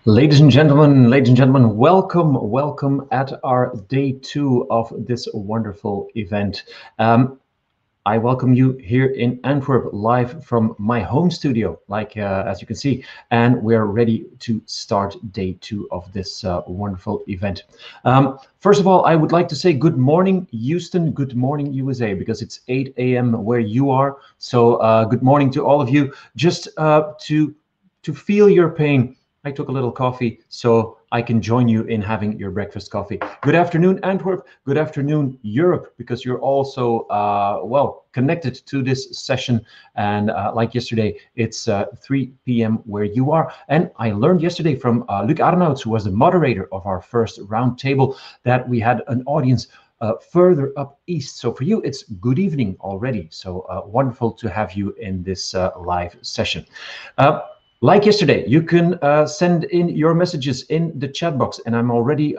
Ladies and gentlemen, welcome at our day 2 of this wonderful event. I welcome you here in Antwerp, live from my home studio, as you can see, and we're ready to start day 2 of this wonderful event. First of all, I would like to say good morning, Houston, good morning, USA, because it's 8 a.m. where you are. So good morning to all of you. Just to feel your pain, I took a little coffee so I can join you in having your breakfast coffee. Good afternoon, Antwerp. Good afternoon, Europe, because you're also, well, connected to this session. And like yesterday, it's 3 p.m. where you are. And I learned yesterday from Luc Arnouts, who was the moderator of our first roundtable, that we had an audience further up east. So for you, it's good evening already. So wonderful to have you in this live session. Like yesterday, you can send in your messages in the chat box, and I'm already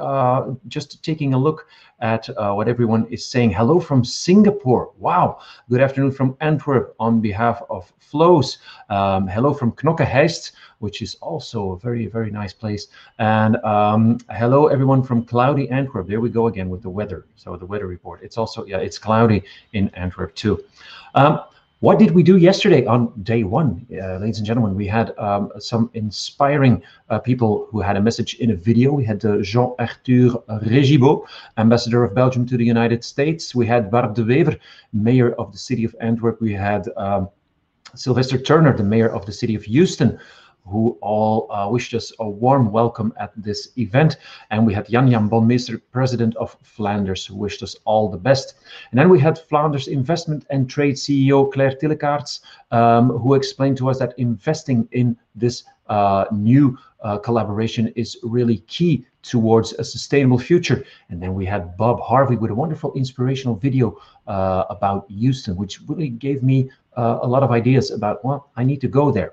just taking a look at what everyone is saying. Hello from Singapore. Wow. Good afternoon from Antwerp on behalf of Flows. Hello from Knokke-Heist, which is also a very, very nice place. And hello, everyone from cloudy Antwerp. There we go again with the weather. So the weather report. It's also, yeah, it's cloudy in Antwerp too. What did we do yesterday on day 1? Ladies and gentlemen, we had some inspiring people who had a message in a video. We had Jean-Arthur Regibaud, ambassador of Belgium to the United States. We had Bart de Wever, mayor of the city of Antwerp. We had Sylvester Turner, the mayor of the city of Houston, who all wished us a warm welcome at this event. And we had Jan Bonmeester, president of Flanders, who wished us all the best. And then we had Flanders Investment and Trade CEO Claire Tillekaerts, who explained to us that investing in this new collaboration is really key towards a sustainable future. And then we had Bob Harvey with a wonderful inspirational video about Houston, which really gave me a lot of ideas about, well, I need to go there.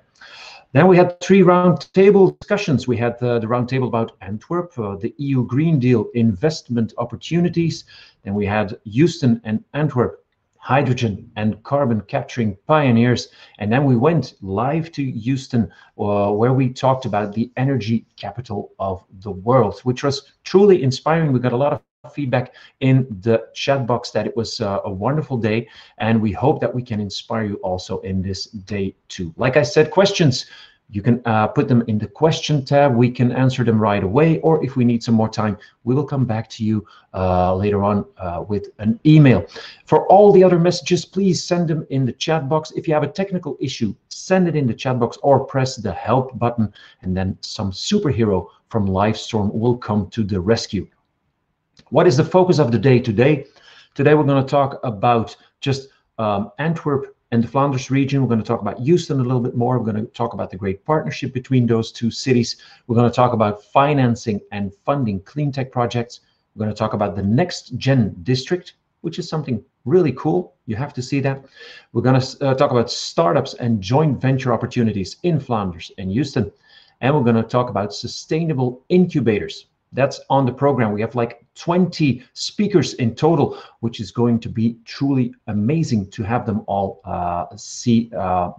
Then we had 3 roundtable discussions. We had the roundtable about Antwerp, the EU Green Deal investment opportunities. Then we had Houston and Antwerp, hydrogen and carbon capturing pioneers. And then we went live to Houston, where we talked about the energy capital of the world, which was truly inspiring. We got a lot of feedback in the chat box that it was a wonderful day, and we hope that we can inspire you also in this day 2. Like I said, questions, you can put them in the question tab. We can answer them right away, or if we need some more time, we will come back to you later on with an email. For all the other messages, please send them in the chat box. If you have a technical issue, send it in the chat box or press the help button, and then some superhero from Livestorm will come to the rescue. What is the focus of the day today? Today we're going to talk about just Antwerp and the Flanders region. We're going to talk about Houston a little bit more. We're going to talk about the great partnership between those 2 cities. We're going to talk about financing and funding clean tech projects. We're going to talk about the next gen district, which is something really cool. You have to see that. We're going to talk about startups and joint venture opportunities in Flanders and Houston. And we're going to talk about sustainable incubators. That's on the program. We have like 20 speakers in total, which is going to be truly amazing to have them all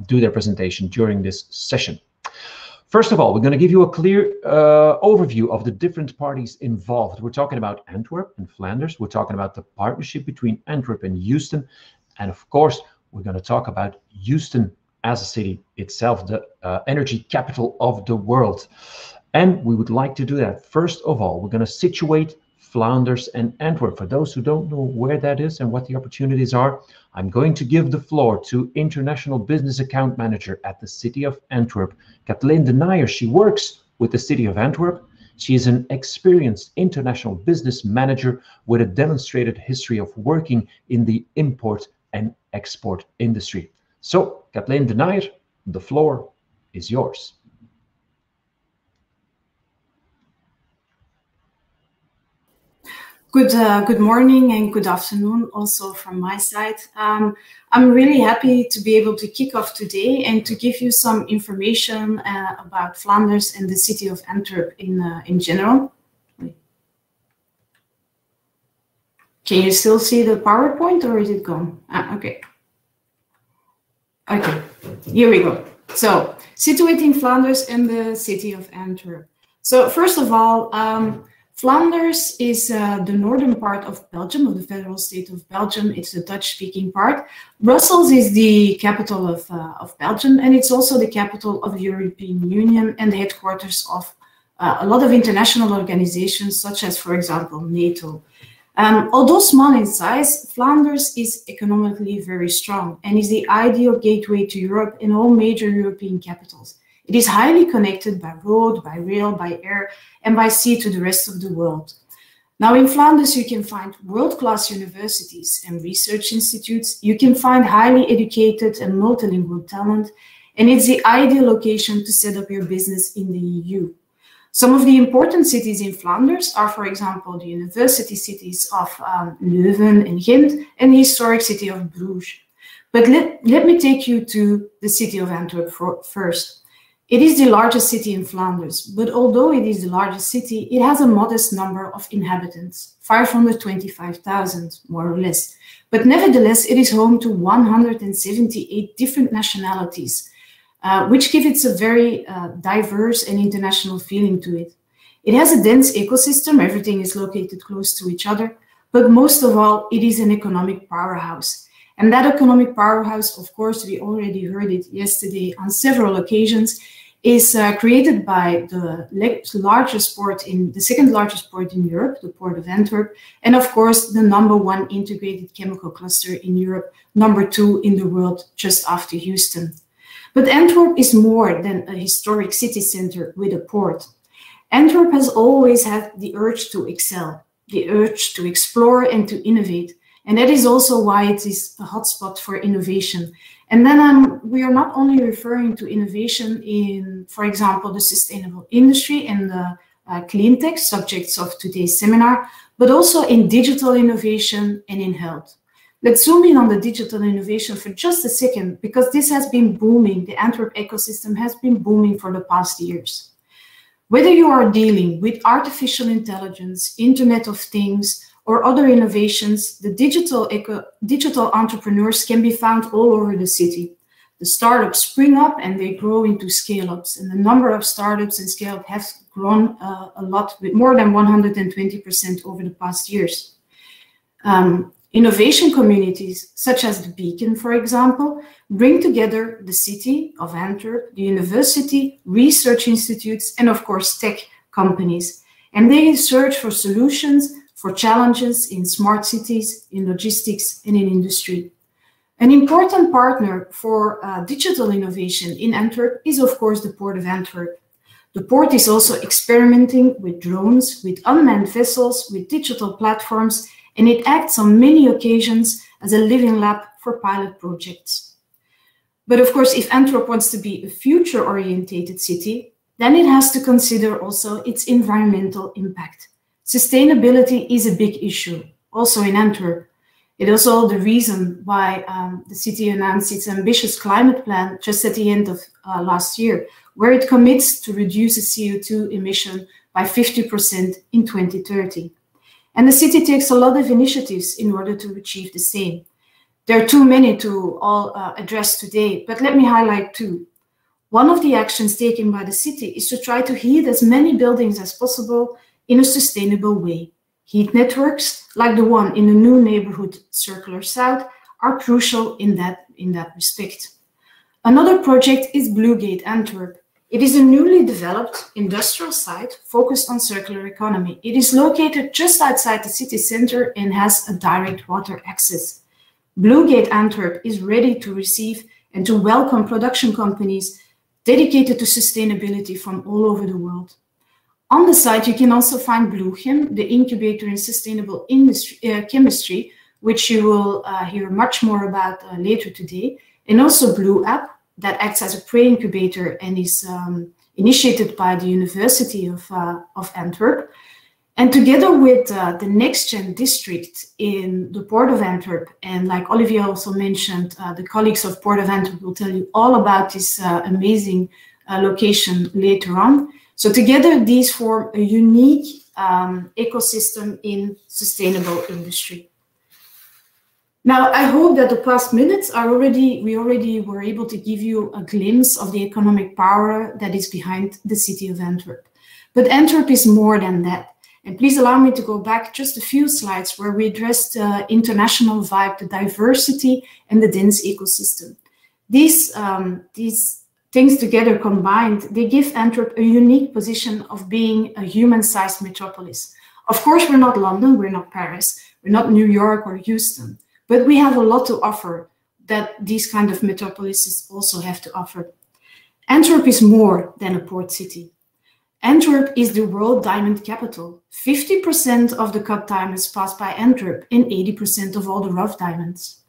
do their presentation during this session. First of all, we're going to give you a clear overview of the different parties involved. We're talking about Antwerp and Flanders. We're talking about the partnership between Antwerp and Houston. And of course, we're going to talk about Houston as a city itself, the energy capital of the world. And we would like to do that. First of all, we're going to situate Flanders and Antwerp. For those who don't know where that is and what the opportunities are, I'm going to give the floor to International Business Account Manager at the City of Antwerp, Kathleen de Nijer. She works with the City of Antwerp. She is an experienced international business manager with a demonstrated history of working in the import and export industry. So, Kathleen de Nijer, the floor is yours. Good morning and good afternoon also from my side. I'm really happy to be able to kick off today and to give you some information about Flanders and the city of Antwerp in general. Can you still see the PowerPoint or is it gone? Okay. Okay, here we go. So, situating Flanders and the city of Antwerp. So first of all, Flanders is the northern part of Belgium, of the federal state of Belgium. It's the Dutch-speaking part. Brussels is the capital of Belgium, and it's also the capital of the European Union and the headquarters of a lot of international organizations, such as, for example, NATO. Although small in size, Flanders is economically very strong and is the ideal gateway to Europe in all major European capitals. It is highly connected by road, by rail, by air, and by sea to the rest of the world. Now in Flanders, you can find world-class universities and research institutes. You can find highly educated and multilingual talent, and it's the ideal location to set up your business in the EU. Some of the important cities in Flanders are, for example, the university cities of Leuven and Ghent and the historic city of Bruges. But let me take you to the city of Antwerp first. It is the largest city in Flanders, but although it is the largest city, it has a modest number of inhabitants, 525,000, more or less. But nevertheless, it is home to 178 different nationalities, which give it a very diverse and international feeling to it. It has a dense ecosystem, everything is located close to each other, but most of all, it is an economic powerhouse. And that economic powerhouse, of course, we already heard it yesterday on several occasions, is created by the second largest port in Europe, the Port of Antwerp, and of course, the #1 integrated chemical cluster in Europe, #2 in the world, just after Houston. But Antwerp is more than a historic city center with a port. Antwerp has always had the urge to excel, the urge to explore and to innovate. And that is also why it is a hotspot for innovation. And then we are not only referring to innovation in, for example, the sustainable industry and the Cleantech subjects of today's seminar, but also in digital innovation and in health. Let's zoom in on the digital innovation for just a second, because this has been booming. The Antwerp ecosystem has been booming for the past years. Whether you are dealing with artificial intelligence, Internet of Things, or other innovations, the digital entrepreneurs can be found all over the city. The startups spring up and they grow into scale-ups, and the number of startups and scale-ups has grown a lot, with more than 120% over the past years. Innovation communities, such as the Beacon, for example, bring together the city of Antwerp, the university, research institutes, and of course, tech companies. And they search for solutions for challenges in smart cities, in logistics, and in industry. An important partner for digital innovation in Antwerp is, of course, the Port of Antwerp. The port is also experimenting with drones, with unmanned vessels, with digital platforms, and it acts on many occasions as a living lab for pilot projects. But of course, if Antwerp wants to be a future-orientated city, then it has to consider also its environmental impact. Sustainability is a big issue, also in Antwerp. It is also the reason why the city announced its ambitious climate plan just at the end of last year, where it commits to reduce its CO2 emission by 50% in 2030. And the city takes a lot of initiatives in order to achieve the same. There are too many to all address today, but let me highlight two. One of the actions taken by the city is to try to heat as many buildings as possible in a sustainable way. Heat networks, like the one in the new neighborhood Circular South, are crucial in that respect. Another project is Bluegate Antwerp. It is a newly developed industrial site focused on circular economy. It is located just outside the city center and has a direct water access. Bluegate Antwerp is ready to receive and to welcome production companies dedicated to sustainability from all over the world. On the site, you can also find Bluechem, the incubator in sustainable chemistry, which you will hear much more about later today, and also Blue App, that acts as a pre-incubator and is initiated by the University of Antwerp. And together with the NextGen district in the Port of Antwerp, and like Olivier also mentioned, the colleagues of Port of Antwerp will tell you all about this amazing location later on. So together, these form a unique ecosystem in sustainable industry. Now, I hope that the past minutes we already were able to give you a glimpse of the economic power that is behind the city of Antwerp. But Antwerp is more than that. And please allow me to go back just a few slides where we addressed the international vibe, the diversity, and the dense ecosystem. These things together combined, they give Antwerp a unique position of being a human-sized metropolis. Of course, we're not London, we're not Paris, we're not New York or Houston, but we have a lot to offer that these kind of metropolises also have to offer. Antwerp is more than a port city. Antwerp is the world diamond capital. 50% of the cut diamonds pass by Antwerp and 80% of all the rough diamonds.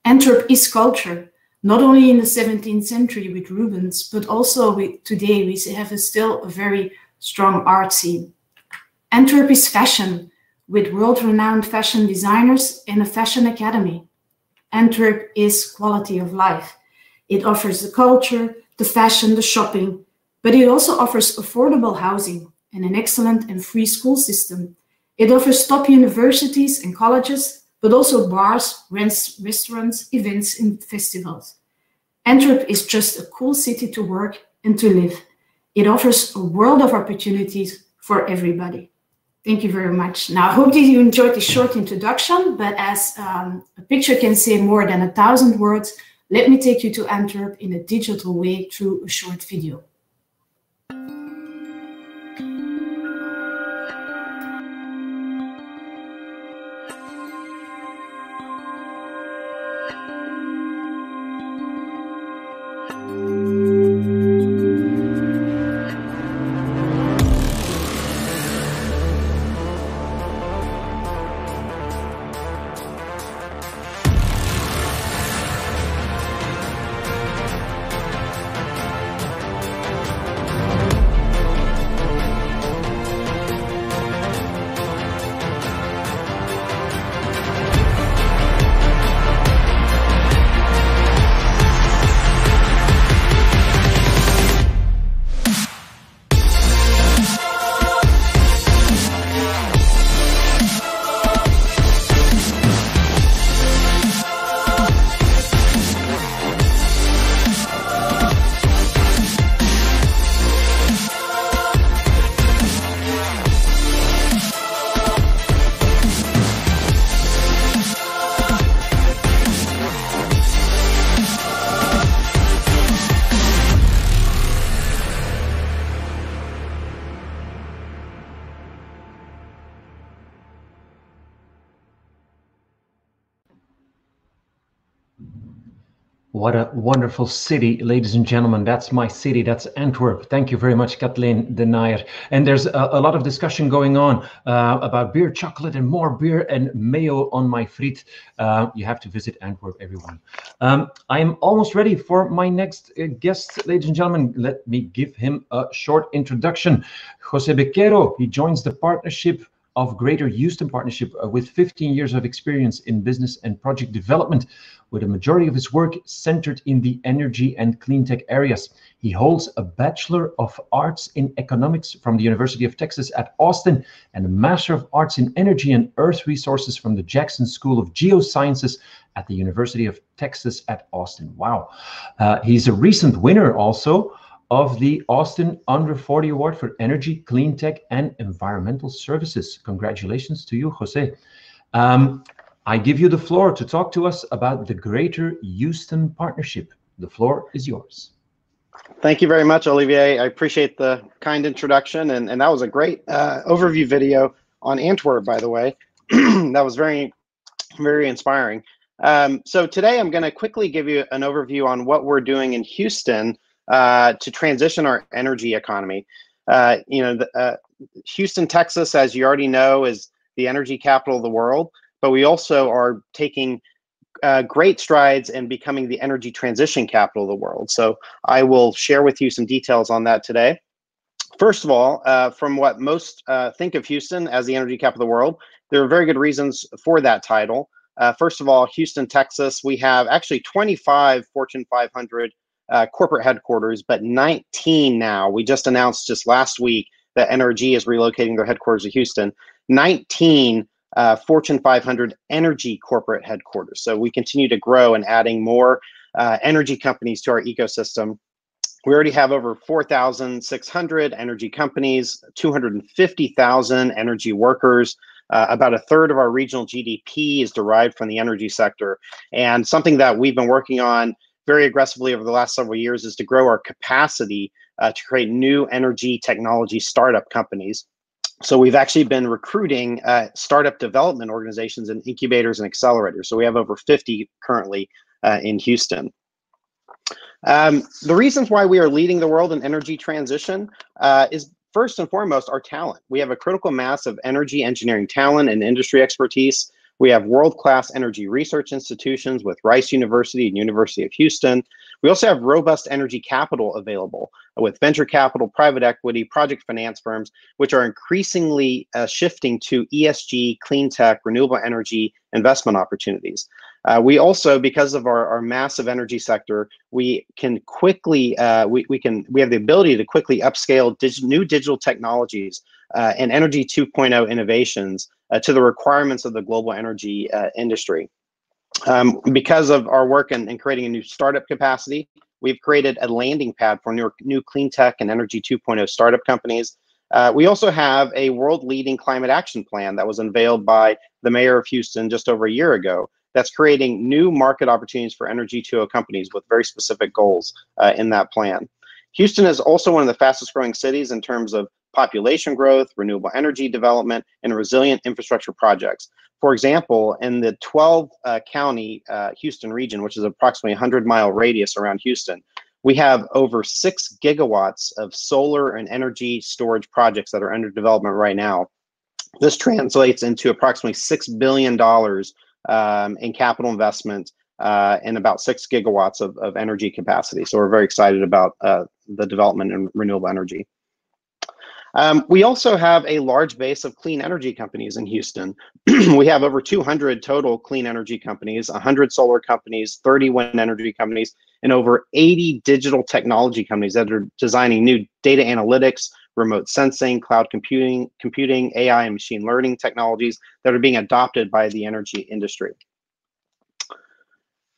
Antwerp is culture, not only in the 17th century with Rubens, but also today we have still a very strong art scene. Antwerp is fashion, with world-renowned fashion designers and a fashion academy. Antwerp is quality of life. It offers the culture, the fashion, the shopping, but it also offers affordable housing and an excellent and free school system. It offers top universities and colleges, but also bars, restaurants, events, and festivals. Antwerp is just a cool city to work and to live. It offers a world of opportunities for everybody. Thank you very much. Now, I hope that you enjoyed this short introduction, but as a picture can say more than 1,000 words, let me take you to Antwerp in a digital way through a short video. What a wonderful city, ladies and gentlemen. That's my city. That's Antwerp. Thank you very much, Kathleen de Nayer. And there's a lot of discussion going on about beer, chocolate, and more beer and mayo on my friet. You have to visit Antwerp, everyone. I'm almost ready for my next guest, ladies and gentlemen. Let me give him a short introduction. Jose Bechero, he joins the partnership of Greater Houston Partnership with 15 years of experience in business and project development, with a majority of his work centered in the energy and clean tech areas. He holds a Bachelor of Arts in Economics from the University of Texas at Austin and a Master of Arts in Energy and Earth Resources from the Jackson School of Geosciences at the University of Texas at Austin. Wow. He's a recent winner also of the Austin Under 40 Award for Energy, Clean Tech, and Environmental Services. Congratulations to you, Jose. I give you the floor to talk to us about the Greater Houston Partnership. The floor is yours. Thank you very much, Olivier. I appreciate the kind introduction, and that was a great overview video on Antwerp, by the way. That was very, very inspiring. So today I'm going to quickly give you an overview on what we're doing in Houston to transition our energy economy. Houston, Texas, as you already know, is the energy capital of the world, but we also are taking great strides in becoming the energy transition capital of the world. So I will share with you some details on that today. First of all, from what most think of Houston as the energy capital of the world, there are very good reasons for that title. First of all, Houston, Texas, we have actually 25 Fortune 500 corporate headquarters, but 19 now. We just announced just last week that NRG is relocating their headquarters to Houston. 19 Fortune 500 energy corporate headquarters. So we continue to grow and adding more energy companies to our ecosystem. We already have over 4,600 energy companies, 250,000 energy workers. About a third of our regional GDP is derived from the energy sector. And something that we've been working on very aggressively over the last several years is to grow our capacity to create new energy technology startup companies. So we've actually been recruiting startup development organizations and incubators and accelerators. So we have over 50 currently in Houston. The reasons why we are leading the world in energy transition is first and foremost our talent. We have a critical mass of energy engineering talent and industry expertise. We have world-class energy research institutions with Rice University and University of Houston. We also have robust energy capital available with venture capital, private equity, project finance firms, which are increasingly shifting to ESG, clean tech, renewable energy investment opportunities. We also, because of our massive energy sector, we can quickly, we have the ability to quickly upscale new digital technologies and energy 2.0 innovations to the requirements of the global energy industry. Because of our work in creating a new startup capacity, we've created a landing pad for new clean tech and energy 2.0 startup companies. We also have a world-leading climate action plan that was unveiled by the mayor of Houston just over a year ago that's creating new market opportunities for energy 2.0 companies with very specific goals in that plan. Houston is also one of the fastest growing cities in terms of population growth, renewable energy development, and resilient infrastructure projects. For example, in the 12-county Houston region, which is approximately 100-mile radius around Houston, we have over 6 gigawatts of solar and energy storage projects that are under development right now. This translates into approximately $6 billion in capital investment and about 6 gigawatts of energy capacity. So we're very excited about the development in renewable energy. We also have a large base of clean energy companies in Houston. We have over 200 total clean energy companies, 100 solar companies, 30 wind energy companies, and over 80 digital technology companies that are designing new data analytics, remote sensing, cloud computing, AI, and machine learning technologies that are being adopted by the energy industry.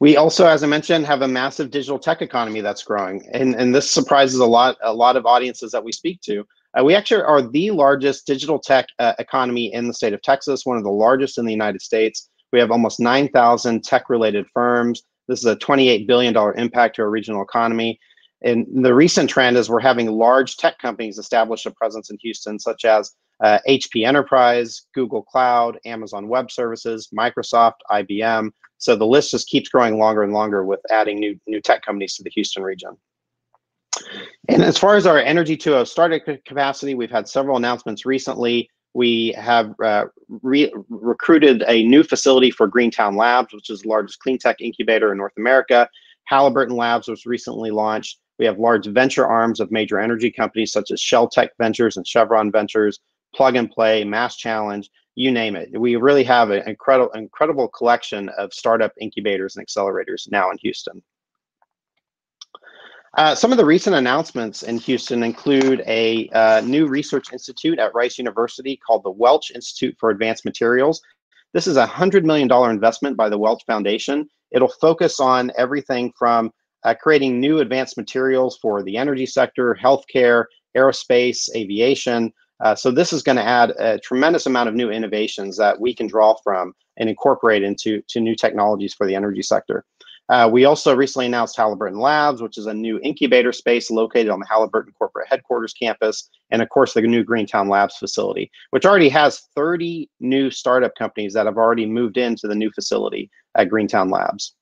We also, as I mentioned, have a massive digital tech economy that's growing, and this surprises a lot of audiences that we speak to. We actually are the largest digital tech economy in the state of Texas, one of the largest in the United States. We have almost 9,000 tech-related firms. This is a $28 billion impact to our regional economy. And the recent trend is we're having large tech companies establish a presence in Houston, such as HP Enterprise, Google Cloud, Amazon Web Services, Microsoft, IBM. So the list just keeps growing longer and longer with adding new tech companies to the Houston region. And as far as our Energy 2.0 startup capacity, we've had several announcements recently. We have recruited a new facility for Greentown Labs, which is the largest clean tech incubator in North America. Haliburton Labs was recently launched. We have large venture arms of major energy companies such as Shell Tech Ventures and Chevron Ventures, Plug and Play, Mass Challenge, you name it. We really have an incredible collection of startup incubators and accelerators now in Houston. Some of the recent announcements in Houston include a new research institute at Rice University called the Welch Institute for Advanced Materials. This is a $100 million investment by the Welch Foundation. It'll focus on everything from creating new advanced materials for the energy sector, healthcare, aerospace, aviation. So this is going to add a tremendous amount of new innovations that we can draw from and incorporate into new technologies for the energy sector. We also recently announced Haliburton Labs, which is a new incubator space located on the Haliburton corporate headquarters campus, and of course the new Greentown Labs facility, which already has 30 new startup companies that have already moved into the new facility at Greentown Labs.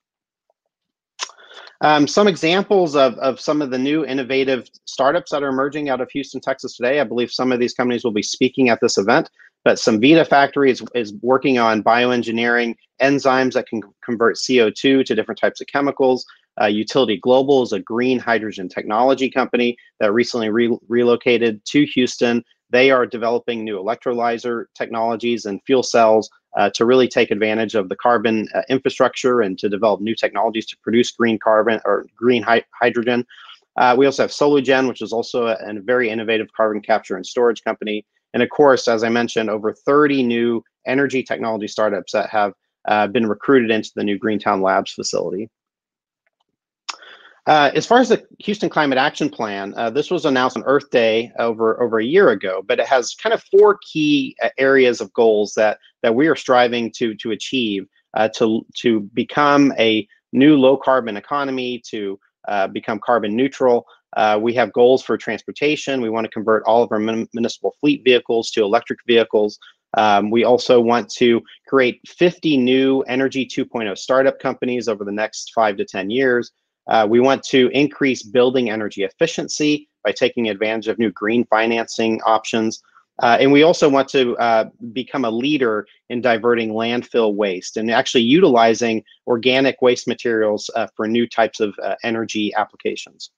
Some examples of some of the new innovative startups that are emerging out of Houston, Texas today. I believe some of these companies will be speaking at this event, but Synvita Factory is working on bioengineering enzymes that can convert CO2 to different types of chemicals. Utility Global is a green hydrogen technology company that recently relocated to Houston. They are developing new electrolyzer technologies and fuel cells to really take advantage of the carbon infrastructure and to develop new technologies to produce green carbon or green hydrogen. We also have Solugen, which is also a very innovative carbon capture and storage company. And of course, as I mentioned, over 30 new energy technology startups that have been recruited into the new Greentown Labs facility. As far as the Houston Climate Action Plan, this was announced on Earth Day over a year ago, but it has kind of 4 key areas of goals that we are striving to achieve to become a new low carbon economy, to become carbon neutral. We have goals for transportation. We want to convert all of our municipal fleet vehicles to electric vehicles. We also want to create 50 new Energy 2.0 startup companies over the next 5 to 10 years. We want to increase building energy efficiency by taking advantage of new green financing options. And we also want to become a leader in diverting landfill waste and actually utilizing organic waste materials for new types of energy applications.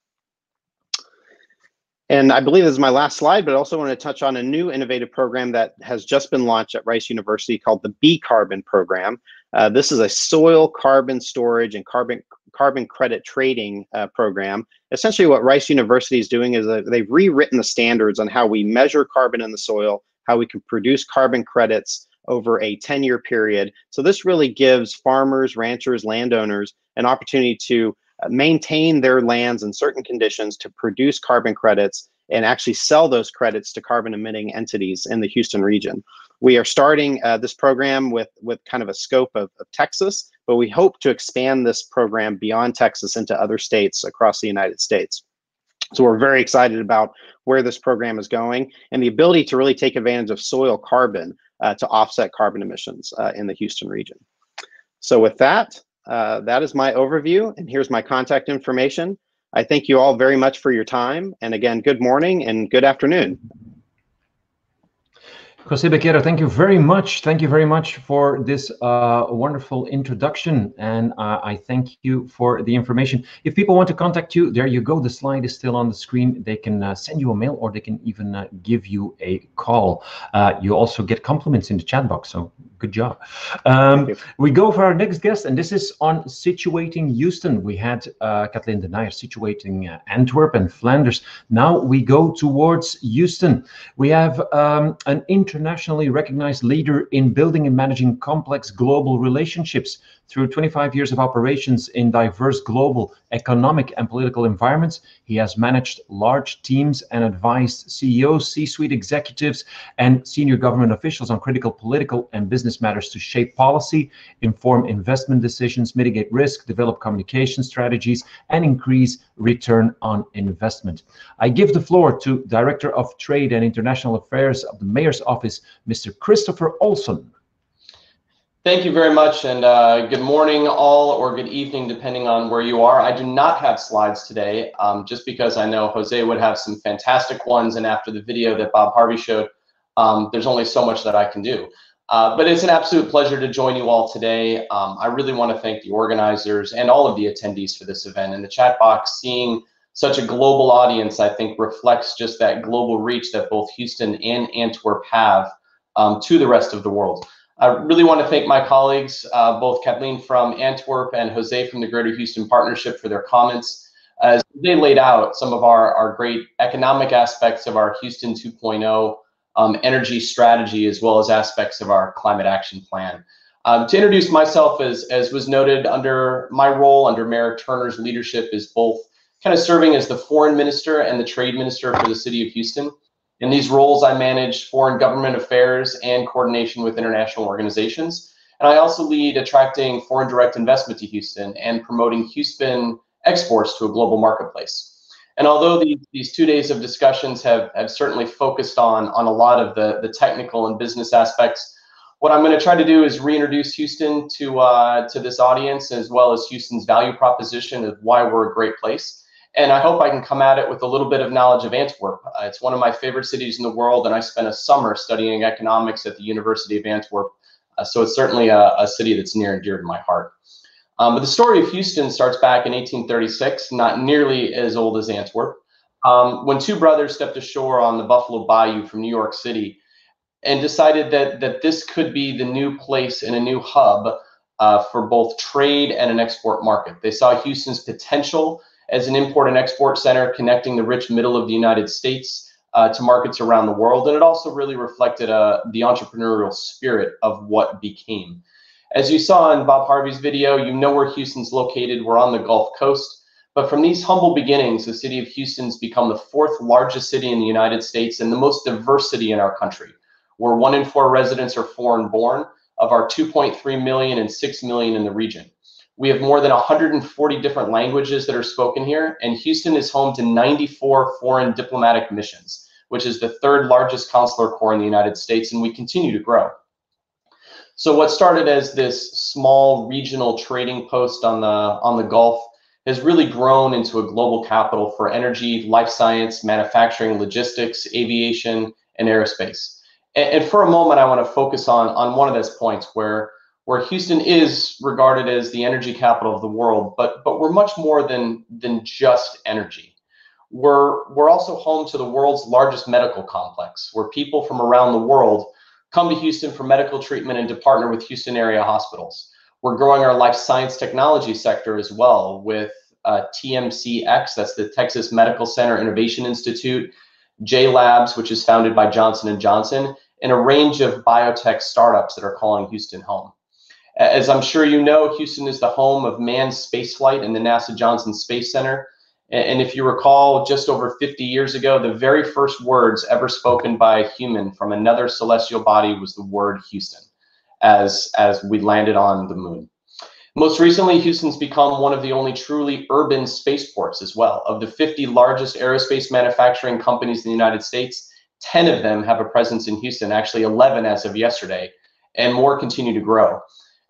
And I believe this is my last slide, but I also want to touch on a new innovative program that has just been launched at Rice University called the B Carbon program. This is a soil carbon storage and carbon credit trading program. Essentially what Rice University is doing is they've rewritten the standards on how we measure carbon in the soil, how we can produce carbon credits over a 10-year period. So this really gives farmers, ranchers, landowners an opportunity to maintain their lands in certain conditions to produce carbon credits and actually sell those credits to carbon emitting entities in the Houston region. We are starting this program with kind of a scope of Texas, but we hope to expand this program beyond Texas into other states across the United States. So we're very excited about where this program is going and the ability to really take advantage of soil carbon to offset carbon emissions in the Houston region. So with that, that is my overview, and here's my contact information. I thank you all very much for your time, and again, good morning and good afternoon. Jose Bechero, thank you very much. Thank you very much for this wonderful introduction, and I thank you for the information. If people want to contact you, there you go. The slide is still on the screen. They can send you a mail, or they can even give you a call. You also get compliments in the chat box, so good job. We go for our next guest, and this is on situating Houston. We had Kathleen de Nijer situating Antwerp and Flanders. Now we go towards Houston. We have an internationally recognized leader in building and managing complex global relationships. Through 25 years of operations in diverse global economic and political environments, he has managed large teams and advised CEOs, C-suite executives, and senior government officials on critical political and business matters to shape policy, inform investment decisions, mitigate risk, develop communication strategies, and increase return on investment. I give the floor to Director of Trade and International Affairs of the Mayor's Office, Mr. Christopher Olsen. Thank you very much, and good morning all, or good evening, depending on where you are. I do not have slides today, just because I know Jose would have some fantastic ones, and after the video that Bob Harvey showed, there's only so much that I can do. But it's an absolute pleasure to join you all today. I really want to thank the organizers and all of the attendees for this event. In the chat box, seeing such a global audience, I think, reflects just that global reach that both Houston and Antwerp have to the rest of the world. I really want to thank my colleagues, both Kathleen from Antwerp and Jose from the Greater Houston Partnership, for their comments. As they laid out some of our great economic aspects of our Houston 2.0 energy strategy, as well as aspects of our climate action plan. To introduce myself, as was noted, under my role under Mayor Turner's leadership is both kind of serving as the foreign minister and the trade minister for the city of Houston. In these roles, I manage foreign government affairs and coordination with international organizations. And I also lead attracting foreign direct investment to Houston and promoting Houston exports to a global marketplace. And although these 2 days of discussions have certainly focused on a lot of the technical and business aspects, what I'm going to try to do is reintroduce Houston to this audience, as well as Houston's value proposition of why we're a great place. And I hope I can come at it with a little bit of knowledge of Antwerp. It's one of my favorite cities in the world, and I spent a summer studying economics at the University of Antwerp. So it's certainly a city that's near and dear to my heart. But the story of Houston starts back in 1836, not nearly as old as Antwerp, when 2 brothers stepped ashore on the Buffalo Bayou from New York City and decided that this could be the new place and a new hub for both trade and an export market. They saw Houston's potential as an import and export center connecting the rich middle of the United States to markets around the world. And it also really reflected the entrepreneurial spirit of what became. As you saw in Bob Harvey's video, you know where Houston's located. We're on the Gulf Coast. But from these humble beginnings, the city of Houston's become the 4th largest city in the United States and the most diverse city in our country, where 1 in 4 residents are foreign born, of our 2.3 million and 6 million in the region. We have more than 140 different languages that are spoken here, and Houston is home to 94 foreign diplomatic missions, which is the 3rd largest consular corps in the United States, and we continue to grow. So what started as this small regional trading post on the Gulf has really grown into a global capital for energy, life science, manufacturing, logistics, aviation, and aerospace. And for a moment, I want to focus on one of those points where Houston is regarded as the energy capital of the world, but we're much more than just energy. We're also home to the world's largest medical complex, where people from around the world come to Houston for medical treatment and to partner with Houston area hospitals. We're growing our life science technology sector as well with TMCX, that's the Texas Medical Center Innovation Institute, J Labs, which is founded by Johnson & Johnson, and a range of biotech startups that are calling Houston home. As I'm sure you know, Houston is the home of manned spaceflight in the NASA Johnson Space Center. And if you recall, just over 50 years ago, the very first words ever spoken by a human from another celestial body was the word Houston, as we landed on the moon. Most recently, Houston's become one of the only truly urban spaceports as well. Of the 50 largest aerospace manufacturing companies in the United States, 10 of them have a presence in Houston, actually 11 as of yesterday, and more continue to grow.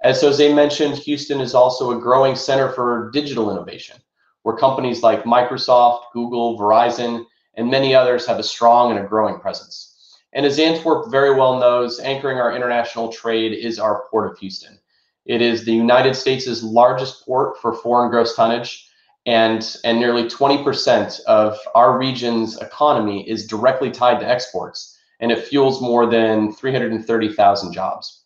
As Jose mentioned, Houston is also a growing center for digital innovation, where companies like Microsoft, Google, Verizon, and many others have a strong and a growing presence. And as Antwerp very well knows, anchoring our international trade is our Port of Houston. It is the United States' largest port for foreign gross tonnage, and nearly 20% of our region's economy is directly tied to exports, and it fuels more than 330,000 jobs.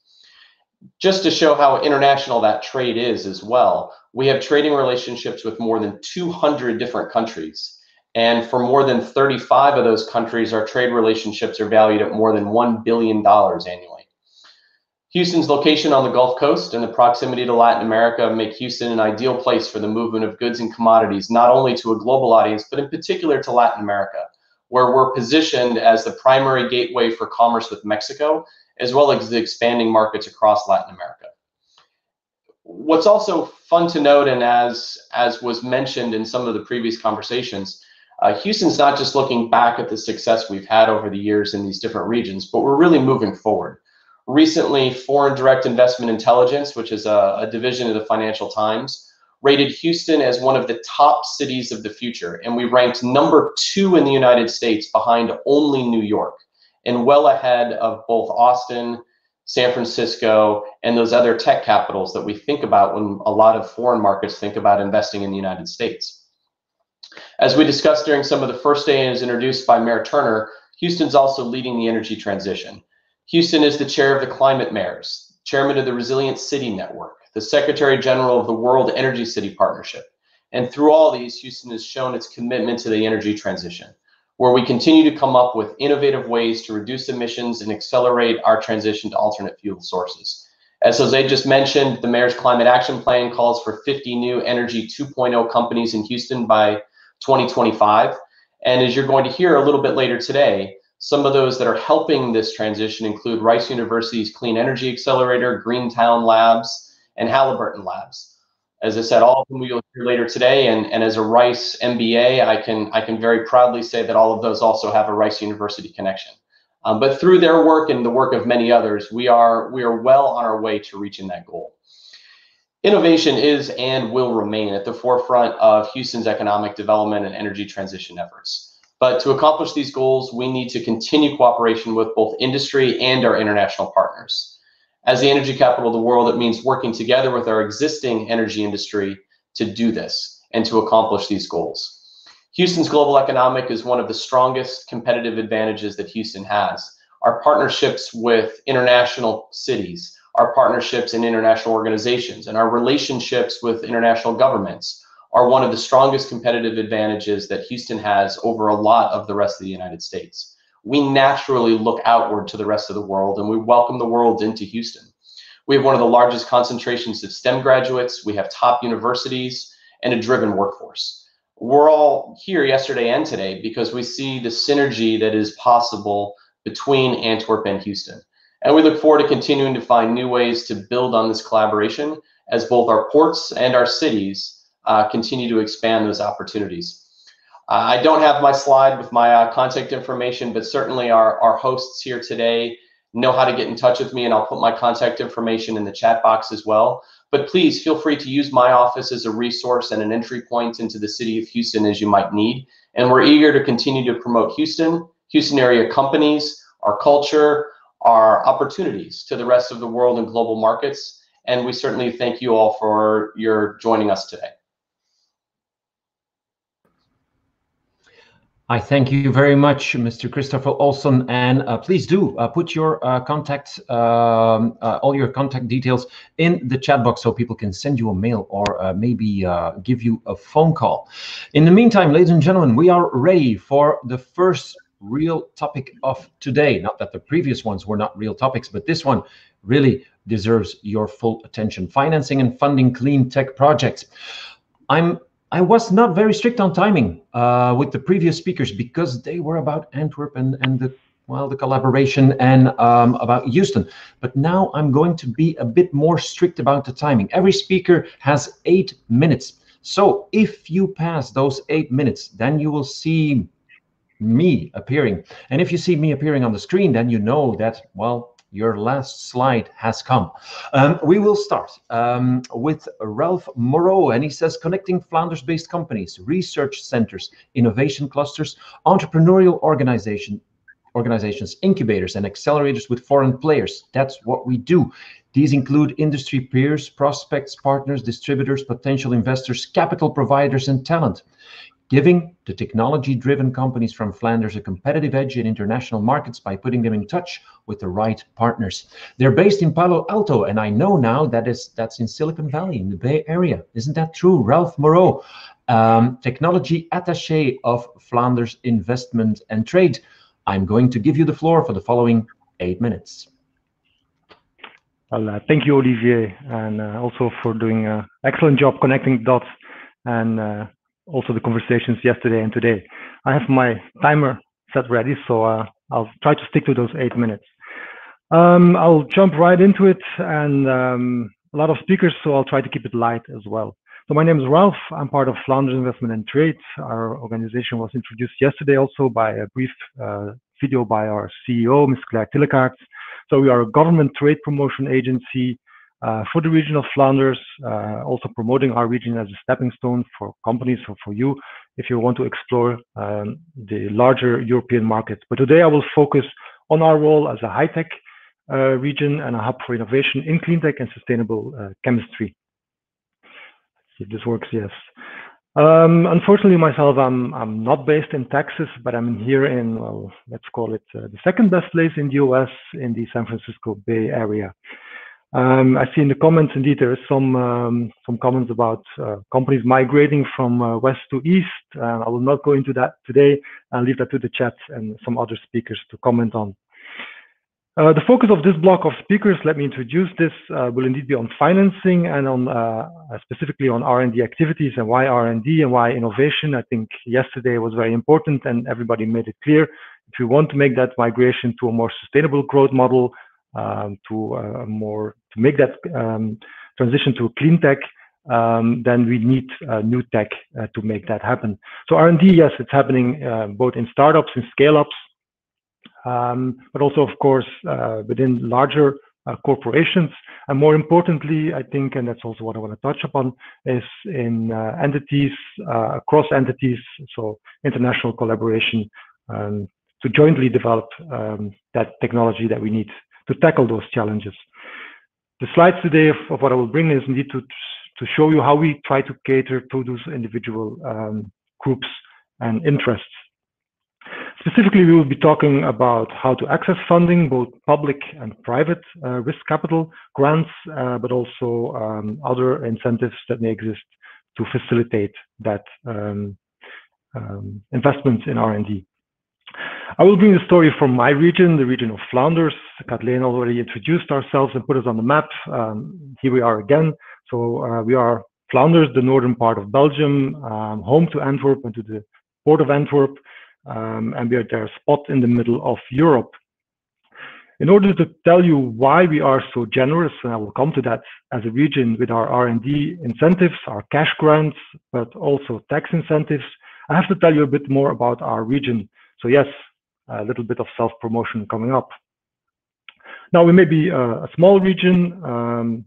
Just to show how international that trade is as well, we have trading relationships with more than 200 different countries. And for more than 35 of those countries, our trade relationships are valued at more than $1 billion annually. Houston's location on the Gulf Coast and the proximity to Latin America make Houston an ideal place for the movement of goods and commodities, not only to a global audience, but in particular to Latin America, where we're positioned as the primary gateway for commerce with Mexico, as well as the expanding markets across Latin America. What's also fun to note, and as was mentioned in some of the previous conversations, Houston's not just looking back at the success we've had over the years in these different regions, but we're really moving forward. Recently, Foreign Direct Investment Intelligence, which is a division of the Financial Times, rated Houston as one of the top cities of the future, and we ranked number 2 in the United States behind only New York, and well ahead of both Austin, San Francisco, and those other tech capitals that we think about when a lot of foreign markets think about investing in the United States. As we discussed during some of the first day and as introduced by Mayor Turner, Houston's also leading the energy transition. Houston is the chair of the Climate Mayors, chairman of the Resilient City Network, the Secretary General of the World Energy City Partnership. And through all these, Houston has shown its commitment to the energy transition, where we continue to come up with innovative ways to reduce emissions and accelerate our transition to alternate fuel sources. As Jose just mentioned, the Mayor's Climate Action Plan calls for 50 new Energy 2.0 companies in Houston by 2025. And as you're going to hear a little bit later today, some of those that are helping this transition include Rice University's Clean Energy Accelerator, Greentown Labs, and Haliburton Labs. As I said, all of them you'll hear later today, and as a Rice MBA, I can very proudly say that all of those also have a Rice University connection. But through their work and the work of many others, we are well on our way to reaching that goal. Innovation is and will remain at the forefront of Houston's economic development and energy transition efforts. But to accomplish these goals, we need to continue cooperation with both industry and our international partners. As the energy capital of the world, it means working together with our existing energy industry to do this and to accomplish these goals. Houston's global economic is one of the strongest competitive advantages that Houston has. Our partnerships with international cities, our partnerships in international organizations, and our relationships with international governments are one of the strongest competitive advantages that Houston has over a lot of the rest of the United States. We naturally look outward to the rest of the world, and we welcome the world into Houston. We have one of the largest concentrations of STEM graduates, we have top universities, and a driven workforce. we're all here yesterday and today because we see the synergy that is possible between Antwerp and Houston. And we look forward to continuing to find new ways to build on this collaboration as both our ports and our cities continue to expand those opportunities. I don't have my slide with my contact information, but certainly our hosts here today know how to get in touch with me, and I'll put my contact information in the chat box as well. But please feel free to use my office as a resource and an entry point into the city of Houston as you might need. And we're eager to continue to promote Houston area companies, our culture, our opportunities to the rest of the world and global markets. And we certainly thank you all for your joining us today. I thank you very much, Mr. Christopher Olsen, and please do put your all your contact details in the chat box so people can send you a mail or maybe give you a phone call. In the meantime, ladies and gentlemen, we are ready for the first real topic of today. Not that the previous ones were not real topics, but this one really deserves your full attention. Financing and funding clean tech projects. I was not very strict on timing with the previous speakers because they were about Antwerp and the collaboration and about Houston. But now I'm going to be a bit more strict about the timing. Every speaker has 8 minutes. So if you pass those 8 minutes, then you will see me appearing. And if you see me appearing on the screen, then you know that, well, your last slide has come. We will start with Ralph Moreau, and he says, connecting Flanders-based companies, research centers, innovation clusters, entrepreneurial organizations, incubators, and accelerators with foreign players. That's what we do. These include industry peers, prospects, partners, distributors, potential investors, capital providers, and talent. Giving the technology-driven companies from Flanders a competitive edge in international markets by putting them in touch with the right partners. They're based in Palo Alto, and I know now that's in Silicon Valley, in the Bay Area. Isn't that true? Ralph Moreau, technology attaché of Flanders Investment and Trade. I'm going to give you the floor for the following 8 minutes. Well, thank you, Olivier, and also for doing an excellent job connecting dots and also the conversations yesterday and today. I have my timer set ready, so I'll try to stick to those 8 minutes. I'll jump right into it, and a lot of speakers, so I'll try to keep it light as well. So my name is Ralph. I'm part of Flanders Investment and Trade. Our organization was introduced yesterday also by a brief video by our CEO, Ms. Claire Tillekaerts. So we are a government trade promotion agency for the region of Flanders, also promoting our region as a stepping stone for companies or for you if you want to explore the larger European market. But today I will focus on our role as a high-tech region and a hub for innovation in clean tech and sustainable chemistry. Let's see if this works. Yes. Unfortunately, myself, I'm not based in Texas, but I'm here in, well, let's call it the second best place in the US, in the San Francisco Bay Area. I see in the comments, indeed, there is some comments about companies migrating from west to east. I will not go into that today. I'll leave that to the chat and some other speakers to comment on. The focus of this block of speakers, let me introduce this, will indeed be on financing and on specifically on R&D activities and why R&D and why innovation. I think yesterday was very important and everybody made it clear. If we want to make that migration to a more sustainable growth model, to make that transition to clean tech, then we need new tech to make that happen. So R&D, yes, it's happening both in startups and scale-ups, but also, of course, within larger corporations. And more importantly, I think, and that's also what I want to touch upon, is in entities, across entities, so international collaboration to jointly develop that technology that we need to tackle those challenges. The slides today of what I will bring is indeed to show you how we try to cater to those individual groups and interests. Specifically, we will be talking about how to access funding, both public and private risk capital, grants, but also other incentives that may exist to facilitate that investment in R&D. I will bring the story from my region, the region of Flanders. Kathleen already introduced ourselves and put us on the map. Here we are again. So we are Flanders, the northern part of Belgium, home to Antwerp and to the port of Antwerp, and we are there spot in the middle of Europe. In order to tell you why we are so generous, and I will come to that, as a region with our R&D incentives, our cash grants, but also tax incentives, I have to tell you a bit more about our region. So yes, a little bit of self-promotion coming up. Now, we may be a small region,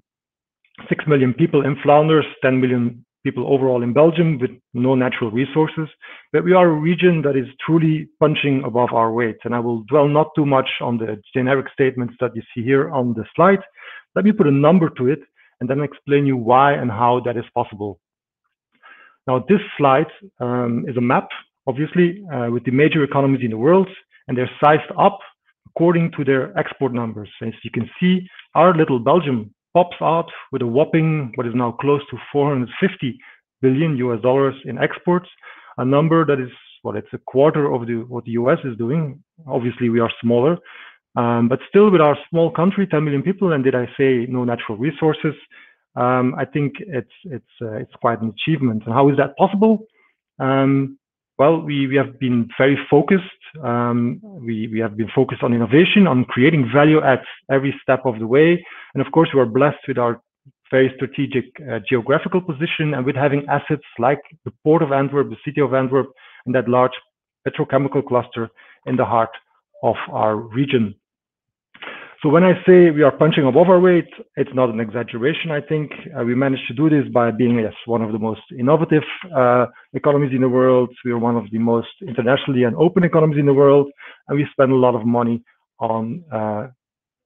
6 million people in Flanders, 10 million people overall in Belgium with no natural resources, but we are a region that is truly punching above our weight. And I will dwell not too much on the generic statements that you see here on the slide. Let me put a number to it and then explain you why and how that is possible. Now, this slide is a map, obviously, with the major economies in the world, and they're sized up according to their export numbers. As you can see, our little Belgium pops out with a whopping, what is now close to $450 billion in exports, a number that is, well, it's a quarter of what the US is doing. Obviously, we are smaller, but still with our small country, 10 million people, and did I say no natural resources? I think it's quite an achievement. And how is that possible? Well, we have been very focused. We have been focused on innovation, on creating value at every step of the way. And of course, we are blessed with our very strategic geographical position and with having assets like the port of Antwerp, the city of Antwerp, and that large petrochemical cluster in the heart of our region. So when I say we are punching above our weight, it's not an exaggeration, I think. We managed to do this by being, yes, one of the most innovative economies in the world. We are one of the most internationally and open economies in the world. And we spend a lot of money on,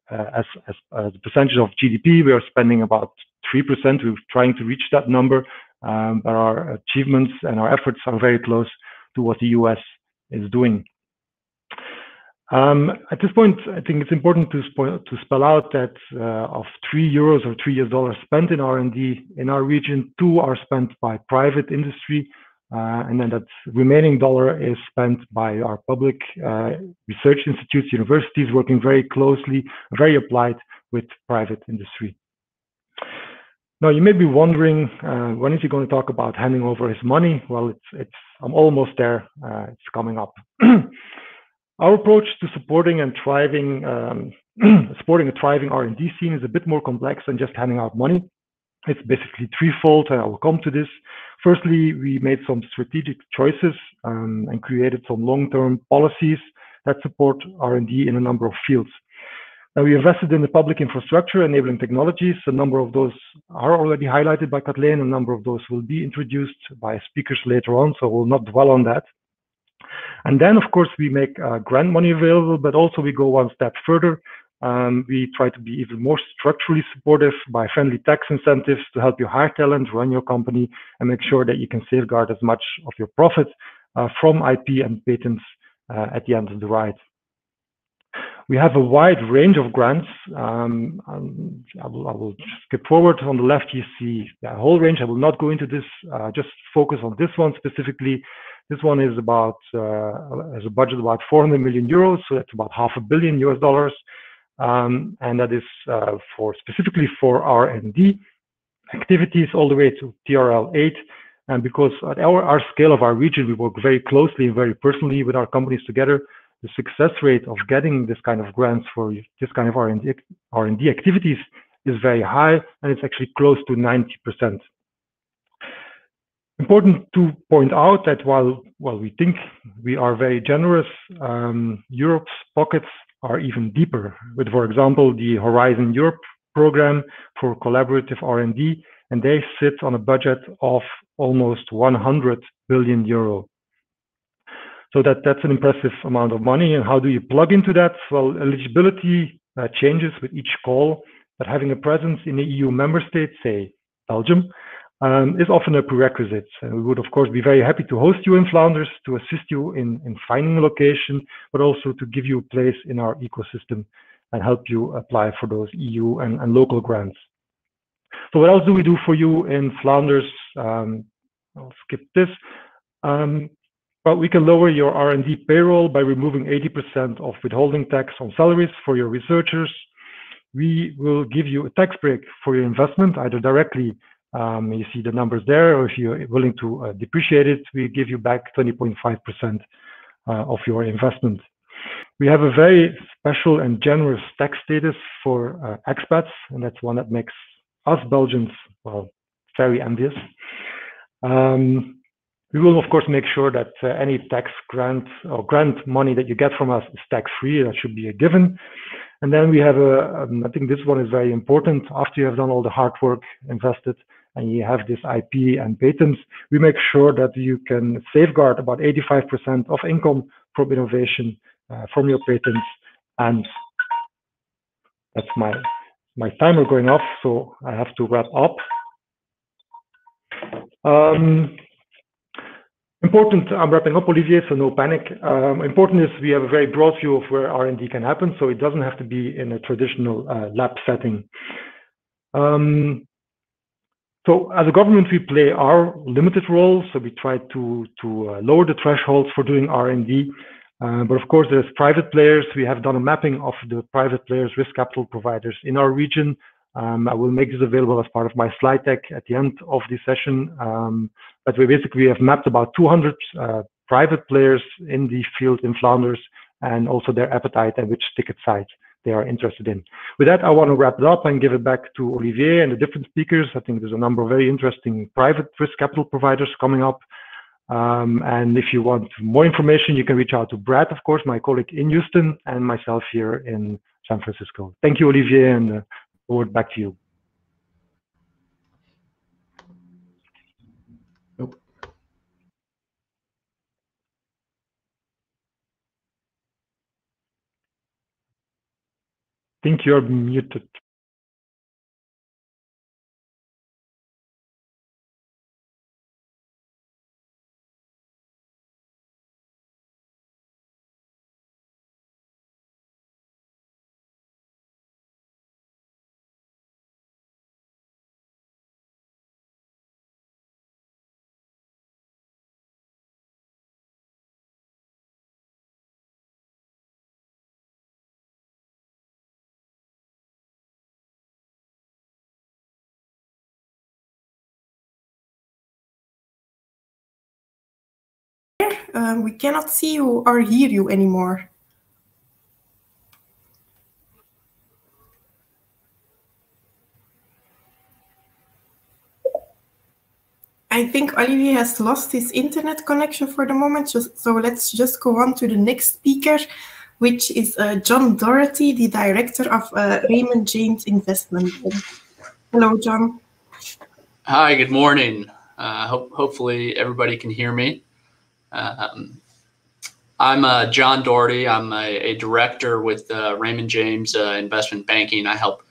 as a percentage of GDP, we are spending about 3%. We're trying to reach that number, but our achievements and our efforts are very close to what the US is doing. At this point, I think it's important to spell out that of €3 or $3 spent in R&D in our region, 2 are spent by private industry, and then that remaining dollar is spent by our public research institutes, universities, working very closely, very applied with private industry. Now, you may be wondering, when is he going to talk about handing over his money? Well, I'm almost there. It's coming up. Our approach to supporting a thriving R&D scene is a bit more complex than just handing out money. It's basically threefold, and I will come to this. Firstly, we made some strategic choices and created some long-term policies that support R&D in a number of fields. Now, we invested in the public infrastructure enabling technologies. A number of those are already highlighted by Kathleen. A number of those will be introduced by speakers later on, so we'll not dwell on that. And then, of course, we make grant money available, but also we go one step further. We try to be even more structurally supportive by friendly tax incentives to help you hire talent, run your company, and make sure that you can safeguard as much of your profit from IP and patents at the end of the ride. We have a wide range of grants. I will skip forward. On the left, you see the whole range. I will not go into this, just focus on this one specifically. This one is about, has a budget of about €400 million, so that's about $500 million US. And that is specifically for R&D activities all the way to TRL 8. And because at our scale of our region, we work very closely and very personally with our companies together, the success rate of getting this kind of grants for this kind of R&D activities is very high, and it's actually close to 90%. Important to point out that while we think we are very generous, Europe's pockets are even deeper with, for example, the Horizon Europe program for collaborative R&D, and they sit on a budget of almost €100 billion. So that's an impressive amount of money. And how do you plug into that? Well, eligibility changes with each call, but having a presence in the EU member state, say Belgium, is often a prerequisite. And we would, of course, be very happy to host you in Flanders, to assist you in finding a location, but also to give you a place in our ecosystem and help you apply for those EU and local grants. So what else do we do for you in Flanders? I'll skip this. But we can lower your R&D payroll by removing 80% of withholding tax on salaries for your researchers. We will give you a tax break for your investment, either directly You see the numbers there, or if you're willing to depreciate it, we give you back 20.5% of your investment. We have a very special and generous tax status for expats, and that's one that makes us Belgians, well, very envious. We will, of course, make sure that any tax grant or grant money that you get from us is tax-free. That should be a given. And then we have I think this one is very important. After you have done all the hard work invested and you have this IP and patents, we make sure that you can safeguard about 85% of income from innovation from your patents. And that's my timer going off, so I have to wrap up. Important, I'm wrapping up, Olivier, so no panic. Important is we have a very broad view of where R&D can happen, so it doesn't have to be in a traditional lab setting. So as a government, we play our limited role, so we try to lower the thresholds for doing R&D. But of course, there's private players. We have done a mapping of the private players, risk capital providers in our region. I will make this available as part of my slide deck at the end of this session. But we basically have mapped about 200 private players in the field in Flanders, and also their appetite and which ticket size they are interested in. With that, I want to wrap it up and give it back to Olivier and the different speakers. I think there's a number of very interesting private risk capital providers coming up. And if you want more information, you can reach out to Brad, of course, my colleague in Houston, and myself here in San Francisco. Thank you, Olivier, and forward back to you. Nope. I think you're muted. We cannot see you or hear you anymore. I think Olivier has lost his internet connection for the moment, so let's just go on to the next speaker, which is John Doherty, the director of Raymond James Investment. Hello, John. Hi, good morning. Hopefully everybody can hear me. I'm John Doherty. I'm a director with Raymond James Investment Banking. I help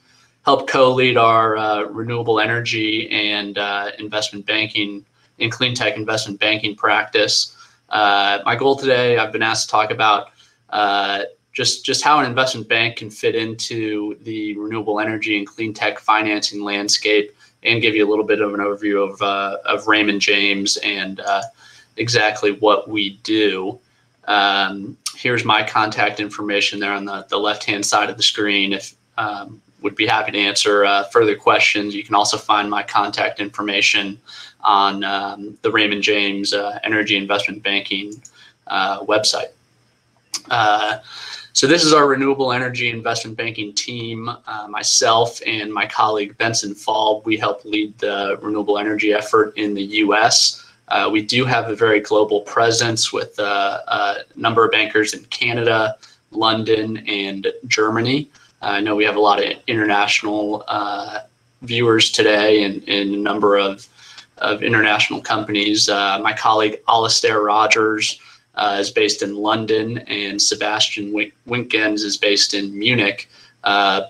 co-lead our renewable energy and investment banking and Cleantech investment banking practice. My goal today, I've been asked to talk about just how an investment bank can fit into the renewable energy and Cleantech financing landscape, and give you a little bit of an overview of Raymond James and exactly what we do. Here's my contact information there on the left-hand side of the screen. If would be happy to answer further questions. You can also find my contact information on the Raymond James Energy Investment Banking website. So this is our renewable energy investment banking team. Myself and my colleague Benson Falb, we help lead the renewable energy effort in the US. We do have a very global presence with a number of bankers in Canada, London, and Germany. I know we have a lot of international viewers today and a number of international companies. My colleague Alistair Rogers is based in London, and Sebastian Winkens is based in Munich.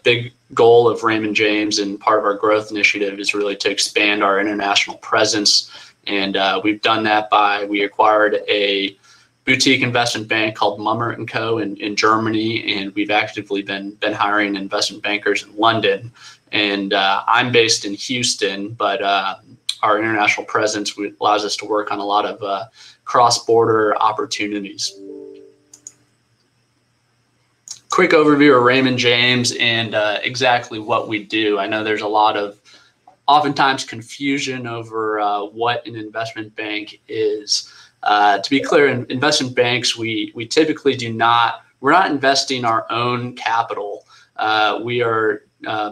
Big goal of Raymond James and part of our growth initiative is really to expand our international presence. And we've done that we acquired a boutique investment bank called Mummer & Co. in Germany, and we've actively been hiring investment bankers in London. And I'm based in Houston, but our international presence allows us to work on a lot of cross-border opportunities. Quick overview of Raymond James and exactly what we do. I know there's a lot of oftentimes confusion over what an investment bank is. To be clear, in investment banks, we typically we're not investing our own capital. We are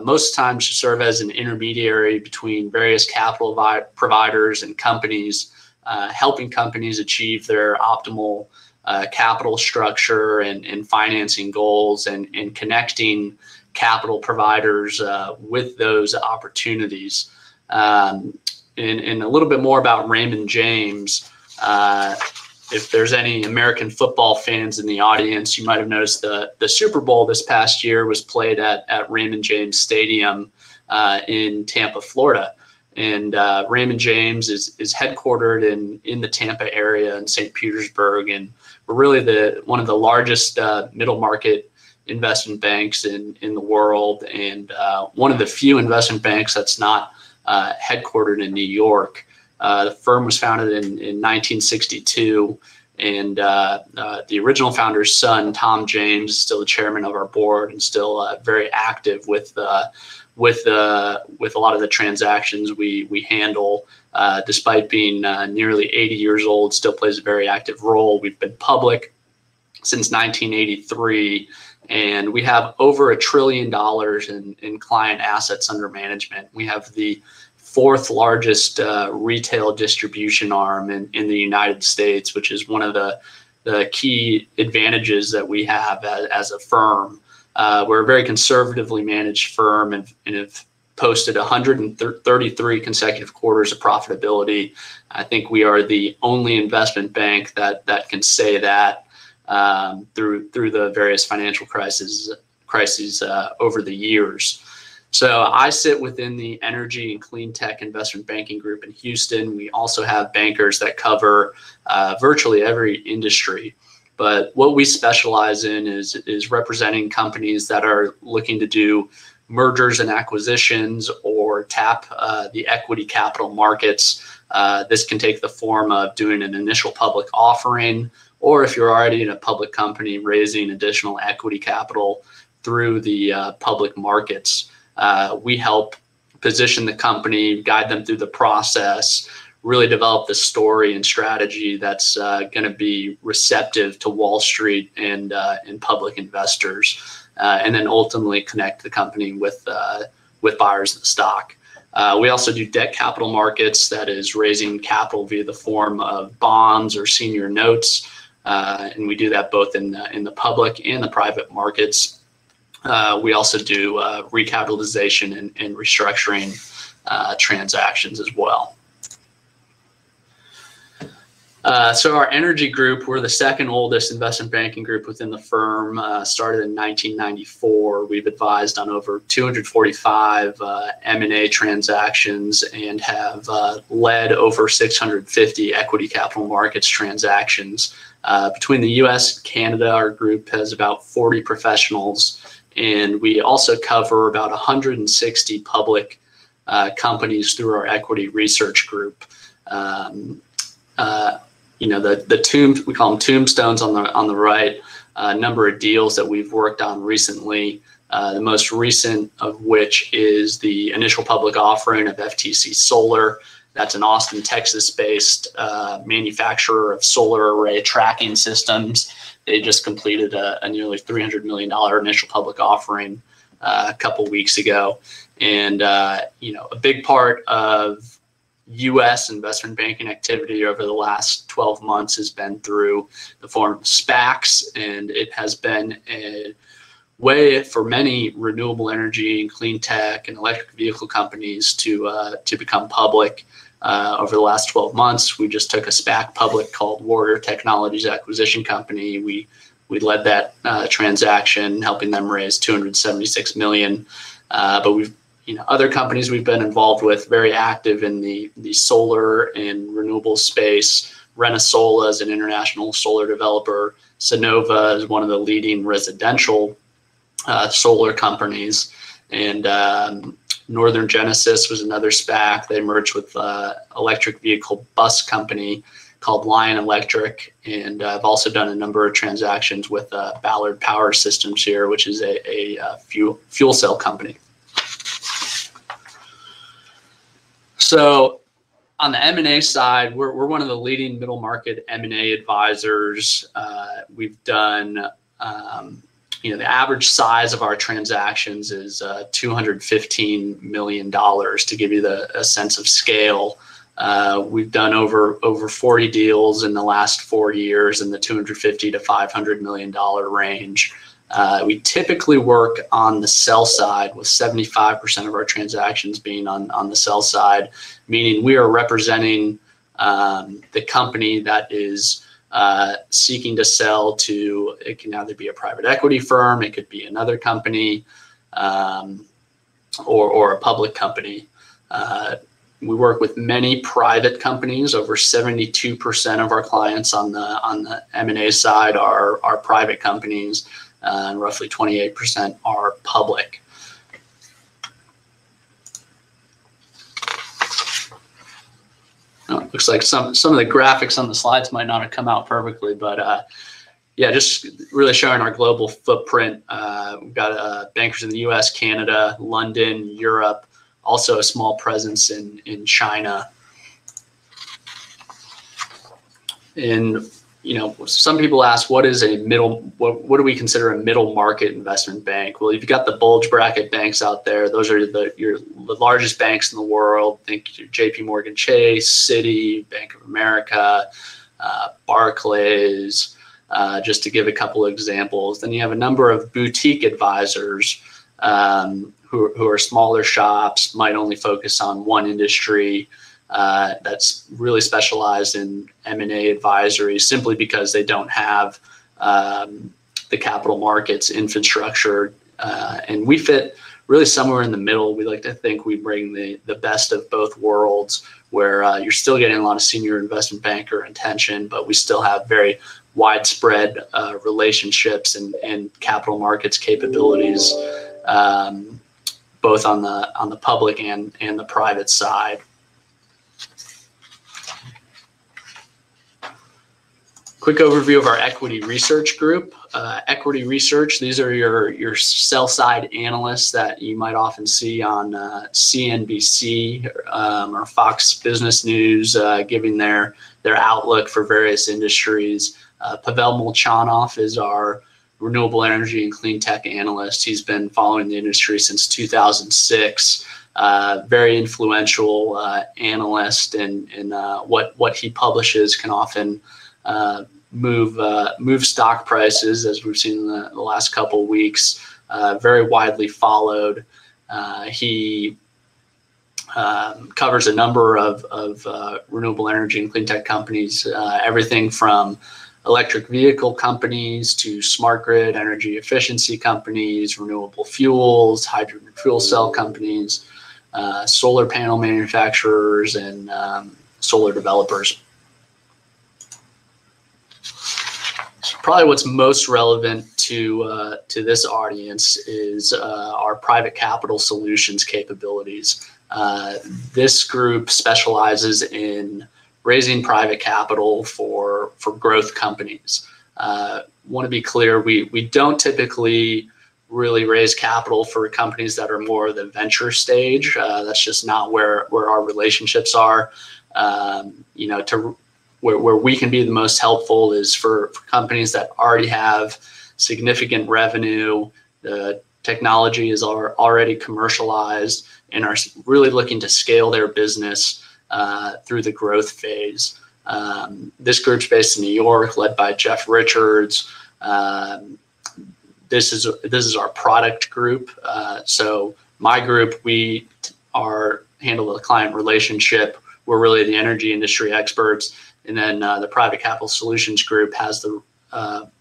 most times serve as an intermediary between various capital providers and companies, helping companies achieve their optimal capital structure and financing goals, and connecting capital providers with those opportunities. And a little bit more about Raymond James. If there's any American football fans in the audience, you might have noticed the Super Bowl this past year was played at Raymond James Stadium in Tampa, Florida. And Raymond James is headquartered in the Tampa area in St. Petersburg, and we're really one of the largest middle market investment banks in the world, and one of the few investment banks that's not headquartered in New York. The firm was founded in 1962, and the original founder's son, Tom James, is still the chairman of our board and still very active with a lot of the transactions we handle. Despite being nearly 80 years old, still plays a very active role. We've been public since 1983, and we have over $1 trillion in client assets under management. We have the fourth largest retail distribution arm in the United States, which is one of the key advantages that we have as a firm. We're a very conservatively managed firm and have posted 133 consecutive quarters of profitability. I think we are the only investment bank that can say that through the various financial crises over the years. So I sit within the energy and clean tech investment banking group in Houston. We also have bankers that cover virtually every industry. But what we specialize in is representing companies that are looking to do mergers and acquisitions or tap the equity capital markets. This can take the form of doing an initial public offering, or if you're already in a public company, raising additional equity capital through the public markets. We help position the company, guide them through the process, really develop the story and strategy that's going to be receptive to Wall Street and public investors, and then ultimately connect the company with buyers of the stock. We also do debt capital markets, that is raising capital via the form of bonds or senior notes, and we do that both in the public and the private markets. We also do recapitalization and restructuring transactions as well. So our energy group, we're the second oldest investment banking group within the firm, started in 1994. We've advised on over 245 M&A transactions and have led over 650 equity capital markets transactions. Between the US and Canada, our group has about 40 professionals, and we also cover about 160 public companies through our equity research group. You know, we call them tombstones on the right, a number of deals that we've worked on recently, the most recent of which is the initial public offering of FTC Solar. That's an Austin, Texas-based manufacturer of solar array tracking systems. They just completed a nearly $300 million initial public offering a couple weeks ago. And, you know, a big part of U.S. investment banking activity over the last 12 months has been through the form of SPACs, and it has been a way for many renewable energy and clean tech and electric vehicle companies to become public. Over the last 12 months, we just took a SPAC public called Warrior Technologies Acquisition Company. We led that transaction, helping them raise $276 million. But we've, you know, other companies we've been involved with, very active in the solar and renewable space. Renesola is an international solar developer. Sonova is one of the leading residential solar companies. And Northern Genesis was another SPAC. They merged with electric vehicle bus company called Lion Electric. And I've also done a number of transactions with Ballard Power Systems here, which is a fuel cell company. So on the M&A side, we're one of the leading middle market M&A advisors. We've done, the average size of our transactions is $215 million, to give you a sense of scale. We've done over 40 deals in the last 4 years in the $250 to $500 million range. We typically work on the sell side, with 75% of our transactions being on the sell side, meaning we are representing the company that is seeking to sell to. It can either be a private equity firm, it could be another company, or a public company. We work with many private companies. Over 72% of our clients on the M&A side are private companies, and roughly 28% are public. Looks like some of the graphics on the slides might not have come out perfectly, but yeah, just really showing our global footprint. We've got bankers in the US, Canada, London, Europe, also a small presence in China. And some people ask, what is a what do we consider a middle market investment bank? Well, you've got the bulge bracket banks out there. Those are the largest banks in the world. Think JP Morgan Chase, Citi, Bank of America, Barclays, just to give a couple of examples. Then you have a number of boutique advisors who are smaller shops, might only focus on one industry, that's really specialized in M&A advisory, simply because they don't have the capital markets infrastructure. And we fit really somewhere in the middle. We like to think we bring the best of both worlds, where you're still getting a lot of senior investment banker attention, but we still have very widespread relationships and capital markets capabilities, both on the public and the private side. Quick overview of our equity research group. Equity research, these are your sell side analysts that you might often see on CNBC or Fox Business News, giving their outlook for various industries. Pavel Mulchanov is our renewable energy and clean tech analyst. He's been following the industry since 2006. Very influential analyst, and what he publishes can often move stock prices, as we've seen in the last couple of weeks. Very widely followed. He covers a number of renewable energy and clean tech companies, everything from electric vehicle companies to smart grid energy efficiency companies, renewable fuels, hydrogen fuel cell companies, solar panel manufacturers, and solar developers. So probably what's most relevant to this audience is our private capital solutions capabilities. This group specializes in raising private capital for growth companies. Want to be clear, we don't typically really raise capital for companies that are more the venture stage. That's just not where our relationships are. Where we can be the most helpful is for companies that already have significant revenue, the technology is already commercialized, and are really looking to scale their business through the growth phase. This group's based in New York, led by Jeff Richards. This is our product group. So my group, we handle the client relationship. We're really the energy industry experts. And then the private capital solutions group has the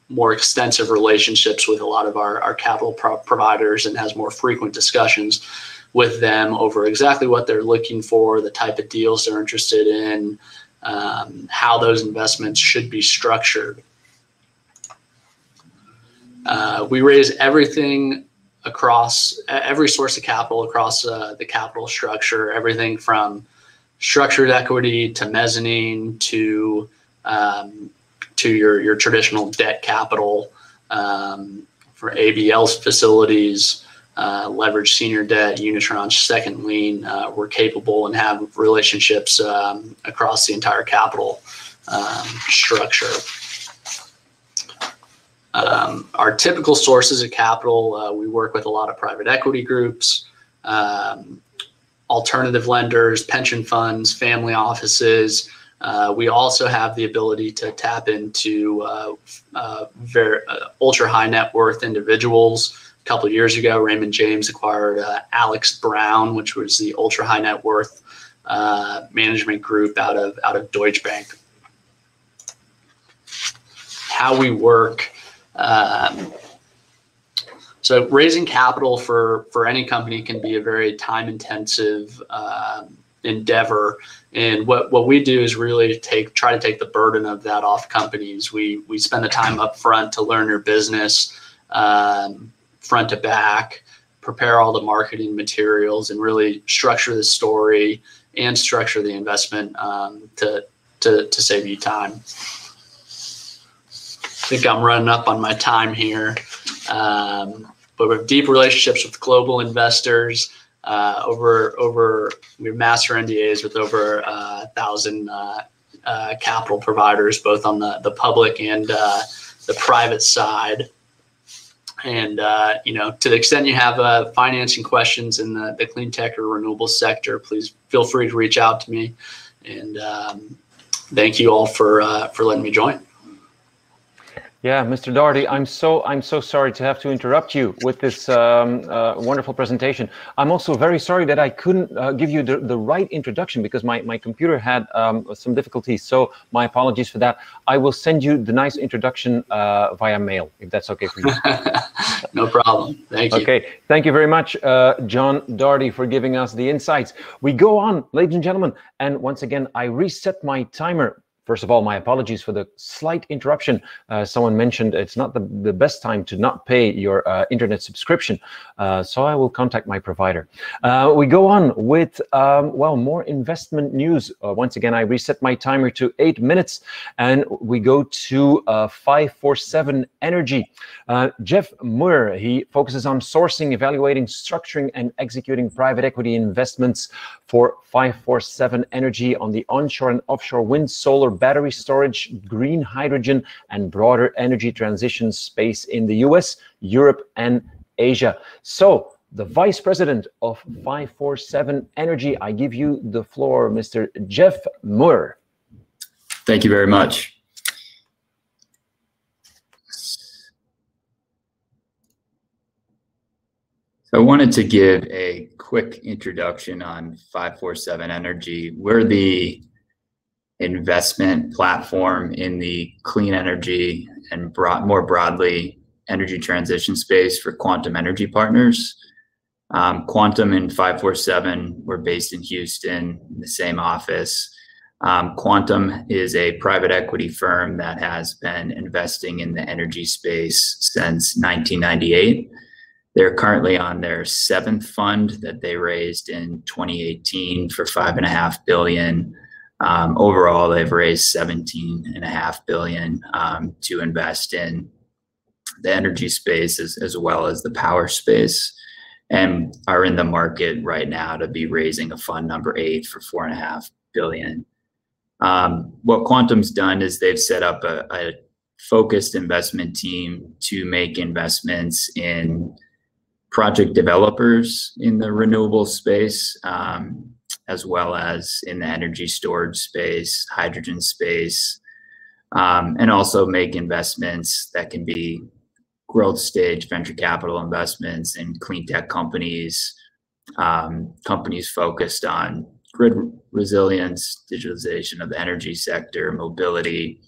more extensive relationships with a lot of our capital providers, and has more frequent discussions with them over exactly what they're looking for, the type of deals they're interested in, how those investments should be structured. We raise everything across every source of capital across the capital structure, everything from structured equity to mezzanine to your traditional debt capital, for ABL facilities. leverage senior debt, unitranche, second lien. We're capable and have relationships across the entire capital structure. Our typical sources of capital, we work with a lot of private equity groups, alternative lenders, pension funds, family offices. We also have the ability to tap into ultra high net worth individuals. A couple of years ago, Raymond James acquired Alex Brown, which was the ultra high net worth management group out of Deutsche Bank. How we work. So raising capital for any company can be a very time intensive endeavor. And what we do is really try to take the burden of that off companies. We spend the time up front to learn your business, front to back, prepare all the marketing materials, and really structure the story and structure the investment to save you time. I think I'm running up on my time here, but we have deep relationships with global investors. We have master NDAs with over 1,000 capital providers, both on the public and the private side. And to the extent you have financing questions in the clean tech or renewable sector, please feel free to reach out to me. And thank you all for letting me join. Yeah, Mr. Doherty, I'm so sorry to have to interrupt you with this wonderful presentation. I'm also very sorry that I couldn't give you the right introduction because my computer had some difficulties. So my apologies for that. I will send you the nice introduction via mail, if that's okay for you. No problem. Thank you. Okay, thank you very much, John Doherty, for giving us the insights. We go on, ladies and gentlemen, and once again, I reset my timer. First of all, my apologies for the slight interruption. Someone mentioned it's not the best time to not pay your internet subscription, so I will contact my provider. We go on with, more investment news. Once again, I reset my timer to 8 minutes, and we go to 547 Energy. Jeff Muir, he focuses on sourcing, evaluating, structuring, and executing private equity investments for 547 Energy on the onshore and offshore wind, solar, battery storage, green hydrogen, and broader energy transition space in the US, Europe, and Asia. So, the Vice President of 547 Energy, I give you the floor, Mr. Jeff Muir. Thank you very much. I wanted to give a quick introduction on 547 Energy. We're the investment platform in the clean energy and more broadly energy transition space for Quantum Energy Partners. Quantum and 547, we're based in Houston, in the same office. Quantum is a private equity firm that has been investing in the energy space since 1998. They're currently on their 7th fund that they raised in 2018 for $5.5 billion. Overall, they've raised $17.5 billion to invest in the energy space as well as the power space, and are in the market right now to be raising a fund number 8 for $4.5 billion. What Quantum's done is they've set up a focused investment team to make investments in project developers in the renewable space, as well as in the energy storage space, hydrogen space, and also make investments that can be growth stage venture capital investments in clean tech companies, companies focused on grid resilience, digitalization of the energy sector, mobility.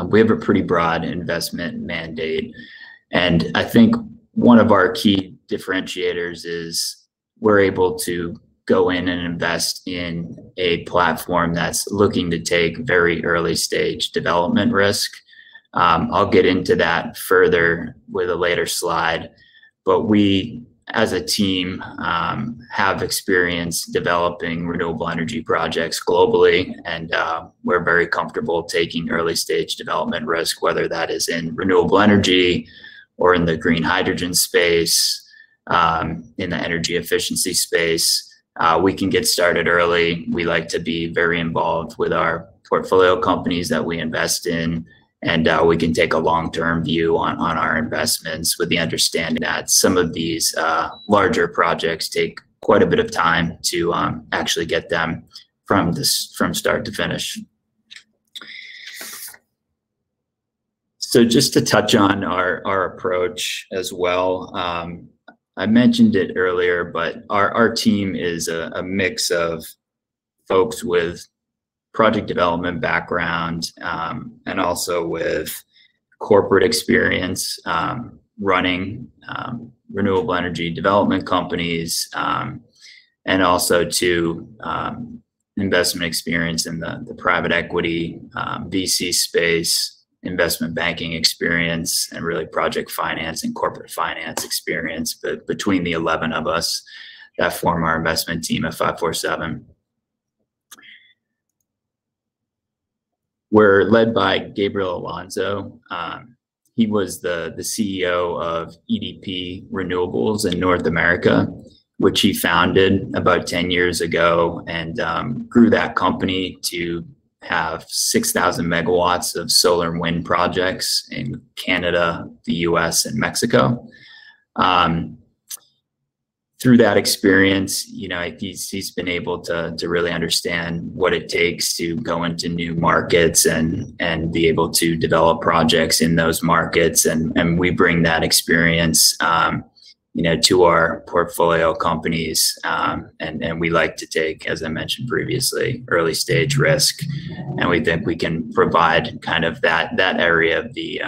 We have a pretty broad investment mandate. And I think one of our key differentiators is we're able to go in and invest in a platform that's looking to take very early stage development risk. I'll get into that further with a later slide, but we as a team have experience developing renewable energy projects globally, and we're very comfortable taking early stage development risk, whether that is in renewable energy or in the green hydrogen space, in the energy efficiency space. We can get started early. We like to be very involved with our portfolio companies that we invest in, and we can take a long-term view on our investments with the understanding that some of these larger projects take quite a bit of time to actually get them from start to finish. So just to touch on our approach as well, I mentioned it earlier, but our team is a mix of folks with project development background and also with corporate experience running renewable energy development companies, and also to investment experience in the private equity, VC space, investment banking experience, and really project finance and corporate finance experience. But between the 11 of us that form our investment team at 547, we're led by Gabriel Alonso. He was the CEO of EDP Renewables in North America, which he founded about 10 years ago, and grew that company to have 6,000 megawatts of solar and wind projects in Canada, the US, and Mexico. Through that experience, you know, he's been able to really understand what it takes to go into new markets and be able to develop projects in those markets. And we bring that experience, you know, to our portfolio companies. And we like to take, as I mentioned previously, early stage risk. And we think we can provide kind of that area of the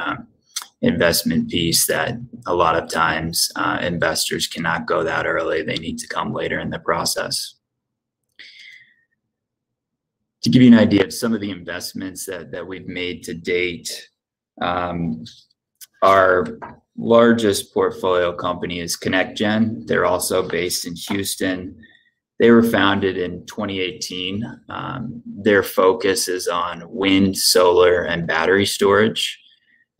investment piece that a lot of times investors cannot go that early. They need to come later in the process. To give you an idea of some of the investments that we've made to date, our largest portfolio company is ConnectGen. They're also based in Houston. They were founded in 2018. Their focus is on wind, solar, and battery storage.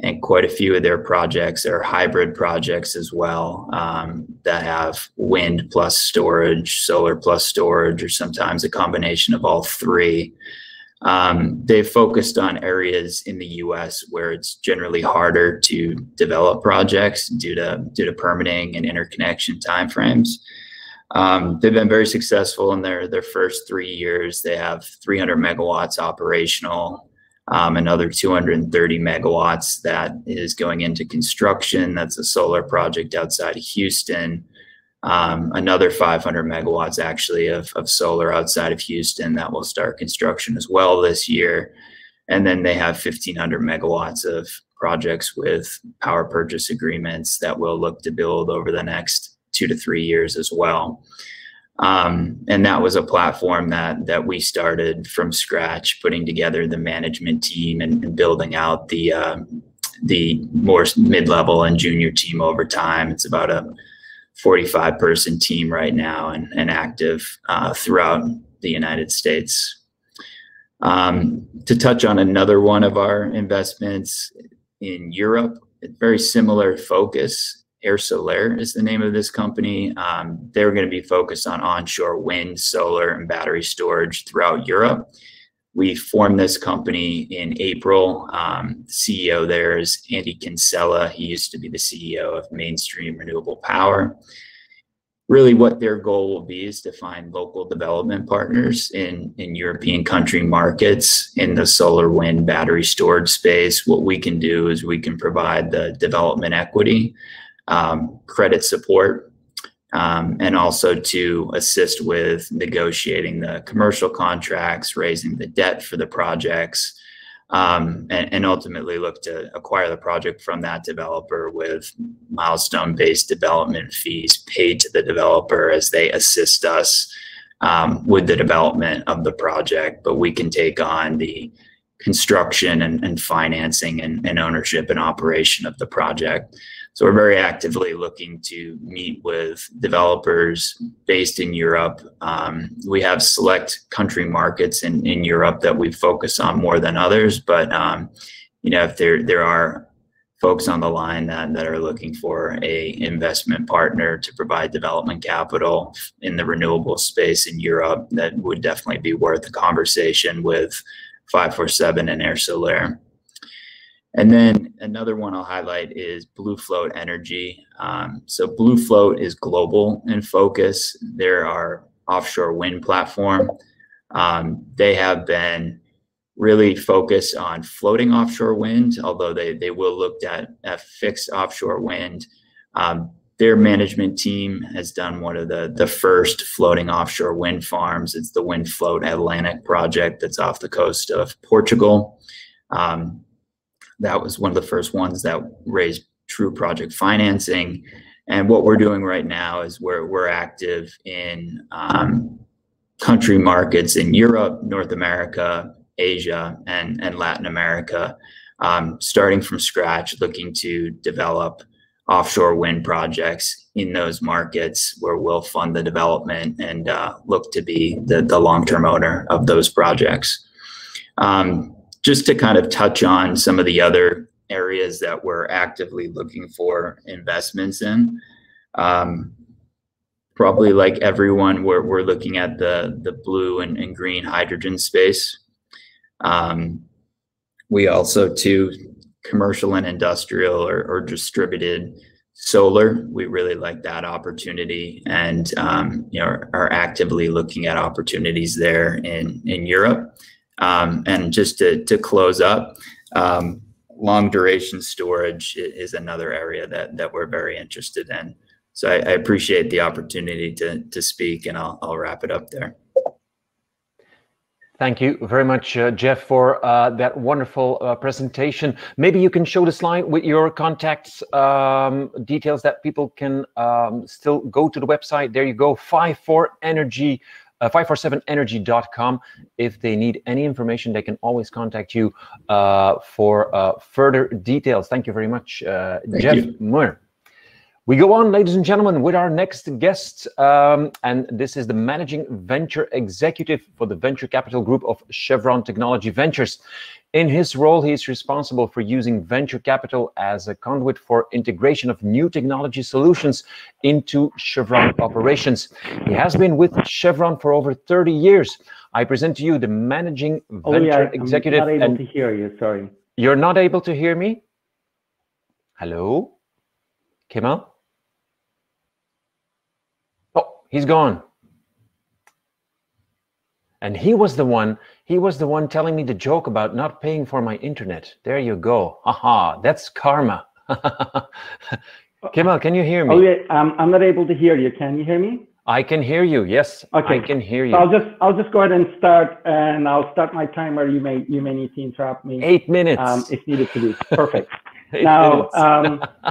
And quite a few of their projects are hybrid projects as well, that have wind plus storage, solar plus storage, or sometimes a combination of all three. They've focused on areas in the US where it's generally harder to develop projects due to permitting and interconnection timeframes. They've been very successful in their first 3 years. They have 300 megawatts operational, another 230 megawatts that is going into construction. That's a solar project outside of Houston. Another 500 megawatts actually of solar outside of Houston that will start construction as well this year. And then they have 1,500 megawatts of projects with power purchase agreements that we'll look to build over the next 2 to 3 years as well. And that was a platform that we started from scratch, putting together the management team and building out the more mid-level and junior team over time. It's about a 45-person team right now and active throughout the United States. To touch on another one of our investments in Europe, a very similar focus. Air Solaire is the name of this company. They're going to be focused on onshore wind, solar, and battery storage throughout Europe. We formed this company in April. The CEO there is Andy Kinsella. He used to be the CEO of Mainstream Renewable Power. Really what their goal will be is to find local development partners in European country markets in the solar, wind, battery storage space. What we can do is we can provide the development equity, credit support, and also to assist with negotiating the commercial contracts, raising the debt for the projects, and ultimately look to acquire the project from that developer with milestone-based development fees paid to the developer as they assist us with the development of the project. But we can take on the construction and financing and ownership and operation of the project. So we're very actively looking to meet with developers based in Europe. We have select country markets in Europe that we focus on more than others, but you know, if there are folks on the line that are looking for a investment partner to provide development capital in the renewable space in Europe, that would definitely be worth a conversation with 547 and Air Solaire. And then another one I'll highlight is Blue Float Energy. So Blue Float is global in focus. They're our offshore wind platform. They have been really focused on floating offshore wind, although they will look at fixed offshore wind. Their management team has done one of the first floating offshore wind farms. It's the Wind Float Atlantic project that's off the coast of Portugal. That was one of the first ones that raised true project financing. And what we're doing right now is we're active in country markets in Europe, North America, Asia, and Latin America, starting from scratch, looking to develop offshore wind projects in those markets where we'll fund the development and look to be the long-term owner of those projects. Just to kind of touch on some of the other areas that we're actively looking for investments in, probably like everyone, we're looking at the blue and green hydrogen space. We also too, commercial and industrial or distributed solar. We really like that opportunity, and are actively looking at opportunities there in Europe. And just to close up, long duration storage is another area that we're very interested in. So I appreciate the opportunity to speak, and I'll wrap it up there. Thank you very much, Jeff, for that wonderful presentation. Maybe you can show the slide with your contacts details that people can still go to the website. There you go, 547energy.com. If they need any information, they can always contact you for further details. Thank you very much, Jeff Muir. We go on, ladies and gentlemen, with our next guest, and this is the Managing Venture Executive for the Venture Capital Group of Chevron Technology Ventures. In his role, he is responsible for using venture capital as a conduit for integration of new technology solutions into Chevron operations. He has been with Chevron for over 30 years. I present to you the Managing Venture Executive. I'm not able to hear you, sorry. You're not able to hear me? Hello? Kemal? He's gone. And he was the one telling me the joke about not paying for my internet. There you go. Aha, that's karma. Kemal, can you hear me? Oh yeah, I'm not able to hear you. Can you hear me? I can hear you. Yes, okay. I can hear you. So I'll just go ahead and start, and I'll start my timer. You may need to interrupt me. 8 minutes. If needed to be. Perfect. Now,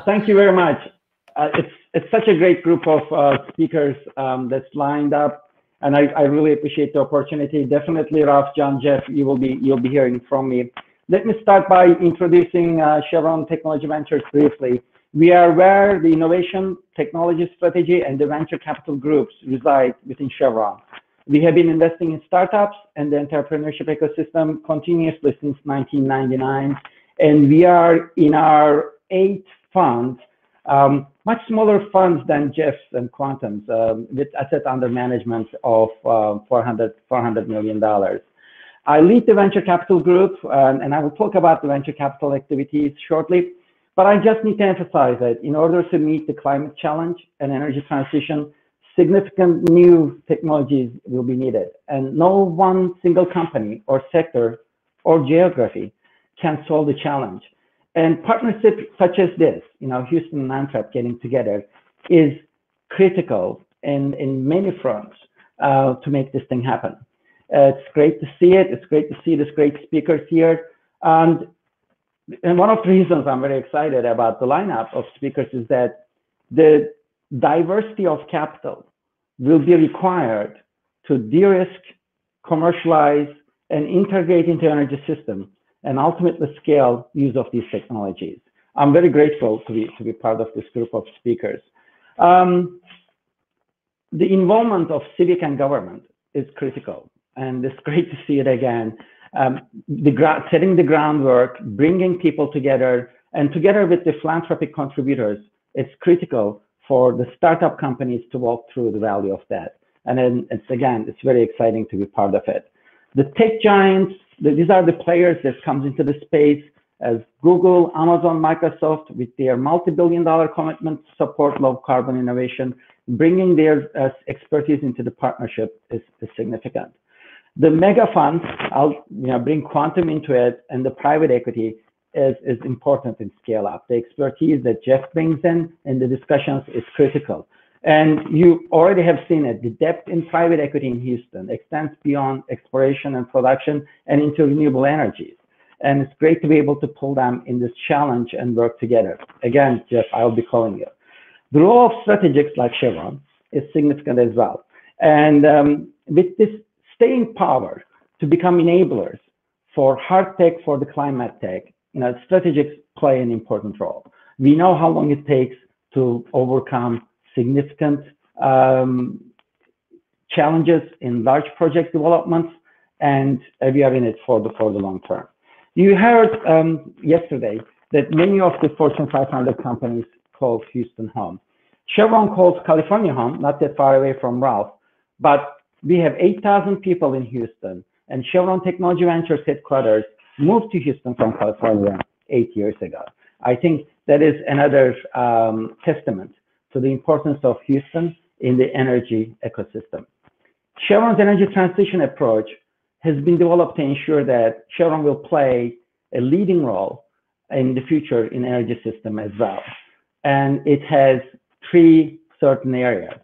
thank you very much. It's such a great group of speakers that's lined up, and I really appreciate the opportunity. Definitely, Ralph, John, Jeff, you'll be hearing from me. Let me start by introducing Chevron Technology Ventures briefly. We are where the innovation, technology strategy, and the venture capital groups reside within Chevron. We have been investing in startups and the entrepreneurship ecosystem continuously since 1999, and we are in our 8th fund. Much smaller funds than Jeff's and Quantum's, with assets under management of $400 million. I lead the venture capital group, and I will talk about the venture capital activities shortly. But I just need to emphasize that in order to meet the climate challenge and energy transition, significant new technologies will be needed, and no one single company or sector or geography can solve the challenge. And partnerships such as this, Houston and Antwerp getting together, is critical in many fronts to make this thing happen. It's great to see it. It's great to see these great speakers here. And one of the reasons I'm very excited about the lineup of speakers is that the diversity of capital will be required to de-risk, commercialize, and integrate into energy system, and ultimately scale use of these technologies. I'm very grateful to be part of this group of speakers. The involvement of civic and government is critical, and it's great to see it again. Setting the groundwork, bringing people together, And together with the philanthropic contributors, it's critical for the startup companies to walk through the value of that. And then it's very exciting to be part of it. The tech giants, these are the players that comes into the space as Google, Amazon, Microsoft, with their multi-billion-dollar commitment to support low carbon innovation, bringing their expertise into the partnership is significant. The mega funds, I'll bring quantum into it, and the private equity is important in scale up. The expertise that Jeff brings in the discussions is critical. And you already have seen it. The depth in private equity in Houston extends beyond exploration and production and into renewable energies. And it's great to be able to pull them in this challenge and work together. Again, Jeff, I'll be calling you. The role of strategics like Chevron is significant as well. And with this staying power to become enablers for hard tech, for the climate tech, strategics play an important role. We know how long it takes to overcome significant challenges in large project developments, and we are in it for the long term. You heard yesterday that many of the Fortune 500 companies call Houston home. Chevron calls California home, not that far away from Ralph, but we have 8,000 people in Houston, and Chevron Technology Ventures headquarters moved to Houston from California 8 years ago. I think that is another testament to the importance of Houston in the energy ecosystem. Chevron's energy transition approach has been developed to ensure that Chevron will play a leading role in the future in energy system as well. And it has 3 certain areas.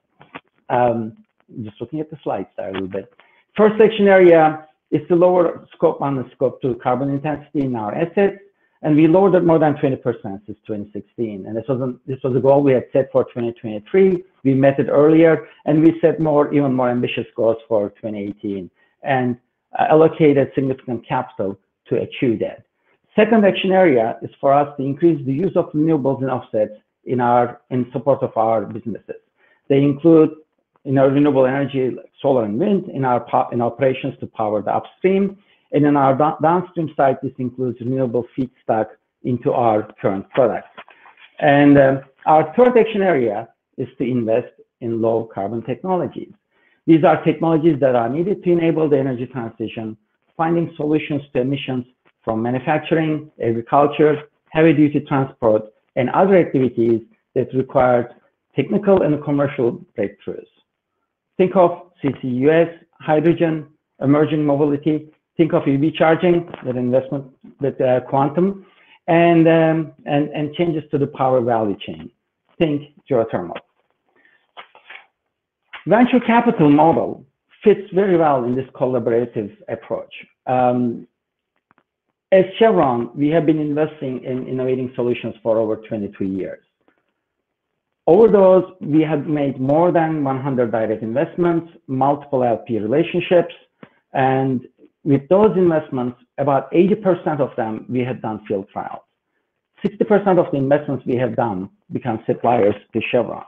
Just looking at the slides there a little bit. First section area is to lower Scope 1 and Scope 2 carbon intensity in our assets. And we lowered it more than 20% since 2016. And this was a goal we had set for 2023. We met it earlier, and we set even more ambitious goals for 2018 and allocated significant capital to achieve that. Second action area is for us to increase the use of renewables and offsets in support of our businesses. They include renewable energy, like solar and wind, in operations to power the upstream. And in our downstream side, this includes renewable feedstock into our current products. And our third action area is to invest in low carbon technologies. These are technologies that are needed to enable the energy transition, finding solutions to emissions from manufacturing, agriculture, heavy duty transport, and other activities that require technical and commercial breakthroughs. Think of CCUS, hydrogen, emerging mobility. Think of EV charging, that investment with quantum, and changes to the power value chain. Think geothermal. Venture capital model fits very well in this collaborative approach. As Chevron, we have been investing in innovating solutions for over 23 years. Over those, we have made more than 100 direct investments, multiple LP relationships, and with those investments, about 80% of them, we had done field trials. 60% of the investments we have done become suppliers to Chevron.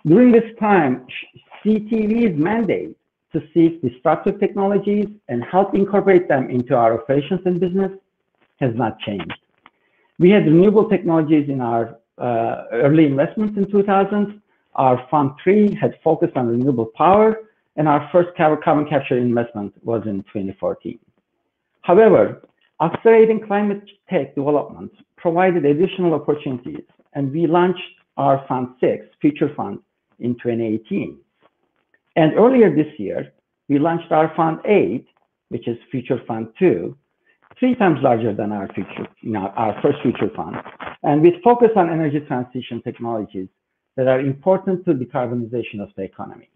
During this time, CTV's mandate to seek disruptive technologies and help incorporate them into our operations and business has not changed. We had renewable technologies in our early investments in 2000. Our Fund 3 had focused on renewable power, and our first carbon capture investment was in 2014. However, accelerating climate tech development provided additional opportunities, and we launched our Fund 6, Future Fund, in 2018. And earlier this year, we launched our Fund 8, which is Future Fund 2, 3 times larger than our first Future Fund, and with focus on energy transition technologies that are important to decarbonization of the economy.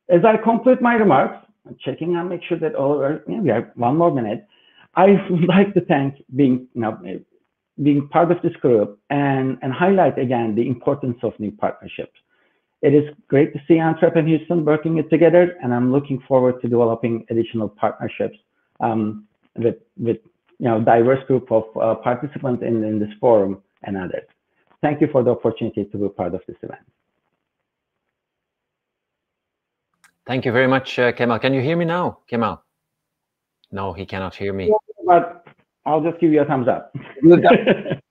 As I conclude my remarks, I'm checking and make sure that all of we have 1 more minute. I would like to thank being part of this group and highlight again the importance of new partnerships. It is great to see Antwerp and Houston working together, and I'm looking forward to developing additional partnerships with diverse group of participants in this forum and others. Thank you for the opportunity to be part of this event. Thank you very much, Kemal. Can you hear me now, Kemal? No, he cannot hear me. Yeah, but I'll just give you a thumbs up.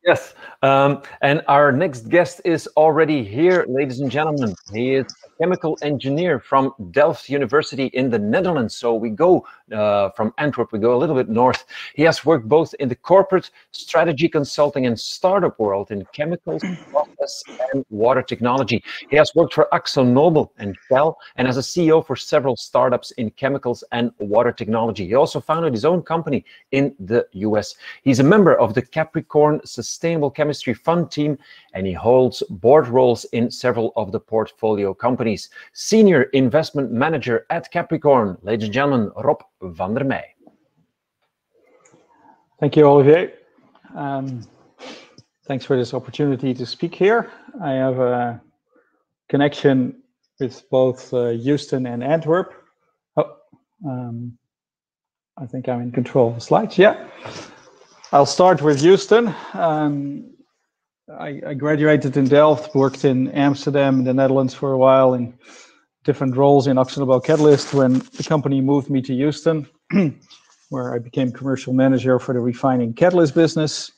Yes. And our next guest is already here, ladies and gentlemen. He is a chemical engineer from Delft University in the Netherlands. So we go from Antwerp, we go a little bit north. He has worked both in the corporate strategy consulting and startup world in chemicals, process, and water technology. He has worked for ExxonMobil and Shell, and as a CEO for several startups in chemicals and water technology. He also founded his own company in the US. He's a member of the Capricorn Sustainable Chemistry Fund team, and he holds board roles in several of the portfolio companies. Senior Investment Manager at Capricorn, ladies and gentlemen, Rob van der Meij. Thank you, Olivier. Thanks for this opportunity to speak here. I have a connection with both Houston and Antwerp. I think I'm in control of the slides. Yeah. I'll start with Houston. I graduated in Delft, worked in Amsterdam, the Netherlands for a while in different roles in AkzoNobel Catalyst when the company moved me to Houston, where I became commercial manager for the refining catalyst business.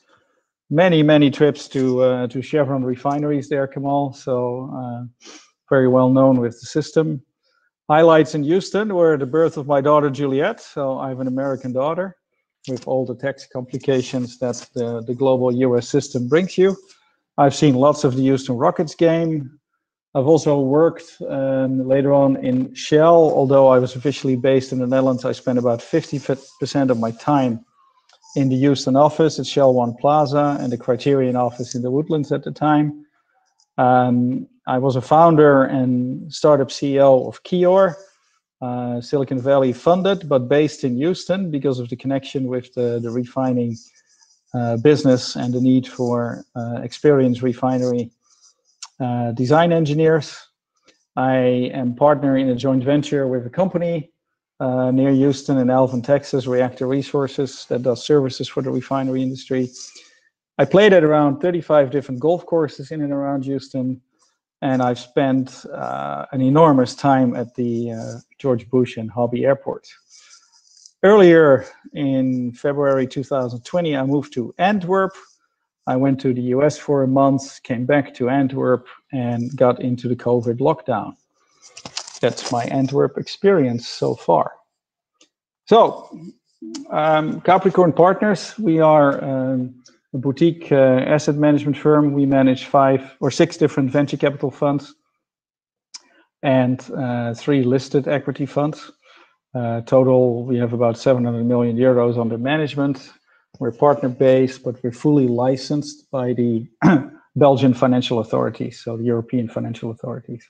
Many trips to Chevron refineries there, Kamal, so very well known with the system. Highlights in Houston were the birth of my daughter Juliet, so I have an American daughter, with all the tax complications that the global US system brings you. I've seen lots of the Houston Rockets game. I've also worked later on in Shell. Although I was officially based in the Netherlands, I spent about 50% of my time in the Houston office at Shell One Plaza and the Criterion office in the Woodlands at the time. I was a founder and startup CEO of Kior, Silicon Valley funded, but based in Houston because of the connection with the refining business and the need for experienced refinery design engineers. I am partner in a joint venture with a company near Houston in Alvin, Texas, Reactor Resources, that does services for the refinery industry. I played at around 35 different golf courses in and around Houston, and I've spent an enormous time at the George Bush and Hobby Airport. Earlier in February 2020, I moved to Antwerp. I went to the US for a month, came back to Antwerp, and got into the COVID lockdown. That's my Antwerp experience so far. So, Capricorn Partners, we are a boutique asset management firm. We manage 5 or 6 different venture capital funds and 3 listed equity funds. Total, we have about 700 million euros under management. We're partner-based, but we're fully licensed by the Belgian financial authorities, so the European financial authorities.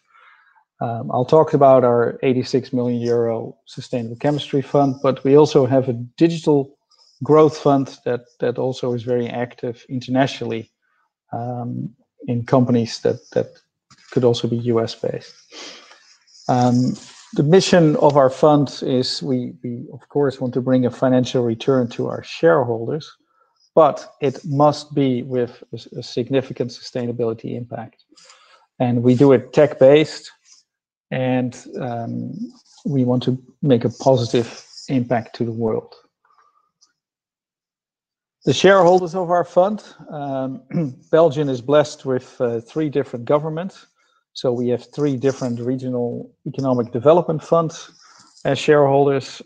I'll talk about our 86 million euro sustainable chemistry fund, but we also have a digital growth fund that also is very active internationally in companies that could also be US-based. The mission of our fund is we of course want to bring a financial return to our shareholders, but it must be with a significant sustainability impact. And we do it tech-based, and we want to make a positive impact to the world. The shareholders of our fund, Belgium is blessed with 3 different governments. So we have 3 different regional economic development funds as shareholders.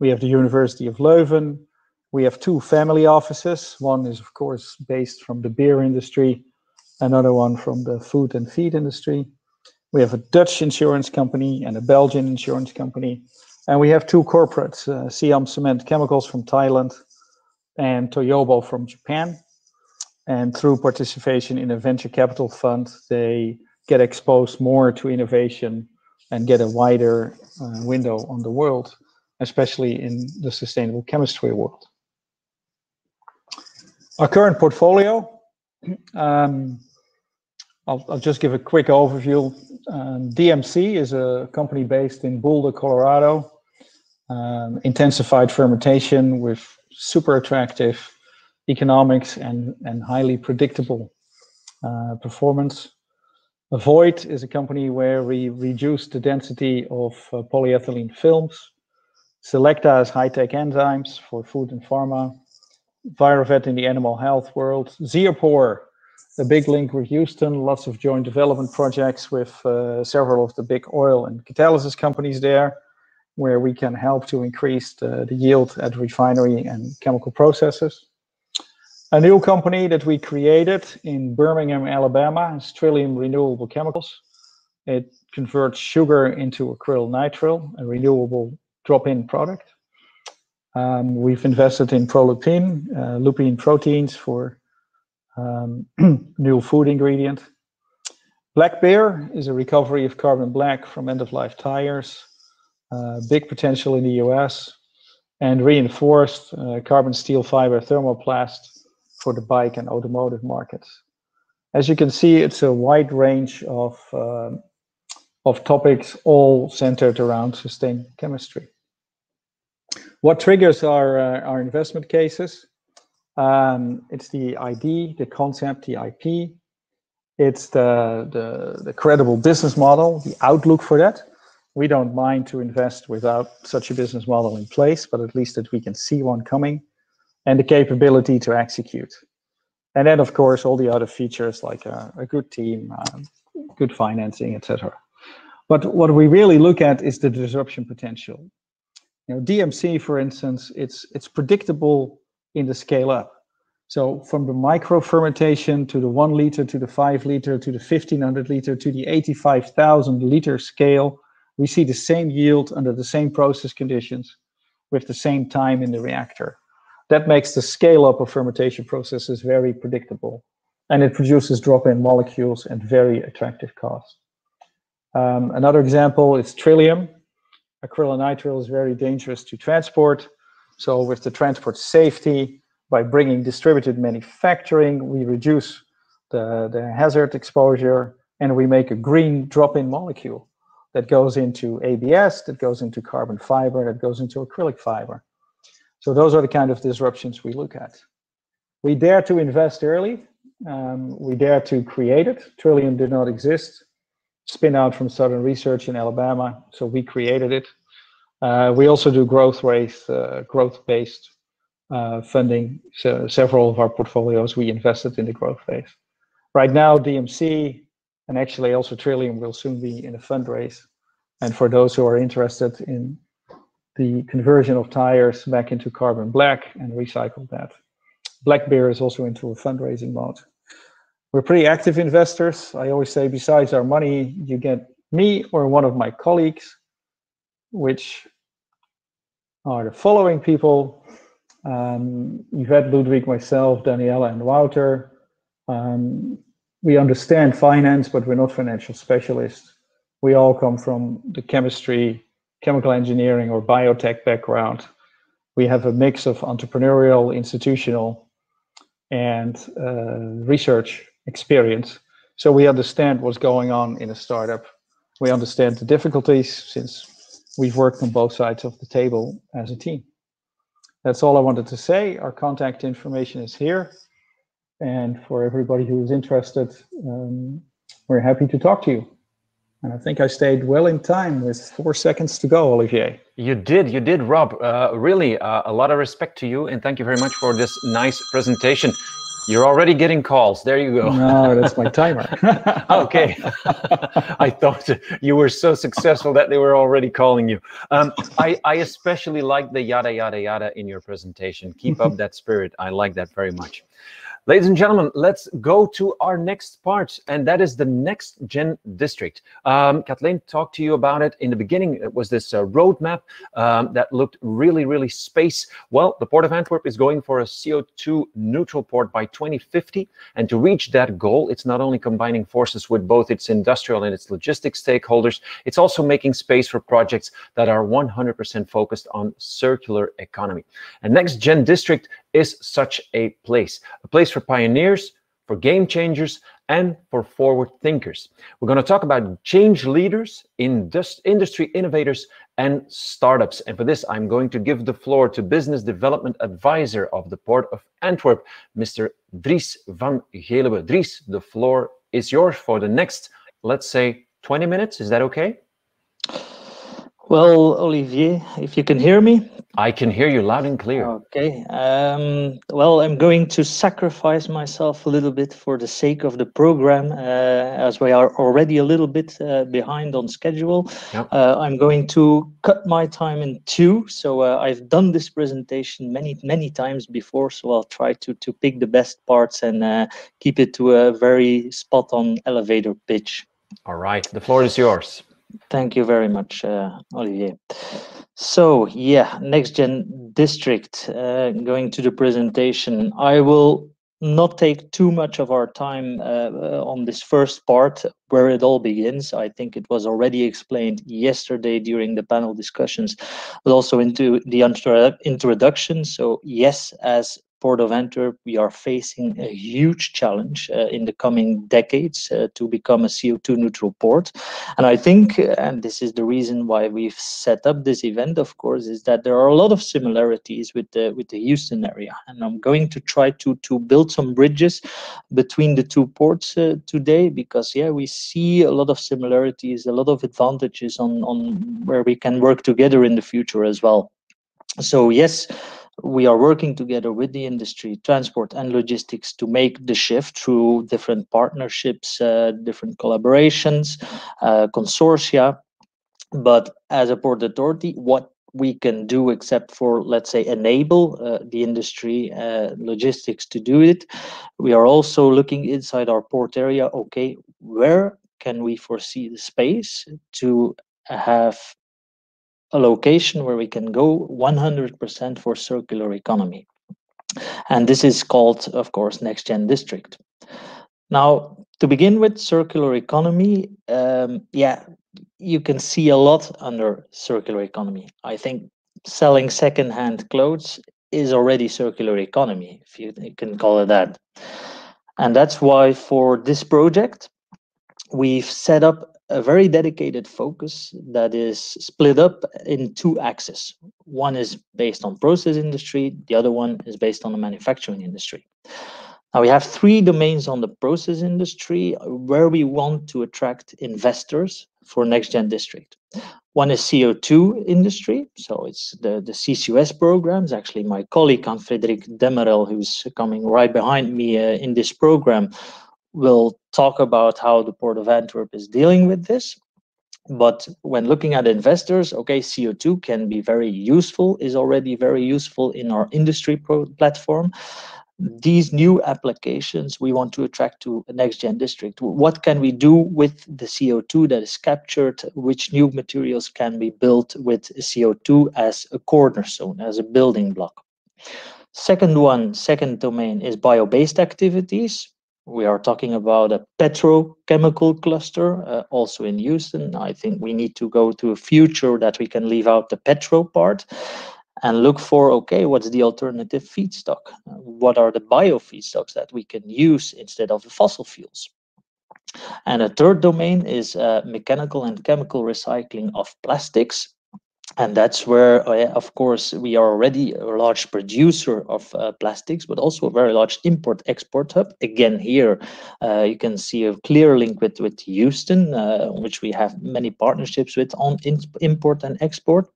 We have the University of Leuven. We have 2 family offices. One is, of course, based from the beer industry, another one from the food and feed industry. We have a Dutch insurance company and a Belgian insurance company. And we have 2 corporates, Siam Cement Chemicals from Thailand and Toyobo from Japan. And through participation in a venture capital fund, they get exposed more to innovation and get a wider window on the world, especially in the sustainable chemistry world. Our current portfolio, I'll just give a quick overview. DMC is a company based in Boulder, Colorado. Intensified fermentation with super attractive economics and highly predictable performance. Avoid is a company where we reduce the density of polyethylene films. Selecta is high-tech enzymes for food and pharma. Virovet in the animal health world. Zeopor, a big link with Houston, lots of joint development projects with several of the big oil and catalysis companies there, where we can help to increase the yield at refinery and chemical processes. A new company that we created in Birmingham, Alabama, is Trillium Renewable Chemicals. It converts sugar into acrylonitrile, a renewable drop-in product. We've invested in prolupin, lupine proteins for new food ingredient. Black Bear is a recovery of carbon black from end-of-life tires. Big potential in the US. And reinforced carbon steel fiber thermoplast for the bike and automotive markets. As you can see, it's a wide range of topics, all centered around sustainable chemistry. What triggers our investment cases? It's the ID, the concept, the IP. It's the credible business model, the outlook for that. We don't mind to invest without such a business model in place, but at least that we can see one coming, and the capability to execute. And then, of course, all the other features like a good team, good financing, etc. But what we really look at is the disruption potential. DMC, for instance, it's predictable in the scale up. So from the micro fermentation to the 1 liter to the 5 liter to the 1500 liter to the 85,000 liter scale, we see the same yield under the same process conditions with the same time in the reactor. That makes the scale up of fermentation processes very predictable, and it produces drop-in molecules at very attractive cost. Another example is Trillium. Acrylonitrile is very dangerous to transport. So with the transport safety, by bringing distributed manufacturing, we reduce the hazard exposure, and we make a green drop-in molecule that goes into ABS, that goes into carbon fiber, that goes into acrylic fiber. So those are the kind of disruptions we look at. We dare to invest early. We dare to create it. Trillium did not exist. Spin out from Southern Research in Alabama, so we created it. We also do growth-based funding. So several of our portfolios, we invested in the growth phase. Right now, DMC and actually also Trillium will soon be in a fundraise. And for those who are interested in the conversion of tires back into carbon black and recycle that, Black Bear is also into a fundraising mode. We're pretty active investors. I always say, besides our money, you get me or one of my colleagues, which are the following people: Yvette, Ludwig, myself, Daniela, and Wouter. We understand finance, but we're not financial specialists. We all come from the chemistry, chemical engineering, or biotech background. We have a mix of entrepreneurial, institutional, and research experience. So we understand what's going on in a startup. We understand the difficulties since we've worked on both sides of the table as a team. That's all I wanted to say. Our contact information is here. And for everybody who is interested, we're happy to talk to you. And I think I stayed well in time with 4 seconds to go, Olivier. You did, Rob. Really, a lot of respect to you, and thank you very much for this nice presentation. You're already getting calls. There you go. No, that's my timer. Okay. I thought you were so successful that they were already calling you. I especially like the yada, yada, yada in your presentation. Keep up that spirit. I like that very much. Ladies and gentlemen, let's go to our next part, and that is the Next Gen District. Kathleen talked to you about it in the beginning. It was this roadmap that looked really, really space. Well, the Port of Antwerp is going for a CO2 neutral port by 2050, and to reach that goal, it's not only combining forces with both its industrial and its logistics stakeholders, it's also making space for projects that are 100% focused on circular economy. And Next Gen District is such a place for pioneers, for game changers, and for forward thinkers. We're going to talk about change leaders, industry innovators, and startups. And for this, I'm going to give the floor to Business Development Advisor of the Port of Antwerp, Mr. Dries van Gelebe. Dries, the floor is yours for the next, let's say, 20 minutes. Is that okay? Well, Olivier, if you can hear me. I can hear you loud and clear. Okay. Well, I'm going to sacrifice myself a little bit for the sake of the program, as we are already a little bit behind on schedule. Yep. I'm going to cut my time in two. So I've done this presentation many times before, so I'll try to pick the best parts and keep it to a very spot-on elevator pitch. All right, the floor is yours. Thank you very much, Olivier. So yeah, Next Gen District, going to the presentation. I will not take too much of our time on this first part where it all begins. I think it was already explained yesterday during the panel discussions, but also into the introduction. So yes, as Port of Antwerp, we are facing a huge challenge in the coming decades to become a CO2 neutral port. And I think, and this is the reason why we've set up this event, of course, is that there are a lot of similarities with the Houston area. And I'm going to try to build some bridges between the two ports today, because yeah, we see a lot of similarities, a lot of advantages on where we can work together in the future as well. So yes, we are working together with the industry, transport and logistics to make the shift through different partnerships, different collaborations, consortia. But as a port authority, what we can do except for, let's say, enable the industry, logistics to do it, we are also looking inside our port area, okay, where can we foresee the space to have a location where we can go 100% for circular economy. And this is called, of course, Next Gen District. Now, to begin with, circular economy, yeah, you can see a lot under circular economy. I think selling secondhand clothes is already circular economy, if you can call it that. And that's why for this project, we've set up a very dedicated focus that is split up in two axes. One is based on process industry, the other one is based on the manufacturing industry. Now we have three domains on the process industry where we want to attract investors for Next Gen District. One is CO2 industry, so it's the CCUS programs. Actually, my colleague, Frederic Demerel, who's coming right behind me in this program, will talk about how the Port of Antwerp is dealing with this. But when looking at investors, okay, CO2 can be very useful, is already very useful in our industry platform. These new applications we want to attract to a Next Gen District. What can we do with the CO2 that is captured? Which new materials can be built with CO2 as a cornerstone, as a building block? Second domain is bio-based activities. We are talking about a petrochemical cluster, also in Houston. I think we need to go to a future that we can leave out the petro part and look for, okay, what's the alternative feedstock? What are the bio feedstocks that we can use instead of the fossil fuels? And a third domain is mechanical and chemical recycling of plastics. And that's where, of course, we are already a large producer of plastics, but also a very large import-export hub. Again, here you can see a clear link with Houston, which we have many partnerships with on import and export.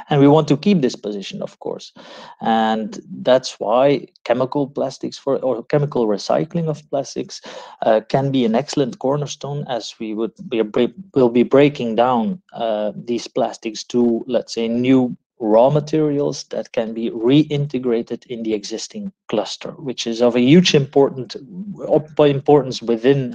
And we want to keep this position, of course. And that's why chemical plastics or chemical recycling of plastics can be an excellent cornerstone, as we will be breaking down these plastics to, let's say, new raw materials that can be reintegrated in the existing cluster, which is of a huge importance within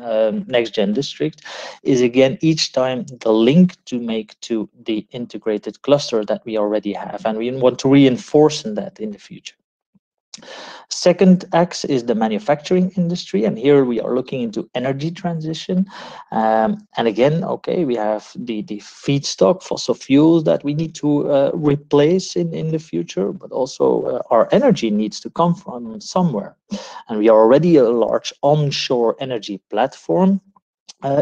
Next Gen District, is again each time the link to make to the integrated cluster that we already have, and we want to reinforce that in the future. Second axe is the manufacturing industry, and here we are looking into energy transition. And again, okay, we have the feedstock, fossil fuels that we need to replace in the future, but also our energy needs to come from somewhere. And we are already a large onshore energy platform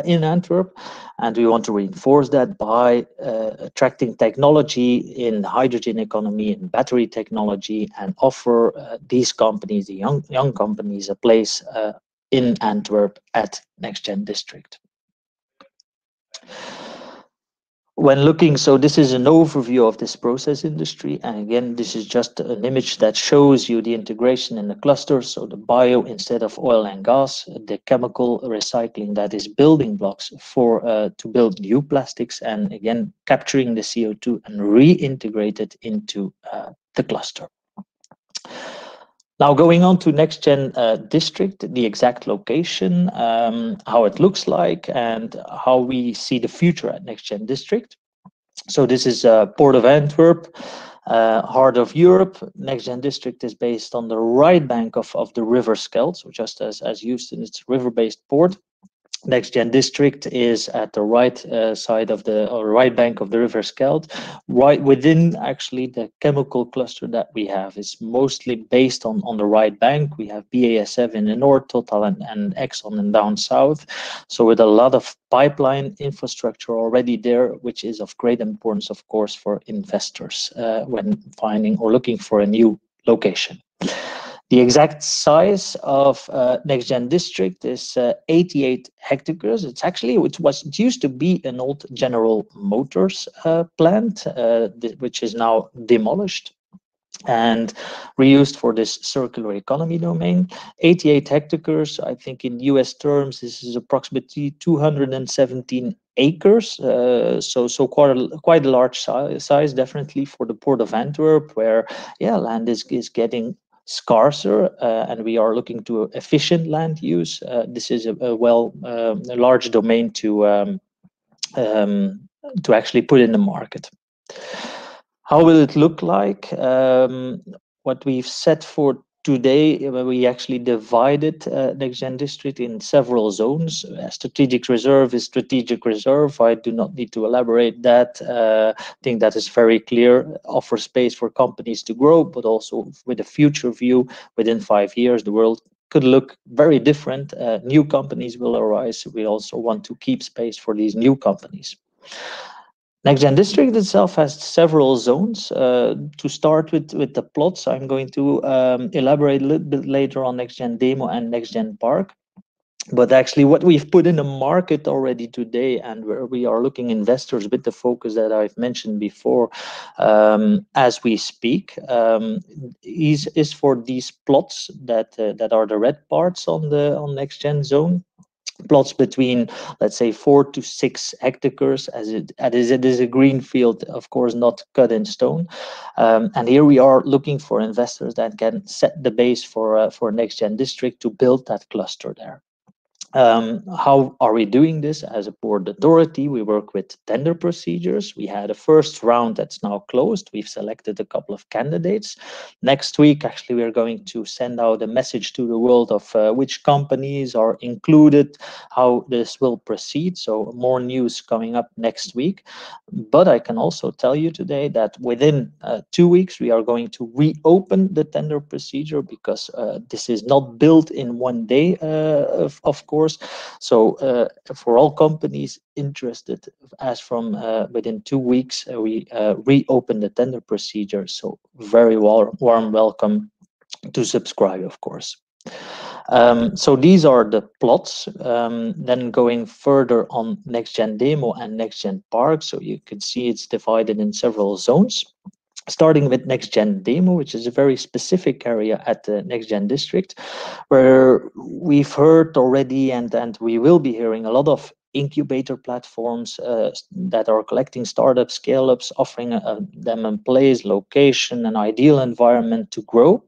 in Antwerp, and we want to reinforce that by attracting technology in hydrogen economy and battery technology, and offer these companies, the young companies, a place in Antwerp at Next Gen District. when looking, so this is an overview of this process industry. And again, this is just an image that shows you the integration in the cluster. So the bio instead of oil and gas, the chemical recycling that is building blocks for to build new plastics, and again, capturing the CO2 and reintegrate it into the cluster. Now going on to NextGen district, the exact location, how it looks like, and how we see the future at NextGen district. So this is Port of Antwerp, heart of Europe. NextGen district is based on the right bank of the River Scheldt, so just as Houston, it's a river-based port. NextGen district is at the right side of the right bank of the River Scheldt, right within actually the chemical cluster that we have. It's mostly based on the right bank. We have BASF in the north, Total and Exxon and down south. So with a lot of pipeline infrastructure already there, which is of great importance, of course, for investors when finding or looking for a new location. The exact size of NextGen district is 88 hectares. It's actually, it used to be an old General Motors plant, which is now demolished and reused for this circular economy domain. 88 hectares, I think in US terms, this is approximately 217 acres. So quite a large size, definitely for the Port of Antwerp, where land is getting scarcer, and we are looking to efficient land use. This is a large domain to actually put in the market. How will it look like? What we've set for today, we actually divided NextGen district in several zones. Strategic reserve is strategic reserve. I do not need to elaborate that. I think that is very clear. Offer space for companies to grow, but also with a future view. Within 5 years, the world could look very different. New companies will arise. We also want to keep space for these new companies. NextGen district itself has several zones. To start with the plots, I'm going to elaborate a little bit later on NextGen Demo and NextGen Park. But actually what we've put in the market already today, and where we are looking investors with the focus that I've mentioned before, as we speak, is for these plots that are the red parts on NextGen zone. Plots between, let's say, 4 to 6 hectares, as it is a green field, of course, not cut in stone. And here we are looking for investors that can set the base for NextGen district to build that cluster there. How are we doing this? As a port authority, we work with tender procedures. We had a first round that's now closed. We've selected a couple of candidates. Next week, actually, we're going to send out a message to the world of which companies are included, how this will proceed. So more news coming up next week. But I can also tell you today that within 2 weeks, we are going to reopen the tender procedure, because this is not built in one day, of course. So for all companies interested, as from within 2 weeks, we reopen the tender procedure. So very warm welcome to subscribe, of course. So these are the plots. Then going further on NextGen Demo and NextGen Park, so you can see it's divided in several zones. Starting with NextGen Demo, which is a very specific area at the NextGen district, where we've heard already and we will be hearing a lot of incubator platforms that are collecting startups, scale-ups, offering them a place, location, an ideal environment to grow.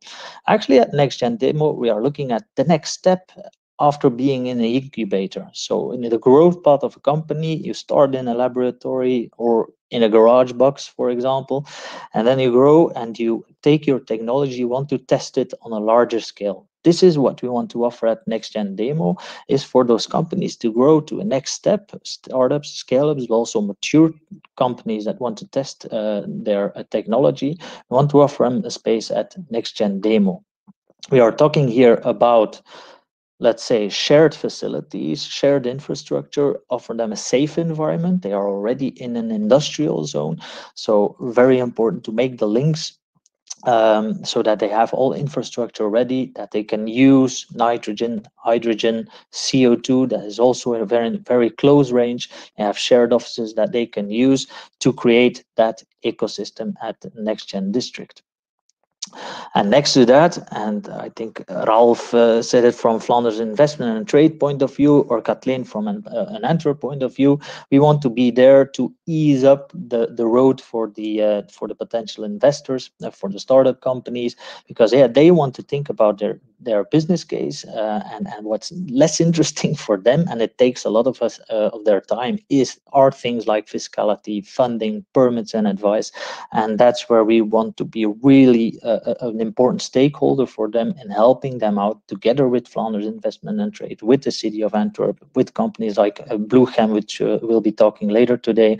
Actually, at NextGen Demo, we are looking at the next step after being in an incubator. So in the growth path of a company, you start in a laboratory or in a garage box, for example, and then you grow and you take your technology, you want to test it on a larger scale. This is what we want to offer at NextGen Demo, is for those companies to grow to a next step, startups, scale-ups, but also mature companies that want to test their technology. We want to offer them a space at NextGen Demo. We are talking here about, let's say, shared facilities, shared infrastructure, offer them a safe environment. They are already in an industrial zone. So very important to make the links so that they have all infrastructure ready, that they can use nitrogen, hydrogen, CO2 that is also in a very, very close range, and have shared offices that they can use to create that ecosystem at the NextGen district. And next to that, and I think Ralph said it from Flanders investment and trade point of view, or Kathleen from an Antwerp point of view, we want to be there to ease up the road for the potential investors, for the startup companies, because they want to think about their business case and what's less interesting for them, and it takes a lot of us of their time, are things like fiscality, funding, permits, and advice, and that's where we want to be really an important stakeholder for them in helping them out together with Flanders Investment and Trade, with the city of Antwerp, with companies like Bluegate, which we'll be talking later today,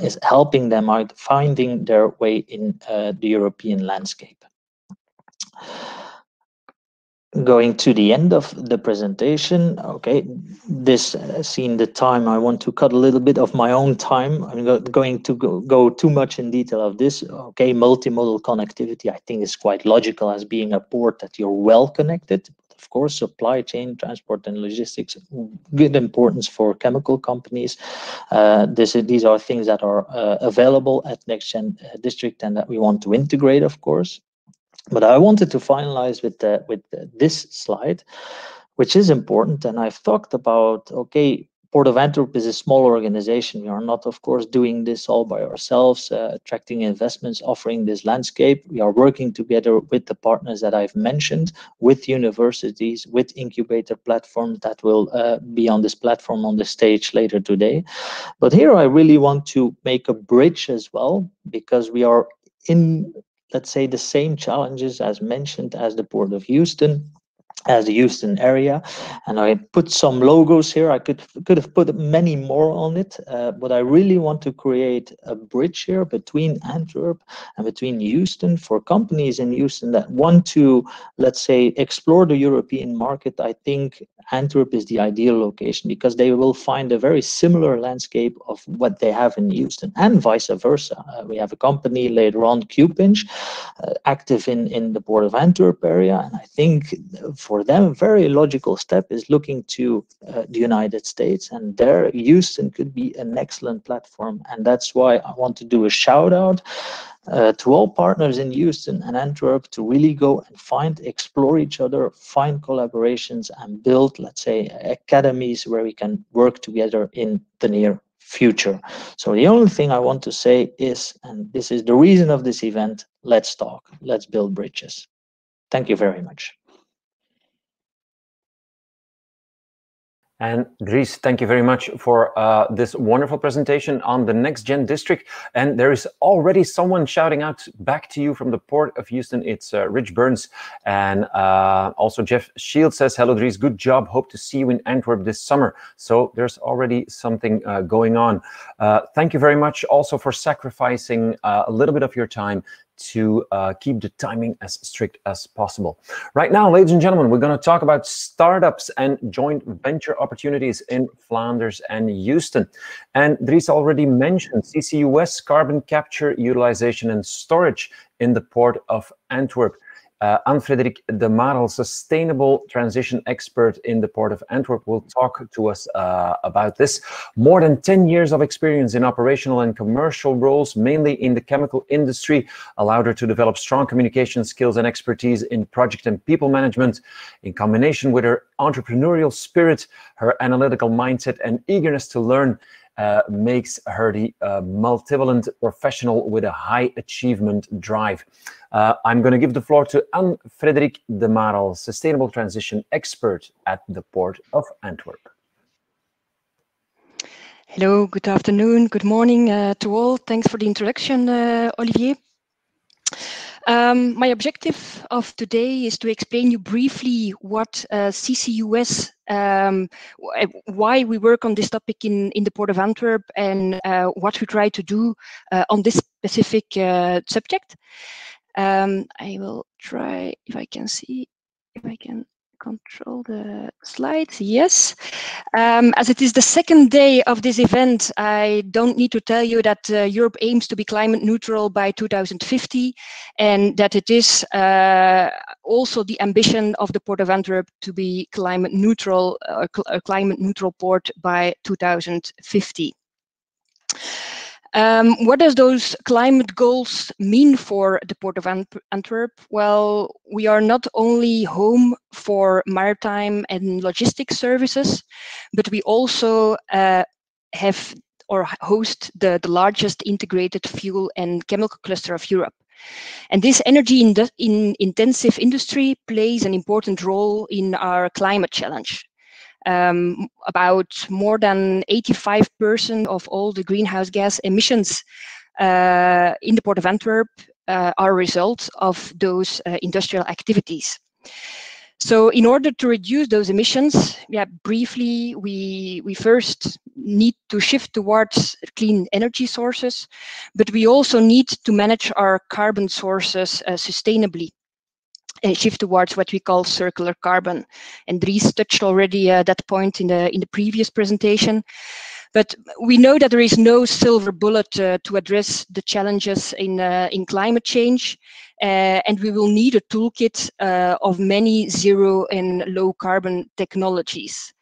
is helping them out finding their way in the European landscape. Going to the end of the presentation, okay, this seeing the time, I want to cut a little bit of my own time. I'm not going to go too much in detail of this. Okay, multimodal connectivity, I think, is quite logical as being a port that you're well connected. Of course, supply chain, transport, and logistics, good importance for chemical companies. These are things that are available at NextGen District and that we want to integrate, of course. But I wanted to finalize with this slide, which is important. And I've talked about, okay, Port of Antwerp is a small organization. We are not, of course, doing this all by ourselves, attracting investments, offering this landscape. We are working together with the partners that I've mentioned, with universities, with incubator platforms that will be on this platform on the stage later today. But here I really want to make a bridge as well, because we are in, let's say, the same challenges as mentioned as the Port of Houston, as the Houston area, and I put some logos here. I could have put many more on it, but I really want to create a bridge here between Antwerp and between Houston for companies in Houston that want to, let's say, explore the European market. I think Antwerp is the ideal location because they will find a very similar landscape of what they have in Houston, and vice versa. We have a company later on, Q-Pinch, active in the Port of Antwerp area, and I think for them, a very logical step is looking to the United States, and there Houston could be an excellent platform. And that's why I want to do a shout out to all partners in Houston and Antwerp to really go and explore each other, find collaborations, and build, let's say, academies where we can work together in the near future. So the only thing I want to say is, and this is the reason of this event, let's talk, let's build bridges. Thank you very much. And Dries, thank you very much for this wonderful presentation on the NextGen District. And there is already someone shouting out back to you from the Port of Houston. It's Rich Burns. And also Jeff Shields says, hello, Dries, good job. Hope to see you in Antwerp this summer. So there's already something going on. Thank you very much also for sacrificing a little bit of your time to keep the timing as strict as possible. Right now, ladies and gentlemen, we're going to talk about startups and joint venture opportunities in Flanders and Houston. And Dries already mentioned CCUS, carbon capture, utilization and storage in the Port of Antwerp. Anne-Frederik de Marel, sustainable transition expert in the Port of Antwerp, will talk to us about this. More than 10 years of experience in operational and commercial roles, mainly in the chemical industry, allowed her to develop strong communication skills and expertise in project and people management. In combination with her entrepreneurial spirit, her analytical mindset and eagerness to learn makes her the multivalent professional with a high achievement drive. I'm going to give the floor to Anne-Frederik de Marel, sustainable transition expert at the Port of Antwerp. Hello, good afternoon, good morning to all. Thanks for the introduction, Olivier. My objective of today is to explain you briefly what CCUS, why we work on this topic in the Port of Antwerp, and what we try to do on this specific subject. I will try, if I can see, if I can control the slides. Yes. As it is the second day of this event, I don't need to tell you that Europe aims to be climate neutral by 2050, and that it is also the ambition of the Port of Antwerp to be climate neutral, a climate neutral port by 2050. What does those climate goals mean for the Port of Antwerp? Well, we are not only home for maritime and logistics services, but we also have or host the largest integrated fuel and chemical cluster of Europe. And this energy intensive industry plays an important role in our climate challenge. About more than 85% of all the greenhouse gas emissions in the Port of Antwerp are a result of those industrial activities. So in order to reduce those emissions, briefly, we first need to shift towards clean energy sources, but we also need to manage our carbon sources sustainably and shift towards what we call circular carbon. And Dries touched already that point in the previous presentation. But we know that there is no silver bullet to address the challenges in climate change, and we will need a toolkit of many zero and low carbon technologies.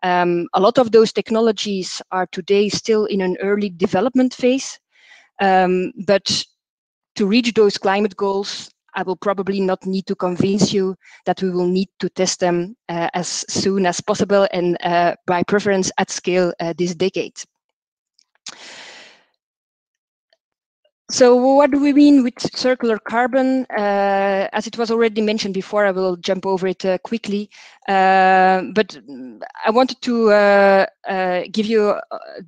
A lot of those technologies are today still in an early development phase, but to reach those climate goals, I will probably not need to convince you that we will need to test them as soon as possible and by preference at scale this decade. So what do we mean with circular carbon? As it was already mentioned before, I will jump over it quickly. But I wanted to give you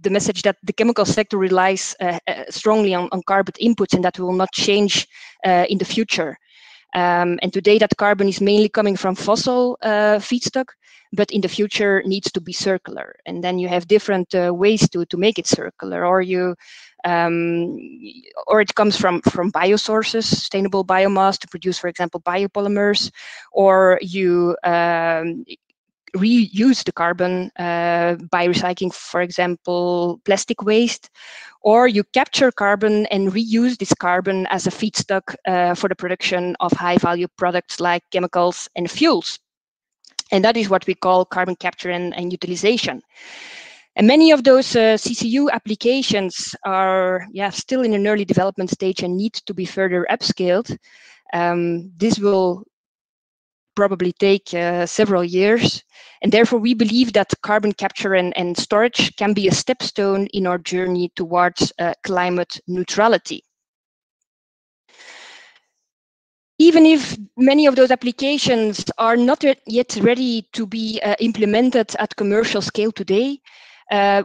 the message that the chemical sector relies strongly on carbon inputs, and that will not change in the future. And today that carbon is mainly coming from fossil feedstock, but in the future needs to be circular. And then you have different ways to make it circular, or it comes from biosources, sustainable biomass to produce, for example, biopolymers, or you reuse the carbon by recycling, for example, plastic waste, or you capture carbon and reuse this carbon as a feedstock for the production of high-value products like chemicals and fuels. And that is what we call carbon capture and utilization. And many of those CCU applications are still in an early development stage and need to be further upscaled. This will probably take several years, and therefore we believe that carbon capture and storage can be a stepstone in our journey towards climate neutrality. Even if many of those applications are not yet ready to be implemented at commercial scale today,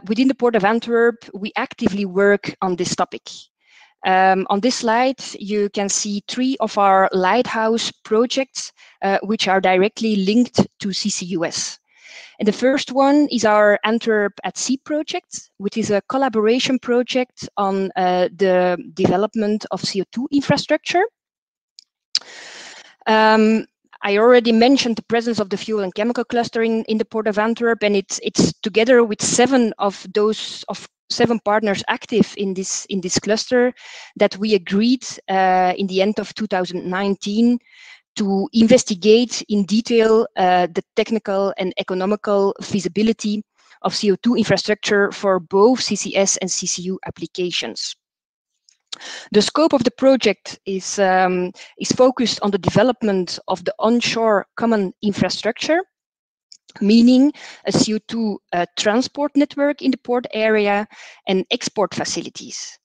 within the Port of Antwerp, we actively work on this topic. On this slide, you can see 3 of our lighthouse projects, which are directly linked to CCUS. And the first one is our Antwerp at Sea project, which is a collaboration project on the development of CO2 infrastructure. I already mentioned the presence of the fuel and chemical cluster in the Port of Antwerp, and it's together with 7 partners active in this cluster that we agreed in the end of 2019 to investigate in detail the technical and economical feasibility of CO2 infrastructure for both CCS and CCU applications. The scope of the project is focused on the development of the onshore common infrastructure, meaning a CO2 transport network in the port area and export facilities.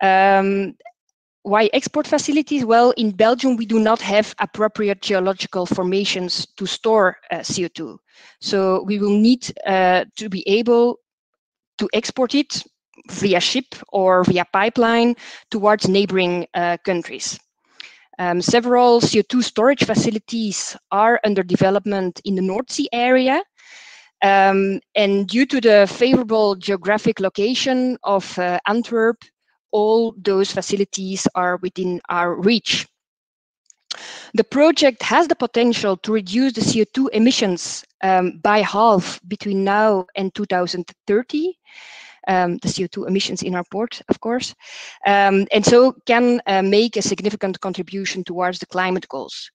Why export facilities? Well, in Belgium, we do not have appropriate geological formations to store CO2. So we will need to be able to export it via ship or via pipeline towards neighboring countries. Several CO2 storage facilities are under development in the North Sea area. And due to the favorable geographic location of Antwerp, all those facilities are within our reach. The project has the potential to reduce the CO2 emissions by half between now and 2030. The CO2 emissions in our port, of course, and so can make a significant contribution towards the climate goals.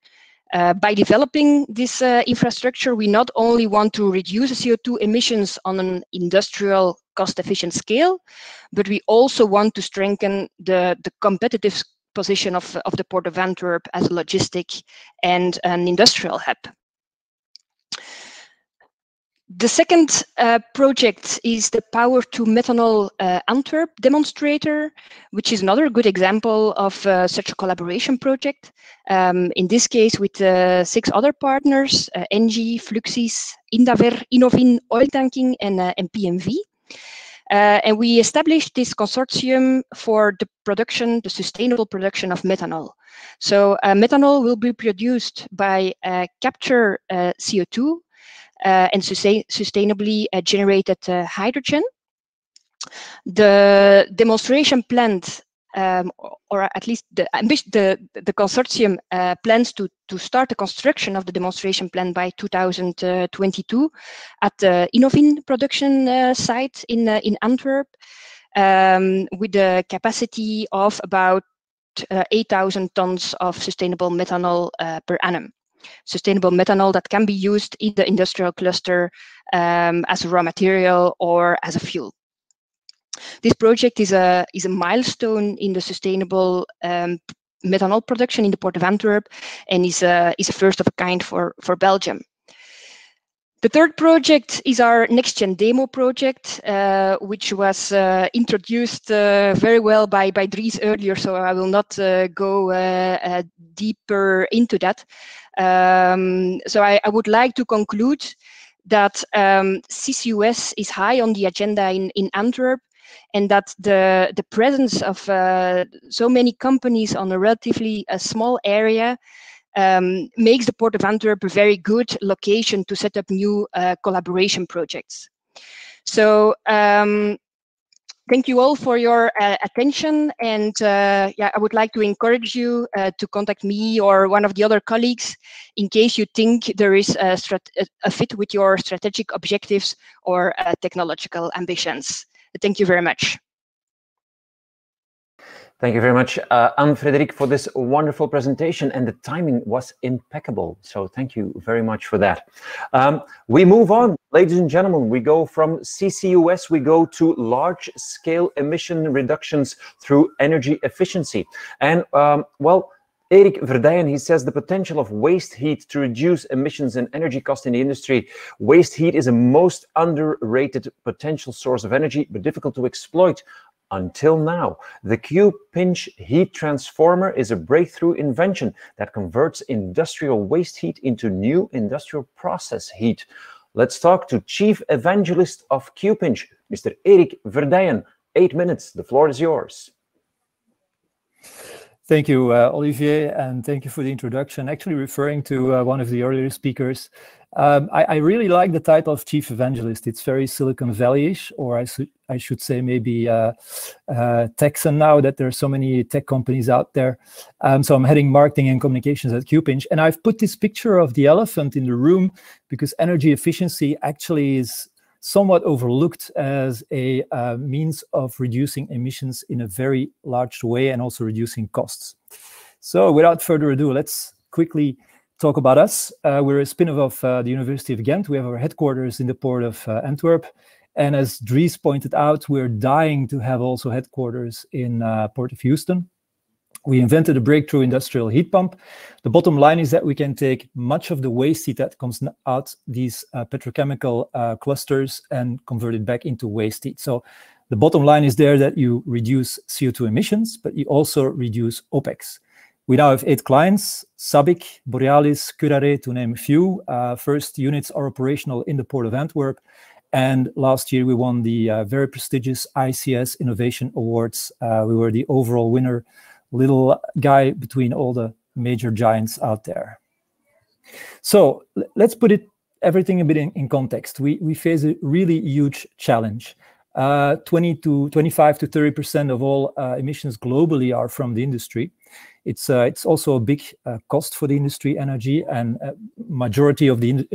By developing this infrastructure, we not only want to reduce the CO2 emissions on an industrial cost-efficient scale, but we also want to strengthen the competitive position of the Port of Antwerp as a logistic and an industrial hub. The second project is the Power to Methanol Antwerp Demonstrator, which is another good example of such a collaboration project. In this case, with 6 other partners, Engie, Fluxys, Indaver, Innovin, Oil Tanking, and PMV. And we established this consortium for the production, the sustainable production of methanol. So methanol will be produced by capture CO2 and sustainably generated hydrogen. The demonstration plant, or at least the consortium plans to start the construction of the demonstration plant by 2022 at the Innovin production site in Antwerp, with a capacity of about 8,000 tons of sustainable methanol per annum. Sustainable methanol that can be used in the industrial cluster as a raw material or as a fuel. This project is a milestone in the sustainable methanol production in the Port of Antwerp, and is a first of a kind for Belgium. The third project is our next-gen demo project, which was introduced very well by Dries earlier, so I will not go deeper into that. So I would like to conclude that CCUS is high on the agenda in Antwerp, and that the presence of so many companies on a relatively small area makes the Port of Antwerp a very good location to set up new collaboration projects. So thank you all for your attention, and yeah, I would like to encourage you to contact me or one of the other colleagues in case you think there is a fit with your strategic objectives or technological ambitions. Thank you very much. Thank you very much, Anne-Frédérique, for this wonderful presentation, and the timing was impeccable. So thank you very much for that. We move on, ladies and gentlemen. We go from CCUS, we go to large-scale emission reductions through energy efficiency. And well, Erik Verdijen, he says the potential of waste heat to reduce emissions and energy cost in the industry. Waste heat is a most underrated potential source of energy, but difficult to exploit. Until now, the Q-pinch heat transformer is a breakthrough invention that converts industrial waste heat into new industrial process heat. Let's talk to Chief Evangelist of Q-pinch, Mr. Erik Verdijen. 8 minutes, the floor is yours. Thank you, Olivier, and thank you for the introduction. Actually referring to one of the earlier speakers, I really like the title of Chief Evangelist. It's very Silicon Valley-ish, or I should say maybe Texan now that there are so many tech companies out there. So I'm heading marketing and communications at Q-pinch, and I've put this picture of the elephant in the room because energy efficiency actually is somewhat overlooked as a means of reducing emissions in a very large way and also reducing costs. So without further ado, let's quickly talk about us. We're a spin-off of the University of Ghent. We have our headquarters in the Port of Antwerp. And as Dries pointed out, we're dying to have also headquarters in Port of Houston. We invented a breakthrough industrial heat pump. The bottom line is that we can take much of the waste heat that comes out these petrochemical clusters and convert it back into waste heat. So the bottom line is there that you reduce CO2 emissions, but you also reduce OPEX. We now have 8 clients, Sabic, Borealis, Curare, to name a few. First units are operational in the Port of Antwerp. And last year we won the very prestigious ICS Innovation Awards. We were the overall winner, little guy between all the major giants out there. So let's put everything a bit in context. We face a really huge challenge. 25 to 30% of all emissions globally are from the industry. It's also a big cost for the industry, energy, and majority of the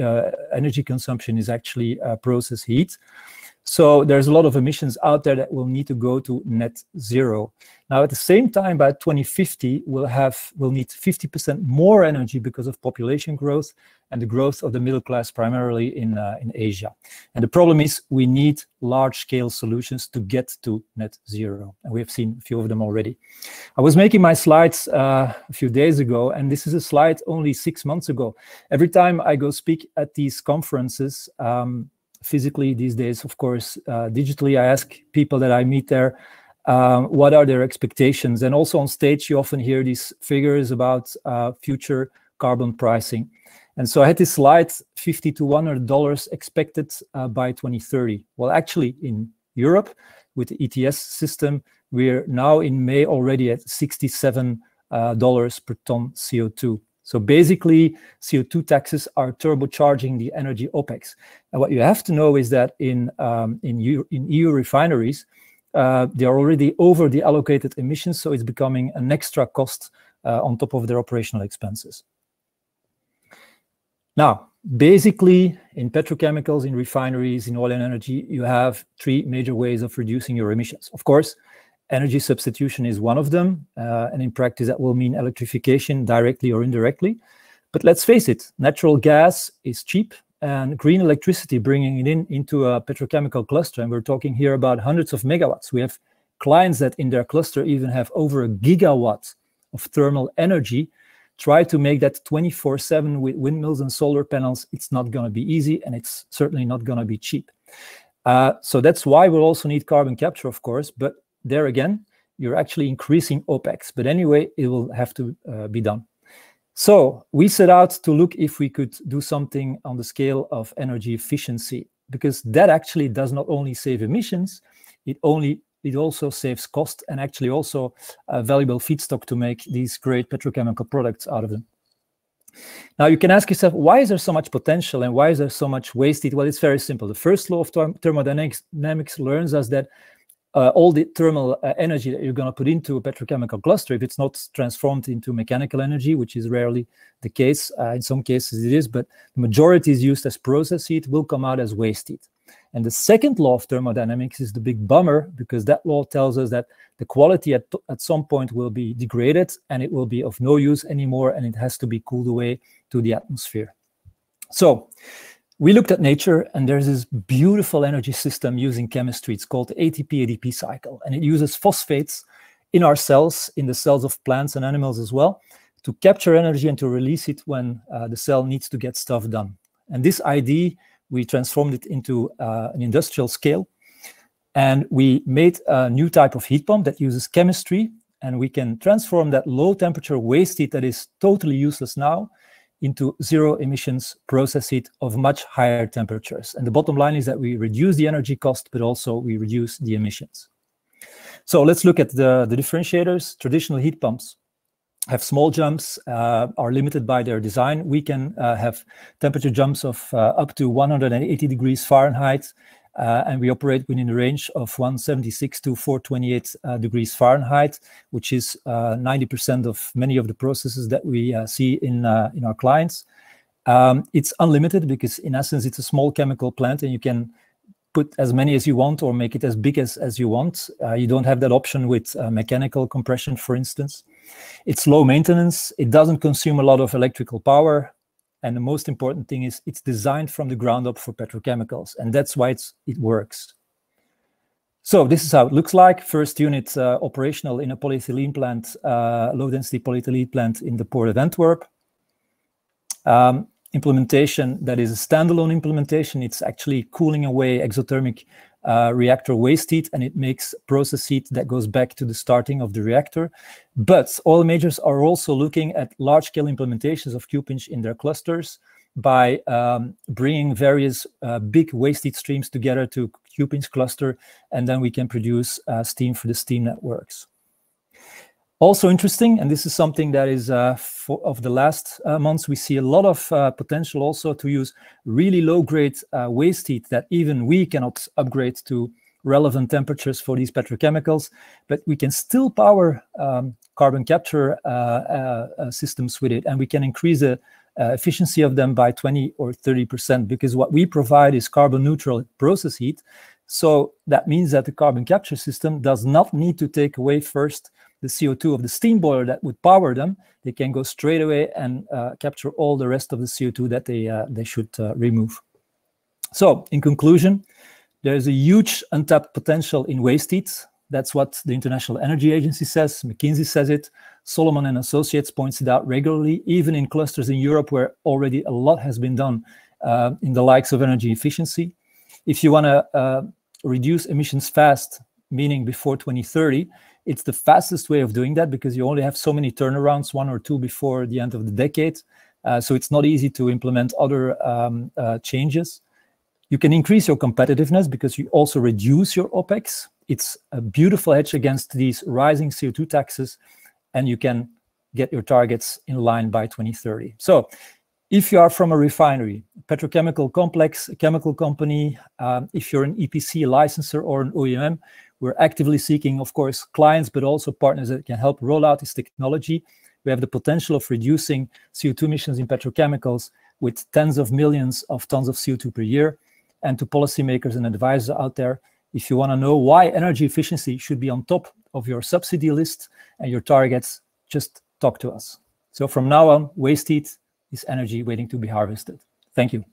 energy consumption is actually process heat. So there's a lot of emissions out there that will need to go to net zero. Now, at the same time, by 2050, we'll need 50% more energy because of population growth and the growth of the middle class, primarily in Asia. And the problem is we need large-scale solutions to get to net zero. And we have seen a few of them already. I was making my slides a few days ago, and this is a slide only 6 months ago. Every time I go speak at these conferences, physically these days, of course, digitally, I ask people that I meet there, what are their expectations? And also on stage, you often hear these figures about future carbon pricing. And so I had this slide, $50 to $100 expected by 2030. Well, actually in Europe, with the ETS system, we're now in May already at $67 per ton CO2. So basically, CO2 taxes are turbocharging the energy OPEX. And what you have to know is that in EU refineries, they are already over the allocated emissions, so it's becoming an extra cost on top of their operational expenses. Now, basically, in petrochemicals, in refineries, in oil and energy, you have 3 major ways of reducing your emissions. Of course, energy substitution is one of them, and in practice that will mean electrification directly or indirectly. But let's face it, natural gas is cheap, and green electricity, bringing it into a petrochemical cluster, and we're talking here about hundreds of megawatts. We have clients that in their cluster even have over 1 gigawatt of thermal energy. Try to make that 24/7 with windmills and solar panels. It's not going to be easy, and it's certainly not going to be cheap. So that's why we'll also need carbon capture, of course, but there again, you're actually increasing OPEX. But anyway, it will have to be done. So we set out to look if we could do something on the scale of energy efficiency, because that actually does not only save emissions, it also saves cost and actually also valuable feedstock to make these great petrochemical products out of them. Now you can ask yourself, why is there so much potential and why is there so much wasted? Well, it's very simple. The first law of thermodynamics learns us that all the thermal energy that you're going to put into a petrochemical cluster, if it's not transformed into mechanical energy, which is rarely the case, in some cases it is, but the majority is used as process heat, will come out as waste heat. And the second law of thermodynamics is the big bummer, because that law tells us that the quality at some point will be degraded and it will be of no use anymore, and it has to be cooled away to the atmosphere. So we looked at nature, and there's this beautiful energy system using chemistry. It's called the ATP-ADP cycle, and it uses phosphates in our cells, in the cells of plants and animals as well, to capture energy and to release it when the cell needs to get stuff done. And this idea, we transformed it into an industrial scale, and we made a new type of heat pump that uses chemistry, and we can transform that low temperature waste heat that is totally useless now into zero emissions process heat of much higher temperatures. And the bottom line is that we reduce the energy cost, but also we reduce the emissions. So let's look at the differentiators. Traditional heat pumps have small jumps, are limited by their design. We can have temperature jumps of up to 180 degrees Fahrenheit, and we operate within the range of 176 to 428 degrees Fahrenheit, which is 90% of many of the processes that we see in our clients. It's unlimited because in essence, it's a small chemical plant and you can put as many as you want or make it as big as you want. You don't have that option with mechanical compression, for instance. It's low maintenance. It doesn't consume a lot of electrical power. And the most important thing is it's designed from the ground up for petrochemicals. And that's why it works. So this is how it looks like. First unit operational in a polyethylene plant, low-density polyethylene plant in the port of Antwerp. Implementation that is a standalone implementation. It's actually cooling away exothermic reactor waste heat, and it makes process heat that goes back to the starting of the reactor. But oil majors are also looking at large-scale implementations of Q-pinch in their clusters by bringing various big waste heat streams together to Q-pinch cluster, and then we can produce steam for the steam networks. Also interesting, and this is something that is of the last months, we see a lot of potential also to use really low-grade waste heat that even we cannot upgrade to relevant temperatures for these petrochemicals, but we can still power carbon capture systems with it, and we can increase the efficiency of them by 20 or 30%, because what we provide is carbon neutral process heat. So that means that the carbon capture system does not need to take away first the CO2 of the steam boiler that would power them. They can go straight away and capture all the rest of the CO2 that they should remove. So in conclusion, there's a huge untapped potential in waste heat. That's what the International Energy Agency says. McKinsey says it. Solomon and Associates points it out regularly, even in clusters in Europe where already a lot has been done in the likes of energy efficiency. If you want to reduce emissions fast, meaning before 2030, it's the fastest way of doing that because you only have so many turnarounds, 1 or 2 before the end of the decade. So it's not easy to implement other changes. You can increase your competitiveness because you also reduce your OPEX. It's a beautiful hedge against these rising CO2 taxes, and you can get your targets in line by 2030. So if you are from a refinery, petrochemical complex, a chemical company, if you're an EPC licensor or an OEM, we're actively seeking, of course, clients, but also partners that can help roll out this technology. We have the potential of reducing CO2 emissions in petrochemicals with tens of millions of tons of CO2 per year. And to policymakers and advisors out there, if you want to know why energy efficiency should be on top of your subsidy list and your targets, just talk to us. So from now on, waste heat is energy waiting to be harvested. Thank you.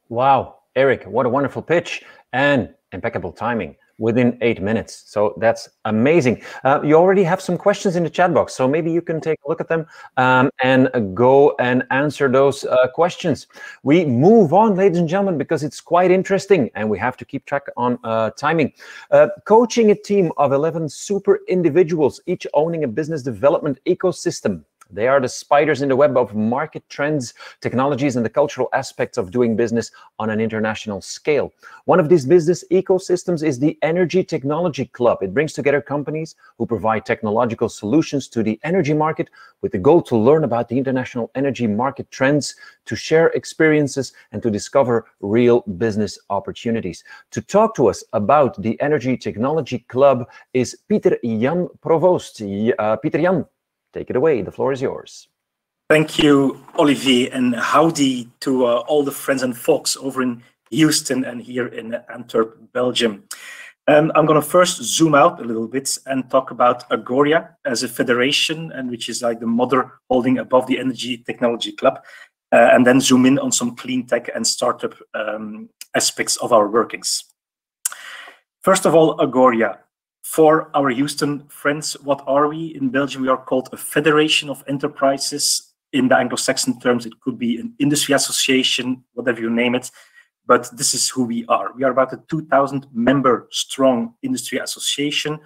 Wow, Eric, what a wonderful pitch and impeccable timing within 8 minutes. So that's amazing. You already have some questions in the chat box, so maybe you can take a look at them and go and answer those questions. We move on, ladies and gentlemen, because it's quite interesting and we have to keep track on timing. Coaching a team of 11 super individuals, each owning a business development ecosystem. They are the spiders in the web of market trends, technologies, and the cultural aspects of doing business on an international scale. One of these business ecosystems is the Energy Technology Club. It brings together companies who provide technological solutions to the energy market with the goal to learn about the international energy market trends, to share experiences, and to discover real business opportunities. To talk to us about the Energy Technology Club is Pieter Jan Provoost. Pieter Jan, take it away. The floor is yours. Thank you, Olivier, and howdy to all the friends and folks over in Houston and here in Antwerp, Belgium. I'm going to first zoom out a little bit and talk about Agoria as a federation, and which is like the mother holding above the Energy Technology Club, and then zoom in on some clean tech and startup aspects of our workings. First of all, Agoria. For our Houston friends, what are we? In Belgium, we are called a federation of enterprises. In the Anglo-Saxon terms, it could be an industry association, whatever you name it. But this is who we are. We are about a 2,000 member strong industry association,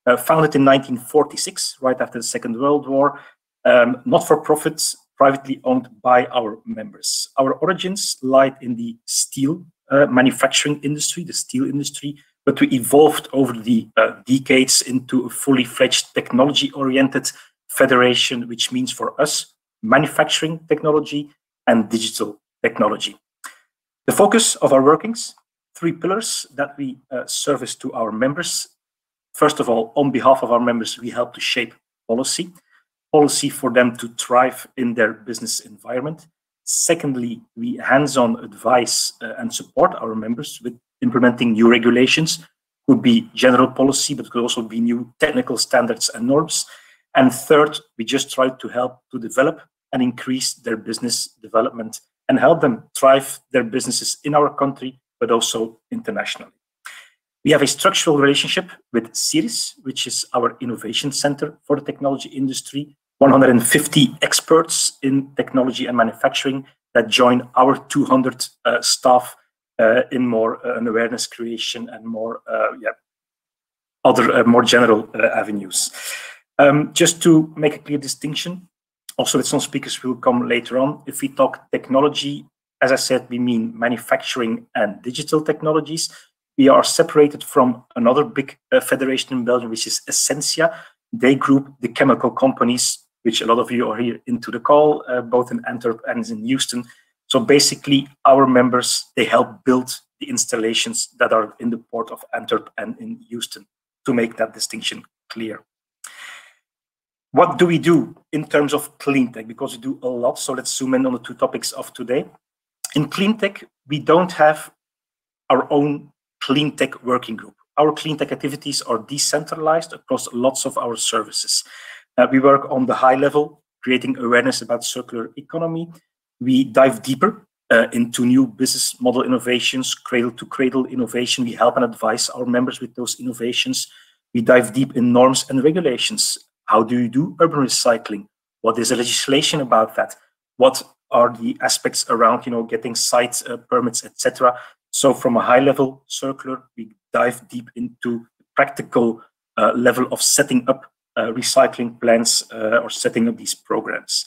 founded in 1946, right after the Second World War, not for profits, privately owned by our members. Our origins lie in the steel manufacturing industry, the steel industry, but we evolved over the decades into a fully fledged technology-oriented federation, which means for us, manufacturing technology and digital technology. The focus of our workings, 3 pillars that we service to our members. First of all, on behalf of our members, we help to shape policy for them to thrive in their business environment. Secondly, we hands-on advise and support our members with implementing new regulations. Could be general policy, but could also be new technical standards and norms. And third, we just try to help to develop and increase their business development and help them thrive their businesses in our country, but also internationally. We have a structural relationship with CIRIS, which is our innovation center for the technology industry. 150 experts in technology and manufacturing that join our 200 staff in more an awareness creation and more other more general avenues. Just to make a clear distinction, also with some speakers who will come later on, if we talk technology, as I said, we mean manufacturing and digital technologies. We are separated from another big federation in Belgium, which is Essentia. They group the chemical companies, which a lot of you are here into the call, both in Antwerp and in Houston. So basically, our members, they help build the installations that are in the port of Antwerp and in Houston, to make that distinction clear. What do we do in terms of Cleantech? Because we do a lot, so let's zoom in on the two topics of today. In Cleantech, we don't have our own Cleantech working group. Our Cleantech activities are decentralized across lots of our services. We work on the high level, creating awareness about circular economy. We dive deeper into new business model innovations, cradle to cradle innovation. We help and advise our members with those innovations. We dive deep in norms and regulations. How do you do urban recycling? What is the legislation about that? What are the aspects around, getting site permits, etc.? So from a high level circular, we dive deep into the practical level of setting up recycling plants or setting up these programs.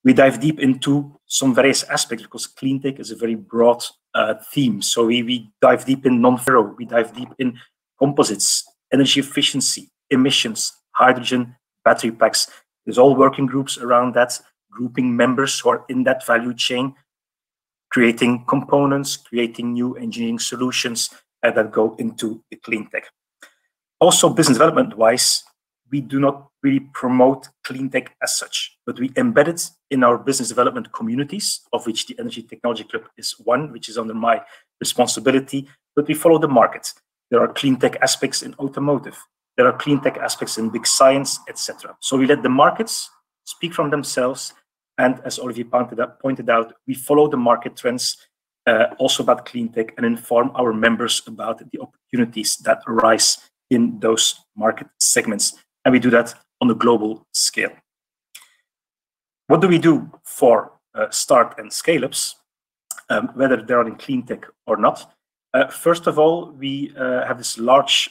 We dive deep into some various aspects because Cleantech is a very broad theme. So we dive deep in non-ferro, we dive deep in composites, energy efficiency, emissions, hydrogen, battery packs. There's all working groups around that, grouping members who are in that value chain, creating components, creating new engineering solutions that go into the Cleantech. Also, business development-wise, we do not really promote Cleantech as such, but we embed it in our business development communities, of which the Energy Technology Club is one, which is under my responsibility, but we follow the market. There are Cleantech aspects in automotive. There are Cleantech aspects in big science, etc. So we let the markets speak from themselves. And as Olivier pointed out, we follow the market trends also about Cleantech and inform our members about the opportunities that arise in those market segments. And we do that on a global scale. What do we do for start and scale-ups, whether they're in Cleantech or not? First of all, we have this large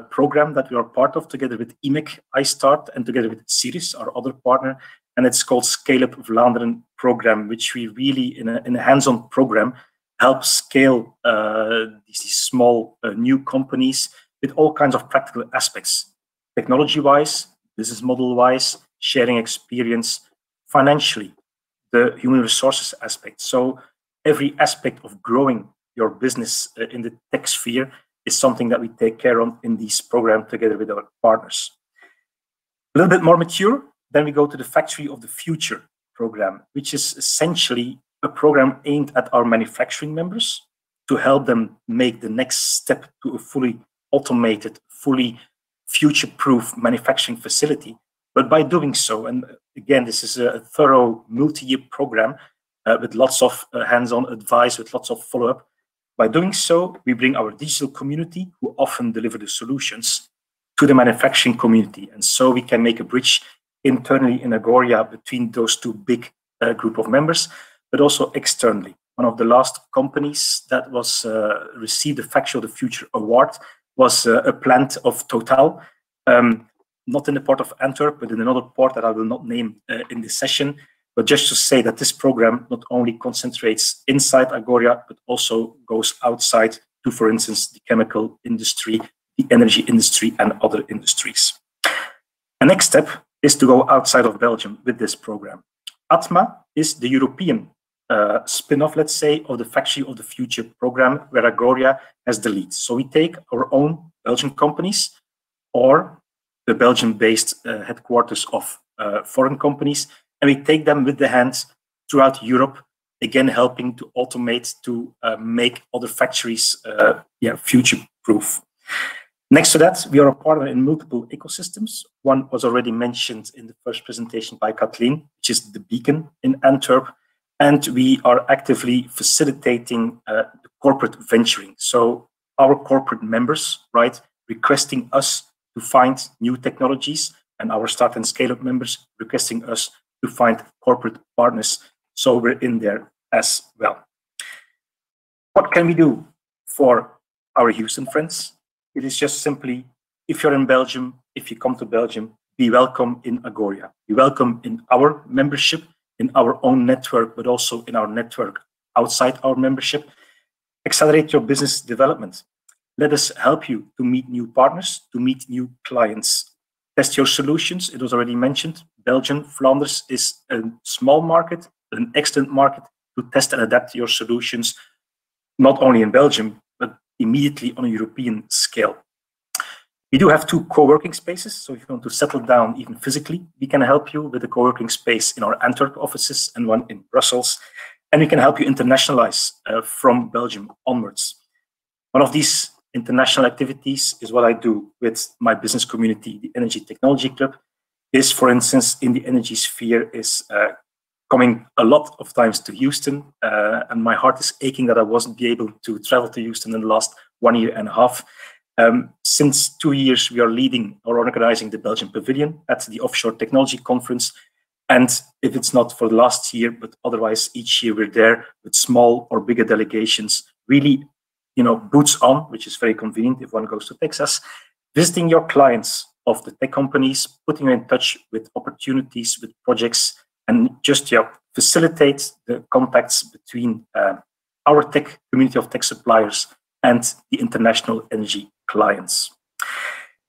program that we are part of together with IMEC, iStart, and together with Ciris, our other partner, and it's called Scale Up Vlaanderen program, which we really, in a hands-on program, help scale these small new companies with all kinds of practical aspects, technology-wise, business model-wise, sharing experience, financially, the human resources aspect. So every aspect of growing your business in the tech sphere is something that we take care of in this program together with our partners. A little bit more mature, then we go to the Factory of the Future program, which is essentially a program aimed at our manufacturing members to help them make the next step to a fully automated, fully future-proof manufacturing facility. But by doing so, and again, this is a thorough multi-year program with lots of hands-on advice, with lots of follow-up. By doing so, we bring our digital community, who often deliver the solutions, to the manufacturing community. And so we can make a bridge internally in Agoria between those two big group of members, but also externally. One of the last companies that was received the Factory of the Future award was a plant of Total, not in the port of Antwerp, but in another port that I will not name in this session. But just to say that this program not only concentrates inside Agoria, but also goes outside to, for instance, the chemical industry, the energy industry, and other industries. The next step is to go outside of Belgium with this program. ATMA is the European spin-off, let's say, of the Factory of the Future program, where Agoria has the lead. So we take our own Belgian companies or the Belgian-based headquarters of foreign companies, and we take them with the hands throughout Europe, again helping to automate, to make other factories future-proof. Next to that, we are a partner in multiple ecosystems. One was already mentioned in the first presentation by Kathleen, which is the Beacon in Antwerp, and we are actively facilitating the corporate venturing. So our corporate members, right, requesting us to find new technologies, and our start and scale-up members requesting us to find corporate partners. So we're in there as well. What can we do for our Houston friends? It is just simply, if you're in Belgium, if you come to Belgium, be welcome in Agoria. Be welcome in our membership, in our own network, but also in our network outside our membership. Accelerate your business development. Let us help you to meet new partners, to meet new clients. Test your solutions. It was already mentioned. Belgium, Flanders is a small market, an excellent market to test and adapt your solutions, not only in Belgium, but immediately on a European scale. We do have 2 co-working spaces, so if you want to settle down even physically, we can help you with a co-working space in our Antwerp offices and one in Brussels, and we can help you internationalize from Belgium onwards. One of these international activities is what I do with my business community, the Energy Technology Club, is, for instance, in the energy sphere, is coming a lot of times to Houston, and my heart is aching that I wasn't able to travel to Houston in the last 1.5 years. Since 2 years, we are leading or organizing the Belgian Pavilion at the Offshore Technology Conference. And if it's not for the last year, but otherwise each year we're there with small or bigger delegations, really, boots on, which is very convenient if one goes to Texas, visiting your clients of the tech companies, putting you in touch with opportunities, with projects, and just facilitate the contacts between our tech community of tech suppliers and the international energy clients.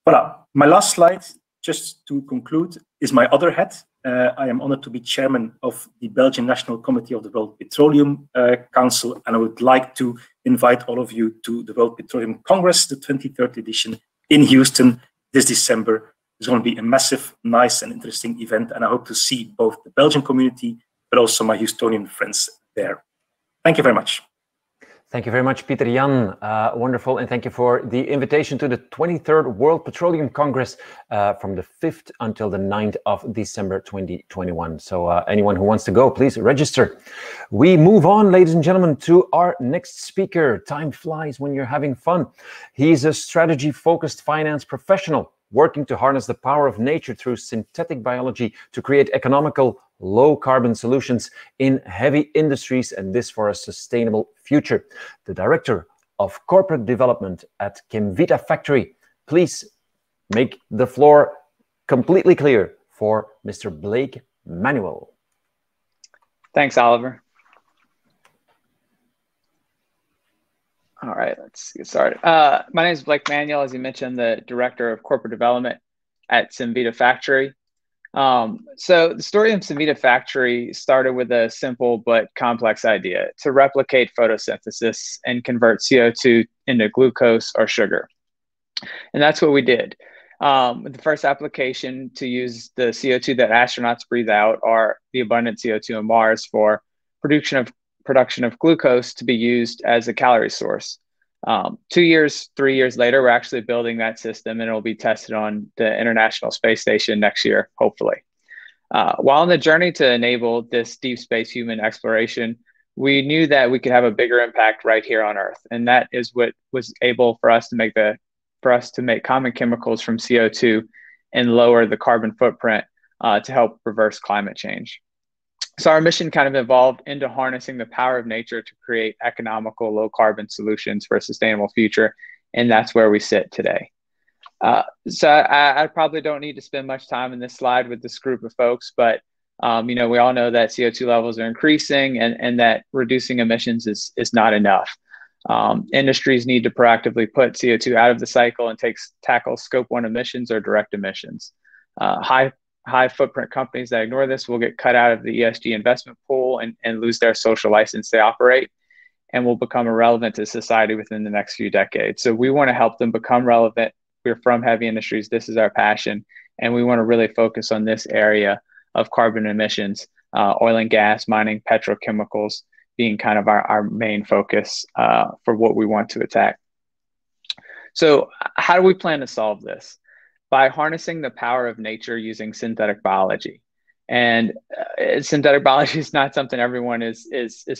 Voilà. My last slide, just to conclude, is my other hat. I am honored to be chairman of the Belgian National Committee of the World Petroleum Council, and I would like to invite all of you to the World Petroleum Congress, the 23rd edition in Houston this December. It's going to be a massive, nice, and interesting event, and I hope to see both the Belgian community, but also my Houstonian friends there. Thank you very much. Thank you very much, Peter Jan. Wonderful. And thank you for the invitation to the 23rd World Petroleum Congress from the 5th until the 9th of December 2021. So anyone who wants to go, please register. We move on, ladies and gentlemen, to our next speaker. Time flies when you're having fun. He's a strategy-focused finance professional working to harness the power of nature through synthetic biology to create economical, low-carbon solutions in heavy industries, and this for a sustainable future. The Director of Corporate Development at Synvita Factory. Please make the floor completely clear for Mr. Blake Manuel. Thanks, Oliver. All right, let's get started. My name is Blake Manuel, as you mentioned, the Director of Corporate Development at Synvita Factory. So the story of Synvita Factory started with a simple but complex idea: to replicate photosynthesis and convert CO2 into glucose or sugar. And that's what we did. The first application to use the CO2 that astronauts breathe out, or the abundant CO2 on Mars, for production of glucose to be used as a calorie source. 2 years, 3 years later, we're actually building that system, and it'll be tested on the International Space Station next year, hopefully. While on the journey to enable this deep space human exploration, we knew that we could have a bigger impact right here on Earth, and that is what was able for us to make common chemicals from CO2 and lower the carbon footprint to help reverse climate change. So our mission kind of evolved into harnessing the power of nature to create economical, low-carbon solutions for a sustainable future, and that's where we sit today. So I probably don't need to spend much time in this slide with this group of folks, but we all know that CO2 levels are increasing, and that reducing emissions is not enough. Industries need to proactively put CO2 out of the cycle and tackle Scope 1 emissions or direct emissions. High footprint companies that ignore this will get cut out of the ESG investment pool and lose their social license to operate, and will become irrelevant to society within the next few decades. So we want to help them become relevant. We're from heavy industries. This is our passion. And we want to really focus on this area of carbon emissions, oil and gas, mining, petrochemicals being kind of our main focus for what we want to attack. So how do we plan to solve this? By harnessing the power of nature using synthetic biology. And synthetic biology is not something everyone is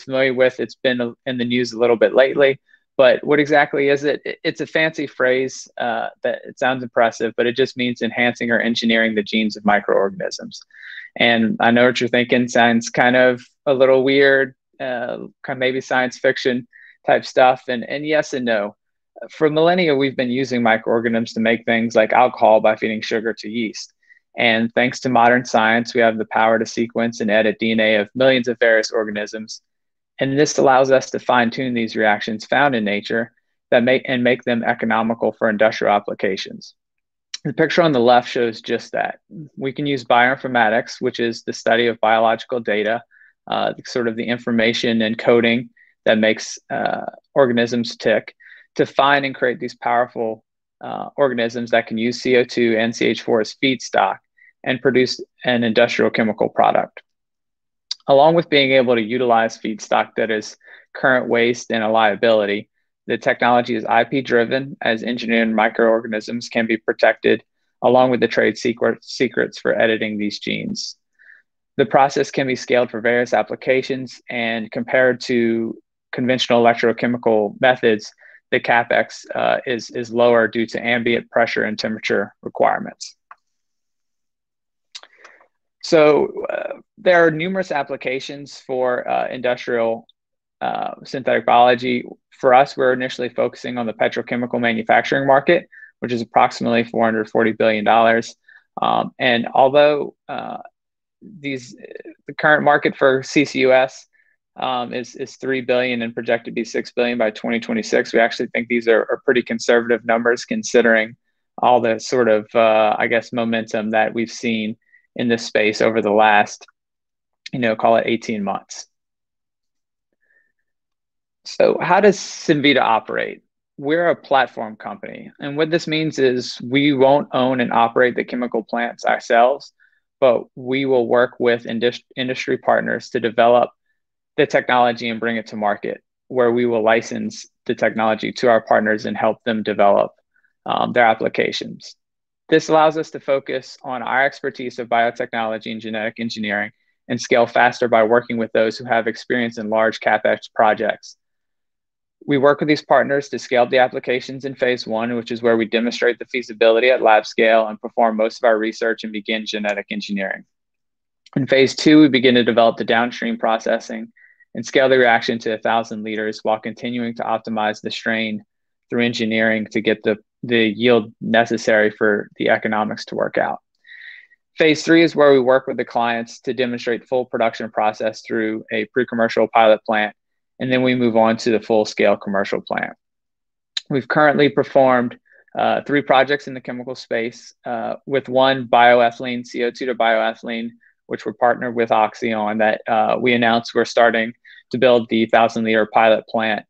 familiar with. It's been in the news a little bit lately, but what exactly is it? It's a fancy phrase that it sounds impressive, but it just means enhancing or engineering the genes of microorganisms. And I know what you're thinking, sounds kind of a little weird, kind of maybe science fiction type stuff, and yes and no. For millennia, we've been using microorganisms to make things like alcohol by feeding sugar to yeast. And thanks to modern science, we have the power to sequence and edit DNA of millions of various organisms. And this allows us to fine-tune these reactions found in nature that make them economical for industrial applications. The picture on the left shows just that. We can use bioinformatics, which is the study of biological data, sort of the information and coding that makes organisms tick, to find and create these powerful organisms that can use CO2 and CH4 as feedstock and produce an industrial chemical product. Along with being able to utilize feedstock that is current waste and a liability, the technology is IP driven, as engineered microorganisms can be protected, along with the trade secrets for editing these genes. The process can be scaled for various applications, and compared to conventional electrochemical methods, the CapEx is lower due to ambient pressure and temperature requirements. So there are numerous applications for industrial synthetic biology. For us, we're initially focusing on the petrochemical manufacturing market, which is approximately $440 billion. And although the current market for CCUS is $3 billion and projected to be $6 billion by 2026, we actually think these are pretty conservative numbers, considering all the sort of, I guess, momentum that we've seen in this space over the last, call it 18 months. So how does synvita operate? We're a platform company. And what this means is we won't own and operate the chemical plants ourselves, but we will work with industry partners to develop the technology and bring it to market, where we will license the technology to our partners and help them develop their applications. This allows us to focus on our expertise of biotechnology and genetic engineering and scale faster by working with those who have experience in large CapEx projects. We work with these partners to scale the applications in phase 1, which is where we demonstrate the feasibility at lab scale and perform most of our research and begin genetic engineering. In phase 2, we begin to develop the downstream processing and scale the reaction to 1,000 liters while continuing to optimize the strain through engineering to get the yield necessary for the economics to work out. Phase 3 is where we work with the clients to demonstrate full production process through a pre-commercial pilot plant, and then we move on to the full-scale commercial plant. We've currently performed 3 projects in the chemical space, with one bioethylene, CO2 to bioethylene, which we're partnered with Oxy on, that we announced we're starting to build the 1,000-liter pilot plant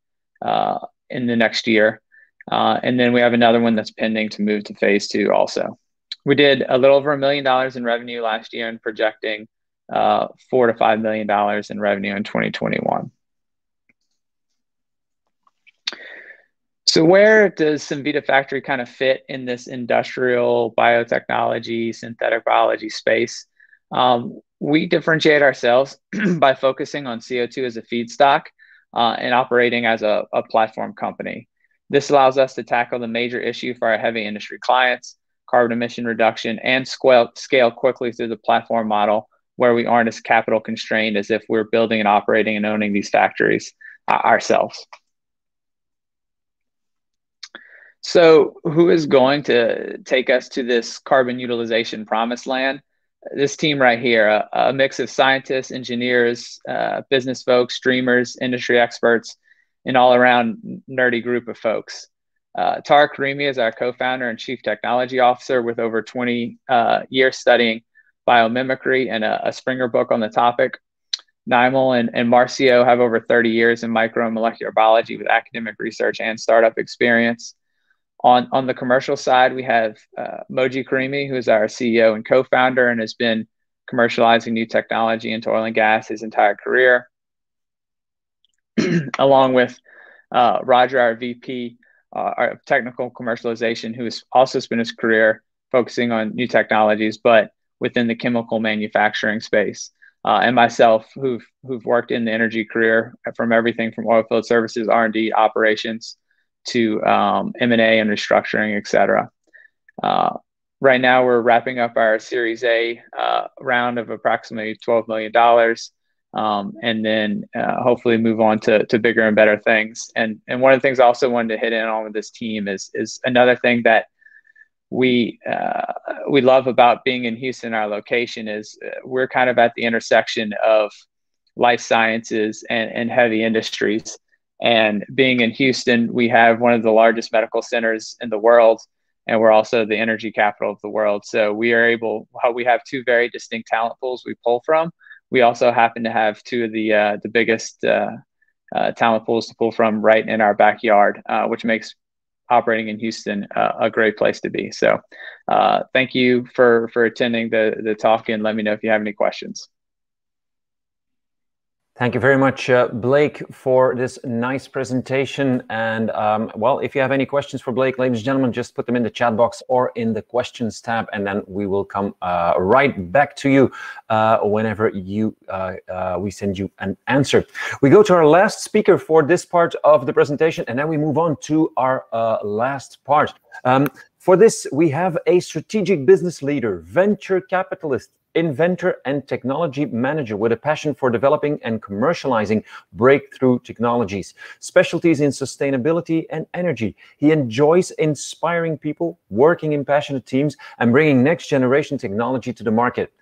in the next year. And then we have another one that's pending to move to phase 2 also. We did a little over $1 million in revenue last year and projecting $4 to $5 million in revenue in 2021. So where does synvita Factory kind of fit in this industrial biotechnology, synthetic biology space? We differentiate ourselves by focusing on CO2 as a feedstock and operating as a platform company. This allows us to tackle the major issue for our heavy industry clients, carbon emission reduction, and scale quickly through the platform model, where we aren't as capital constrained as if we're building and operating and owning these factories ourselves. So who is going to take us to this carbon utilization promised land? This team right here, a mix of scientists, engineers, business folks, streamers, industry experts, an all-around nerdy group of folks. Tara Karimi is our co-founder and chief technology officer with over 20 years studying biomimicry and a Springer book on the topic. Naimal and Marcio have over 30 years in micro and molecular biology with academic research and startup experience. On the commercial side, we have Moji Karimi, who is our CEO and co-founder and has been commercializing new technology into oil and gas his entire career, along with Roger, our VP of technical commercialization, who has also spent his career focusing on new technologies, but within the chemical manufacturing space, and myself, who've worked in the energy career from everything from oil field services, R&D, operations, to M&A and restructuring, et cetera. Right now, we're wrapping up our Series A round of approximately $12 million, and then hopefully move on to bigger and better things. And one of the things I also wanted to hit in on with this team is another thing that we love about being in Houston. Our location is we're kind of at the intersection of life sciences and heavy industries. And being in Houston, we have one of the largest medical centers in the world, and we're also the energy capital of the world. So we have 2 very distinct talent pools we pull from, we also happen to have two of the biggest talent pools to pull from right in our backyard, which makes operating in Houston a great place to be. So thank you for attending the talk, and let me know if you have any questions. Thank you very much, Blake, for this nice presentation. And well, if you have any questions for Blake, ladies and gentlemen, just put them in the chat box or in the questions tab, and then we will come right back to you whenever we send you an answer. We go to our last speaker for this part of the presentation, and then we move on to our last part. For this, we have a strategic business leader, venture capitalist, inventor and technology manager with a passion for developing and commercializing breakthrough technologies, specialties in sustainability and energy. He enjoys inspiring people, working in passionate teams, and bringing next generation technology to the market.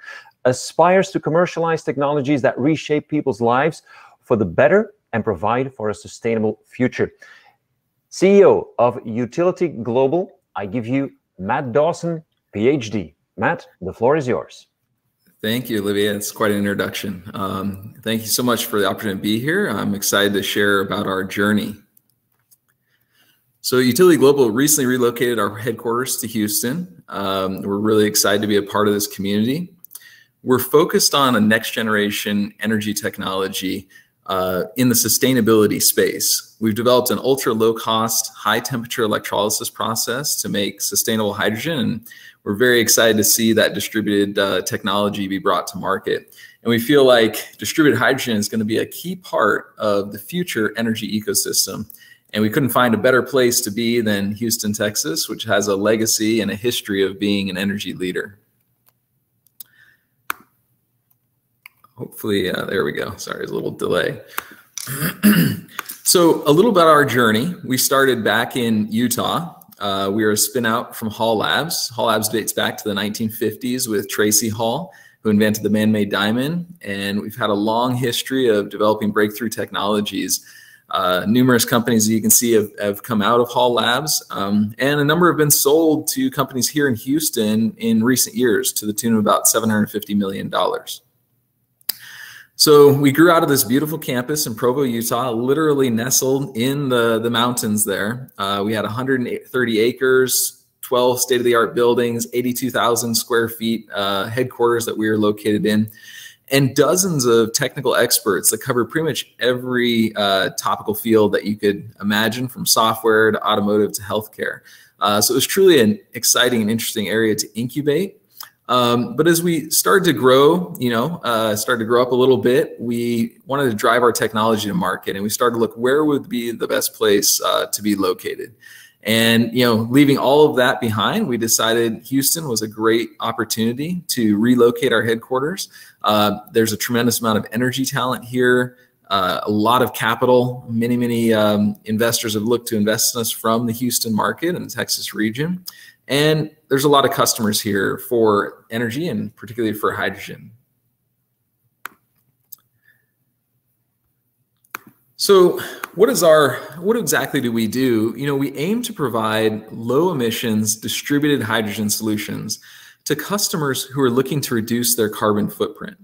Aspires to commercialize technologies that reshape people's lives for the better and provide for a sustainable future. CEO of Utility Global, I give you Matt Dawson, PhD. Matt, the floor is yours. Thank you, Olivia. It's quite an introduction. Thank you so much for the opportunity to be here. I'm excited to share about our journey. So Utility Global recently relocated our headquarters to Houston. We're really excited to be a part of this community. We're focused on a next generation energy technology in the sustainability space. We've developed an ultra low cost, high temperature electrolysis process to make sustainable hydrogen. And we're very excited to see that distributed technology be brought to market. And we feel like distributed hydrogen is going to be a key part of the future energy ecosystem. And we couldn't find a better place to be than Houston, Texas, which has a legacy and a history of being an energy leader. Hopefully, there we go. Sorry, there's a little delay. So a little about our journey. We started back in Utah. We were a spin out from Hall Labs. Hall Labs dates back to the 1950s with Tracy Hall, who invented the man-made diamond. And we've had a long history of developing breakthrough technologies. Numerous companies, you can see, have come out of Hall Labs, and a number have been sold to companies here in Houston in recent years to the tune of about $750 million. So we grew out of this beautiful campus in Provo, Utah, literally nestled in the mountains there. We had 130 acres, 12 state-of-the-art buildings, 82,000 square feet headquarters that we were located in, and dozens of technical experts that cover pretty much every topical field that you could imagine, from software to automotive to healthcare. So it was truly an exciting and interesting area to incubate. But as we started to grow, started to grow up a little bit, we wanted to drive our technology to market, and we started to look where would be the best place to be located. And, leaving all of that behind, we decided Houston was a great opportunity to relocate our headquarters. There's a tremendous amount of energy talent here, a lot of capital. Many investors have looked to invest in us from the Houston market and the Texas region. And there's a lot of customers here for energy and particularly for hydrogen. So what exactly do we do? We aim to provide low emissions distributed hydrogen solutions to customers who are looking to reduce their carbon footprint.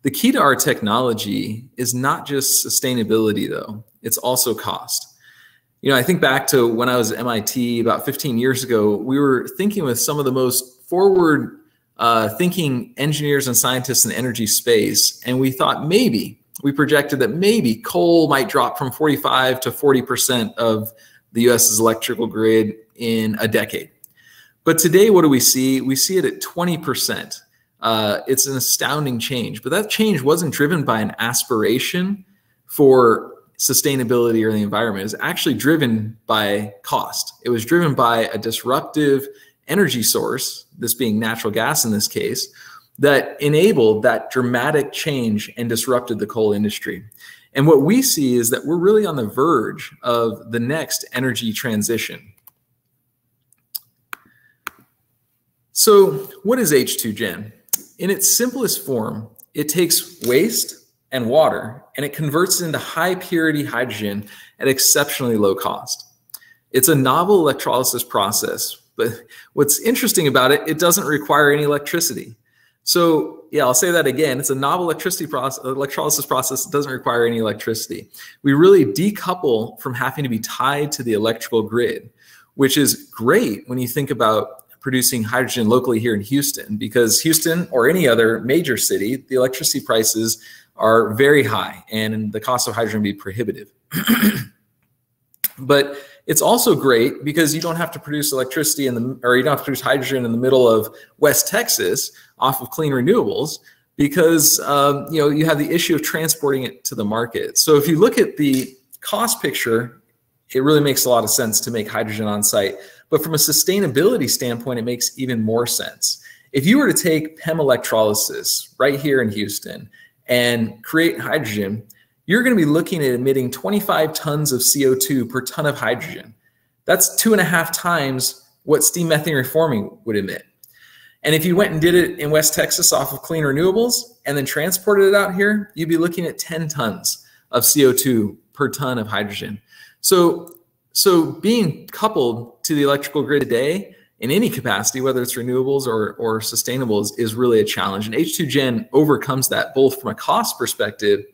The key to our technology is not just sustainability though, it's also cost. I think back to when I was at MIT about 15 years ago, we were thinking with some of the most forward thinking engineers and scientists in the energy space. And we thought we projected that maybe coal might drop from 45 to 40% of the US's electrical grid in a decade. But today, what do we see? We see it at 20%. It's an astounding change, but that change wasn't driven by an aspiration for sustainability or the environment. Is actually driven by cost. It was driven by a disruptive energy source, this being natural gas in this case, that enabled that dramatic change and disrupted the coal industry. And what we see is that we're really on the verge of the next energy transition. So what is H2Gen? In its simplest form, it takes waste and water, and it converts it into high purity hydrogen at exceptionally low cost. It's a novel electrolysis process, but what's interesting about it, it doesn't require any electricity. So yeah, I'll say that again. It's a novel electrolysis process that doesn't require any electricity. We really decouple from having to be tied to the electrical grid, which is great when you think about producing hydrogen locally here in Houston, because Houston or any other major city, the electricity prices are very high and the cost of hydrogen would be prohibitive. But it's also great because you don't have to produce electricity or you don't have to produce hydrogen in the middle of West Texas off of clean renewables, because you have the issue of transporting it to the market. So if you look at the cost picture, it really makes a lot of sense to make hydrogen on site. But from a sustainability standpoint, it makes even more sense. If you were to take PEM electrolysis right here in Houston and create hydrogen, you're going to be looking at emitting 25 tons of CO2 per ton of hydrogen. That's 2.5 times what steam methane reforming would emit. And if you went and did it in West Texas off of clean renewables and then transported it out here, you'd be looking at 10 tons of CO2 per ton of hydrogen. So being coupled to the electrical grid today in any capacity, whether it's renewables or sustainables, is really a challenge. And H2Gen overcomes that both from a cost perspective,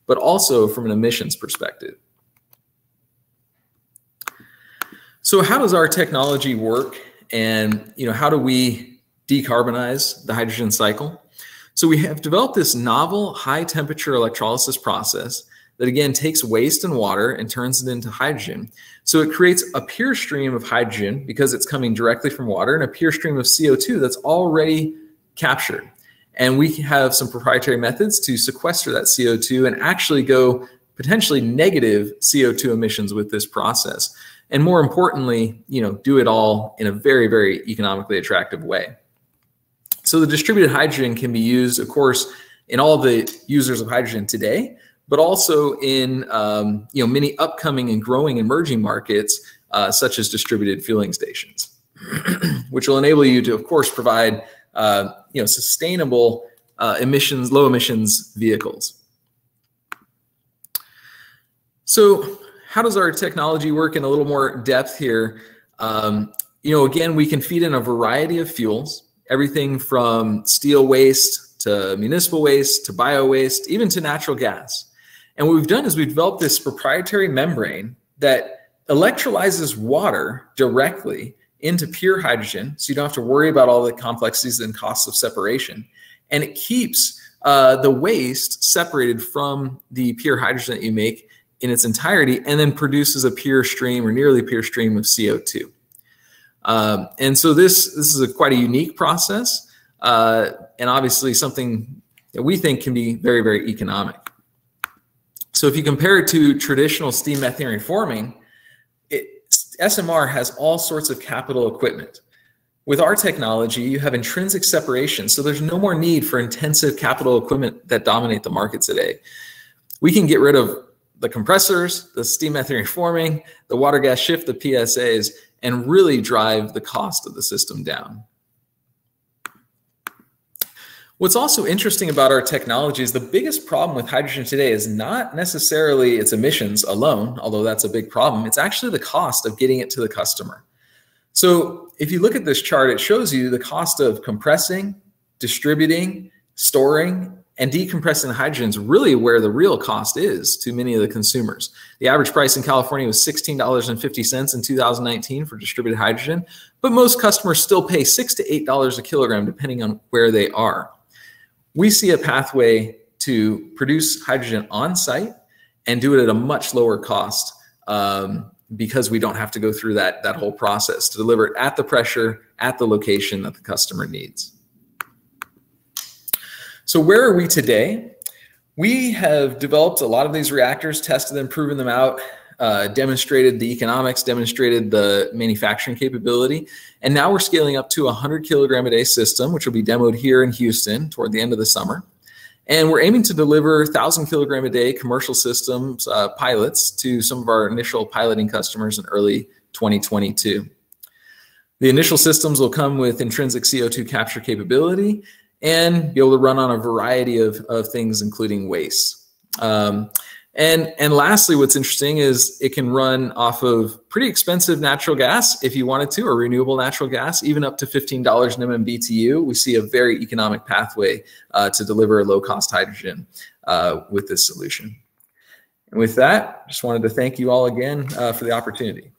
but also from an emissions perspective. So how does our technology work, and how do we decarbonize the hydrogen cycle? So we have developed this novel high temperature electrolysis process that again takes waste and water and turns it into hydrogen. So it creates a pure stream of hydrogen because it's coming directly from water, and a pure stream of CO2 that's already captured. And we have some proprietary methods to sequester that CO2 and actually go potentially negative CO2 emissions with this process. And more importantly, do it all in a very, very economically attractive way. So the distributed hydrogen can be used, of course, in all the users of hydrogen today, but also in many upcoming and growing emerging markets, such as distributed fueling stations, which will enable you to, of course, provide sustainable low emissions vehicles. So how does our technology work in a little more depth here? Again, we can feed in a variety of fuels, everything from steel waste to municipal waste to bio waste, even to natural gas. And what we've done is we've developed this proprietary membrane that electrolyzes water directly into pure hydrogen, so you don't have to worry about all the complexities and costs of separation. And it keeps the waste separated from the pure hydrogen that you make in its entirety, and then produces a pure stream or nearly pure stream of CO2. And so this is quite a unique process, and obviously something that we think can be very, very economic. So if you compare it to traditional steam methane reforming, SMR has all sorts of capital equipment. With our technology, you have intrinsic separation, so there's no more need for intensive capital equipment that dominate the market today. We can get rid of the compressors, the steam methane reforming, the water gas shift, the PSAs, and really drive the cost of the system down. What's also interesting about our technology is the biggest problem with hydrogen today is not necessarily its emissions alone, although that's a big problem. It's actually the cost of getting it to the customer. So if you look at this chart, it shows you the cost of compressing, distributing, storing, and decompressing the hydrogen is really where the real cost is to many of the consumers. The average price in California was $16.50 in 2019 for distributed hydrogen, but most customers still pay $6 to $8 a kilogram depending on where they are. We see a pathway to produce hydrogen on site and do it at a much lower cost because we don't have to go through that whole process to deliver it at the pressure, at the location that the customer needs. So where are we today? We have developed a lot of these reactors, tested them, proven them out, demonstrated the economics, demonstrated the manufacturing capability, and now we're scaling up to a 100 kilogram a day system, which will be demoed here in Houston toward the end of the summer. And we're aiming to deliver 1,000 kilogram a day commercial systems pilots to some of our initial piloting customers in early 2022. The initial systems will come with intrinsic CO2 capture capability and be able to run on a variety of things, including waste. And lastly, what's interesting is it can run off of pretty expensive natural gas if you wanted to, or renewable natural gas, even up to $15 in MMBTU. We see a very economic pathway to deliver low-cost hydrogen with this solution. And with that, just wanted to thank you all again for the opportunity.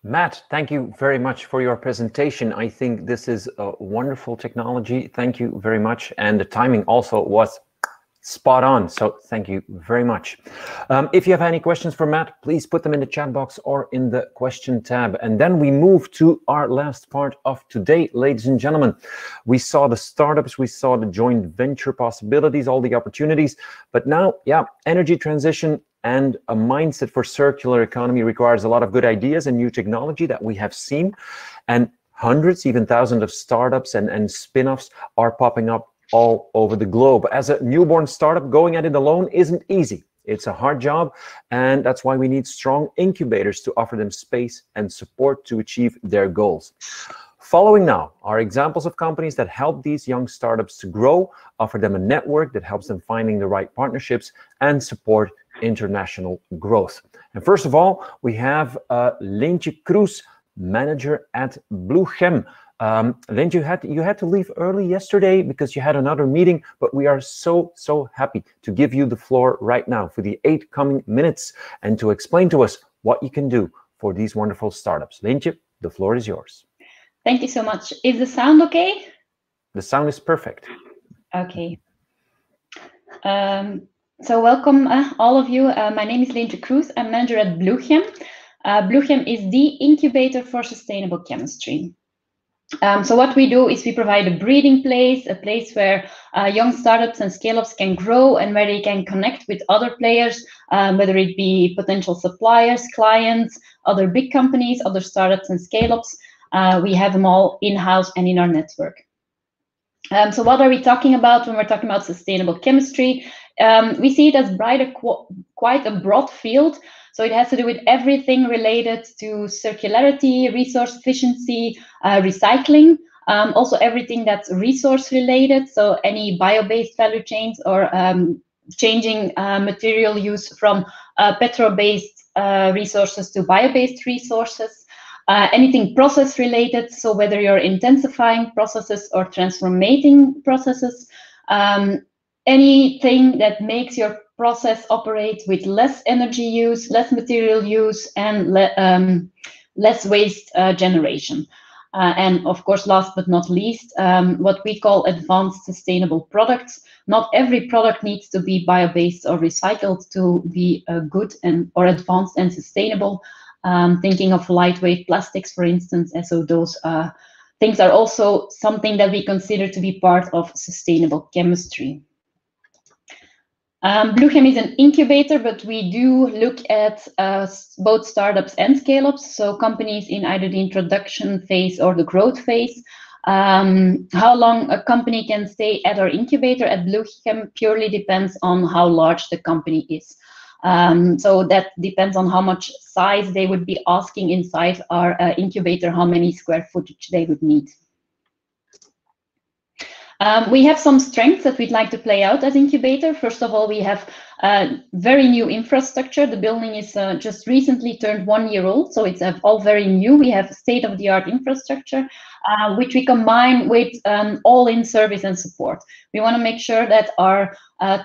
Matt, thank you very much for your presentation. I think this is a wonderful technology. Thank you very much. And the timing also was spot on. So thank you very much. If you have any questions for Matt, please put them in the chat box or in the question tab. And then we move to our last part of today, ladies and gentlemen. We saw the startups, we saw the joint venture possibilities, all the opportunities. But now, yeah, energy transition and a mindset for circular economy requires a lot of good ideas and new technology that we have seen. And hundreds, even thousands of startups and spin-offs are popping up all over the globe. As a newborn startup, going at it alone isn't easy. It's a hard job, and that's why we need strong incubators to offer them space and support to achieve their goals. Following now are examples of companies that help these young startups to grow, offer them a network that helps them finding the right partnerships, and support international growth. And first of all, we have Leentje Kroes, manager at Bluegate. Leentje, you had to leave early yesterday because you had another meeting, but we are so happy to give you the floor right now for the 8 coming minutes and to explain to us what you can do for these wonderful startups. Leentje, the floor is yours. Thank you so much. Is the sound okay? The sound is perfect. Okay. So welcome all of you. My name is Leentje Kroes. I'm manager at Bluegate. Bluegate is the incubator for sustainable chemistry. So what we do is we provide a breeding place, a place where young startups and scale-ups can grow and where they can connect with other players, whether it be potential suppliers, clients, other big companies, other startups and scale-ups. We have them all in-house and in our network. So what are we talking about when we're talking about sustainable chemistry? We see it as quite a broad field. So it has to do with everything related to circularity, resource efficiency, recycling, also everything that's resource related. So any bio-based value chains or changing material use from petro-based resources to bio-based resources. Anything process related, so whether you're intensifying processes or transforming processes, anything that makes your process operate with less energy use, less material use, and less waste generation. And of course, last but not least, what we call advanced sustainable products. Not every product needs to be bio-based or recycled to be good or advanced and sustainable. Thinking of lightweight plastics, for instance, and so those things are also something that we consider to be part of sustainable chemistry. Bluegate is an incubator, but we do look at both startups and scale-ups, so companies in either the introduction phase or the growth phase. How long a company can stay at our incubator at Bluegate purely depends on how large the company is. So that depends on how much size they would be asking inside our incubator, how many square footage they would need. We have some strengths that we'd like to play out as incubator. First of all, we have very new infrastructure. The building is just recently turned 1 year old, so it's all very new. We have state-of-the-art infrastructure, which we combine with all-in service and support. We want to make sure that our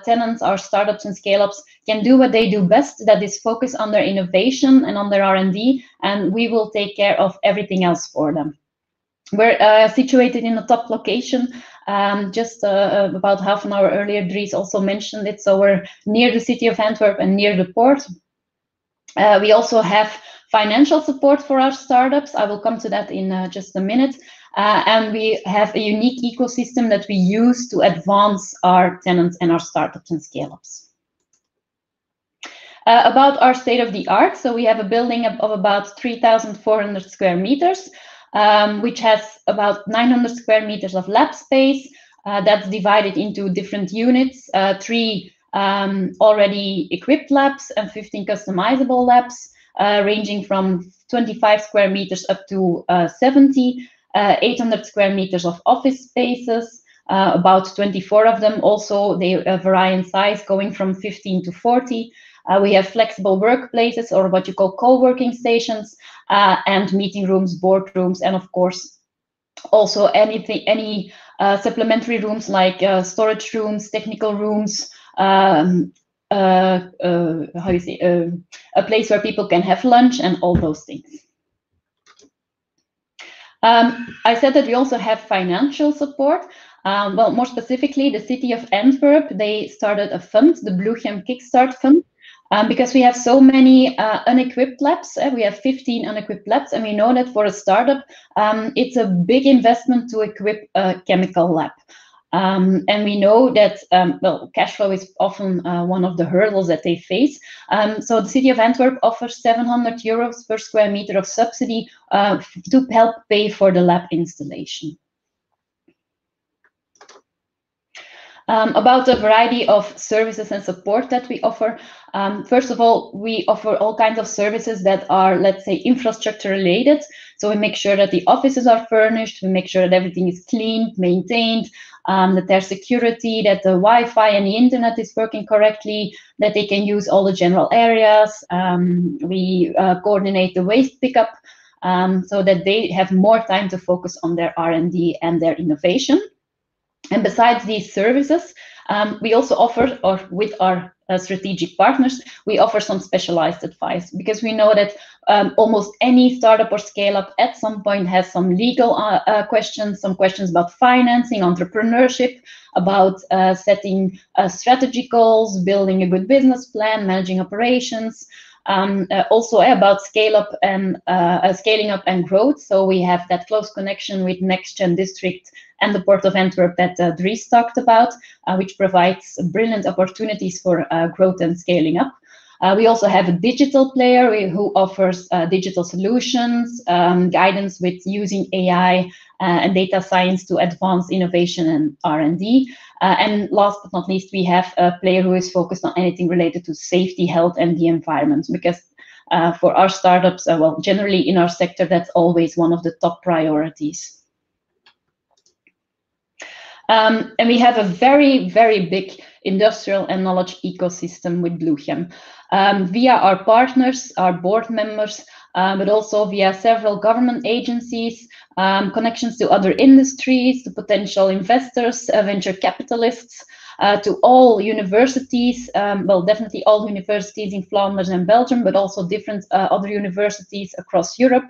tenants, our startups and scale-ups can do what they do best, that is focus on their innovation and on their R&D, and we will take care of everything else for them. We're situated in a top location, just about half an hour earlier. Dries also mentioned it, so we're near the city of Antwerp and near the port. We also have financial support for our startups. I will come to that in just a minute. And we have a unique ecosystem that we use to advance our tenants and our startups and scale-ups. About our state-of-the-art, so we have a building of about 3,400 square meters. Which has about 900 square meters of lab space. That's divided into different units, 3 already equipped labs and 15 customizable labs, ranging from 25 square meters up to 70, 800 square meters of office spaces, about 24 of them. Also, they vary in size, going from 15 to 40. We have flexible workplaces, or what you call co-working stations, and meeting rooms, boardrooms, and of course, also any supplementary rooms like storage rooms, technical rooms, a place where people can have lunch and all those things. I said that we also have financial support. Well, more specifically, the city of Antwerp, they started a fund, the Bluegate Kickstart Fund, because we have so many unequipped labs. We have 15 unequipped labs, and we know that for a startup, it's a big investment to equip a chemical lab. And we know that, well, cash flow is often one of the hurdles that they face. So the city of Antwerp offers 700 euros per square meter of subsidy to help pay for the lab installation. About the variety of services and support that we offer. First of all, we offer all kinds of services that are, let's say, infrastructure related. So we make sure that the offices are furnished, we make sure that everything is clean, maintained, that there's security, that the Wi-Fi and the internet is working correctly, that they can use all the general areas. We coordinate the waste pickup so that they have more time to focus on their R&D and their innovation. And besides these services, we also offer, or with our strategic partners, we offer some specialized advice, because we know that almost any startup or scale-up at some point has some legal questions, some questions about financing, entrepreneurship, about setting strategy goals, building a good business plan, managing operations, also about scaling up and growth. So we have that close connection with NextGen District and the Port of Antwerp that Dries talked about, which provides brilliant opportunities for growth and scaling up. We also have a digital player who offers digital solutions, guidance with using AI and data science to advance innovation and R&D. And last but not least, we have a player who is focused on anything related to safety, health, and the environment, because for our startups, well, generally in our sector, that's always one of the top priorities. And we have a very, very big industrial and knowledge ecosystem with Bluegate. Via our partners, our board members, but also via several government agencies, connections to other industries, to potential investors, venture capitalists, to all universities, well, definitely all universities in Flanders and Belgium, but also different other universities across Europe.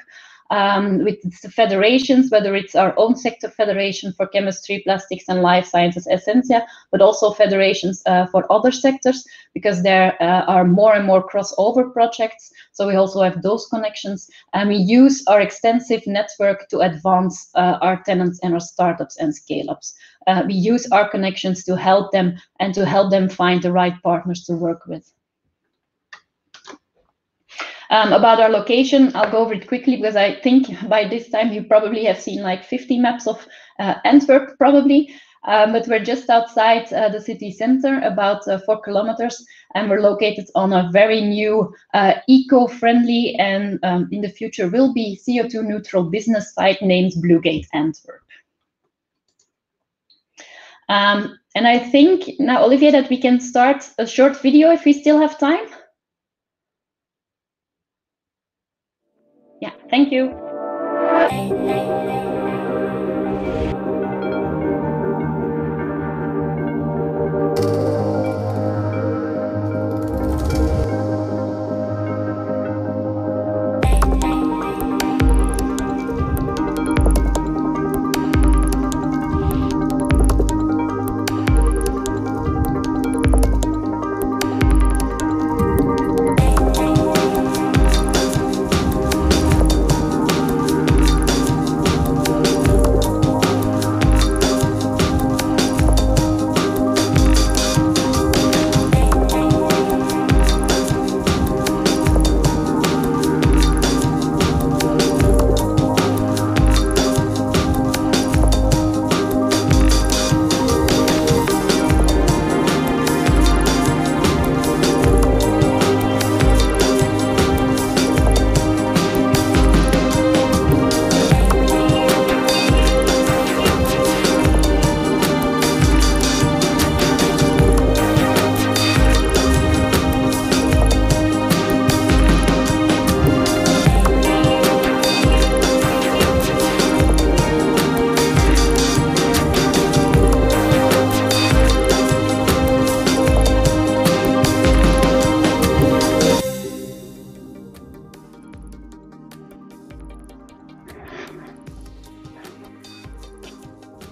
With the federations, whether it's our own sector federation for chemistry, plastics, and life sciences, Essentia, but also federations for other sectors, because there are more and more crossover projects. So we also have those connections, and we use our extensive network to advance our tenants and our startups and scale-ups. We use our connections to help them and to help them find the right partners to work with. About our location, I'll go over it quickly, because I think by this time you probably have seen like 50 maps of Antwerp, probably. But we're just outside the city center, about 4 kilometers, and we're located on a very new, eco-friendly, and in the future will be CO2 neutral business site named Bluegate Antwerp. And I think now, Olivier, that we can start a short video if we still have time. Yeah, thank you.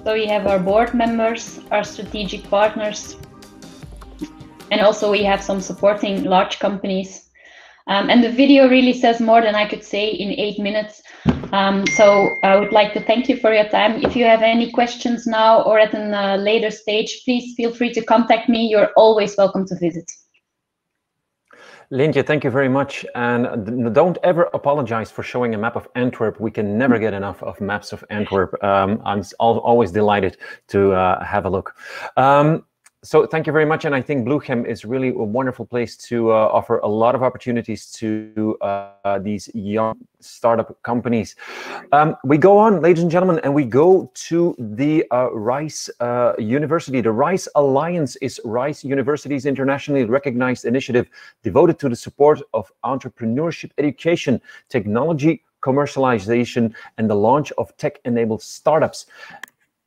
So we have our board members, our strategic partners, and also we have some supporting large companies. And the video really says more than I could say in 8 minutes. So I would like to thank you for your time. If you have any questions now or at a later stage, please feel free to contact me. You're always welcome to visit. Lintje, thank you very much. And don't ever apologize for showing a map of Antwerp. We can never get enough of maps of Antwerp. I'm always delighted to have a look. So thank you very much. And I think Bluegate is really a wonderful place to offer a lot of opportunities to these young startup companies. We go on, ladies and gentlemen, and we go to the Rice University. The Rice Alliance is Rice University's internationally recognized initiative devoted to the support of entrepreneurship education, technology commercialization, and the launch of tech-enabled startups.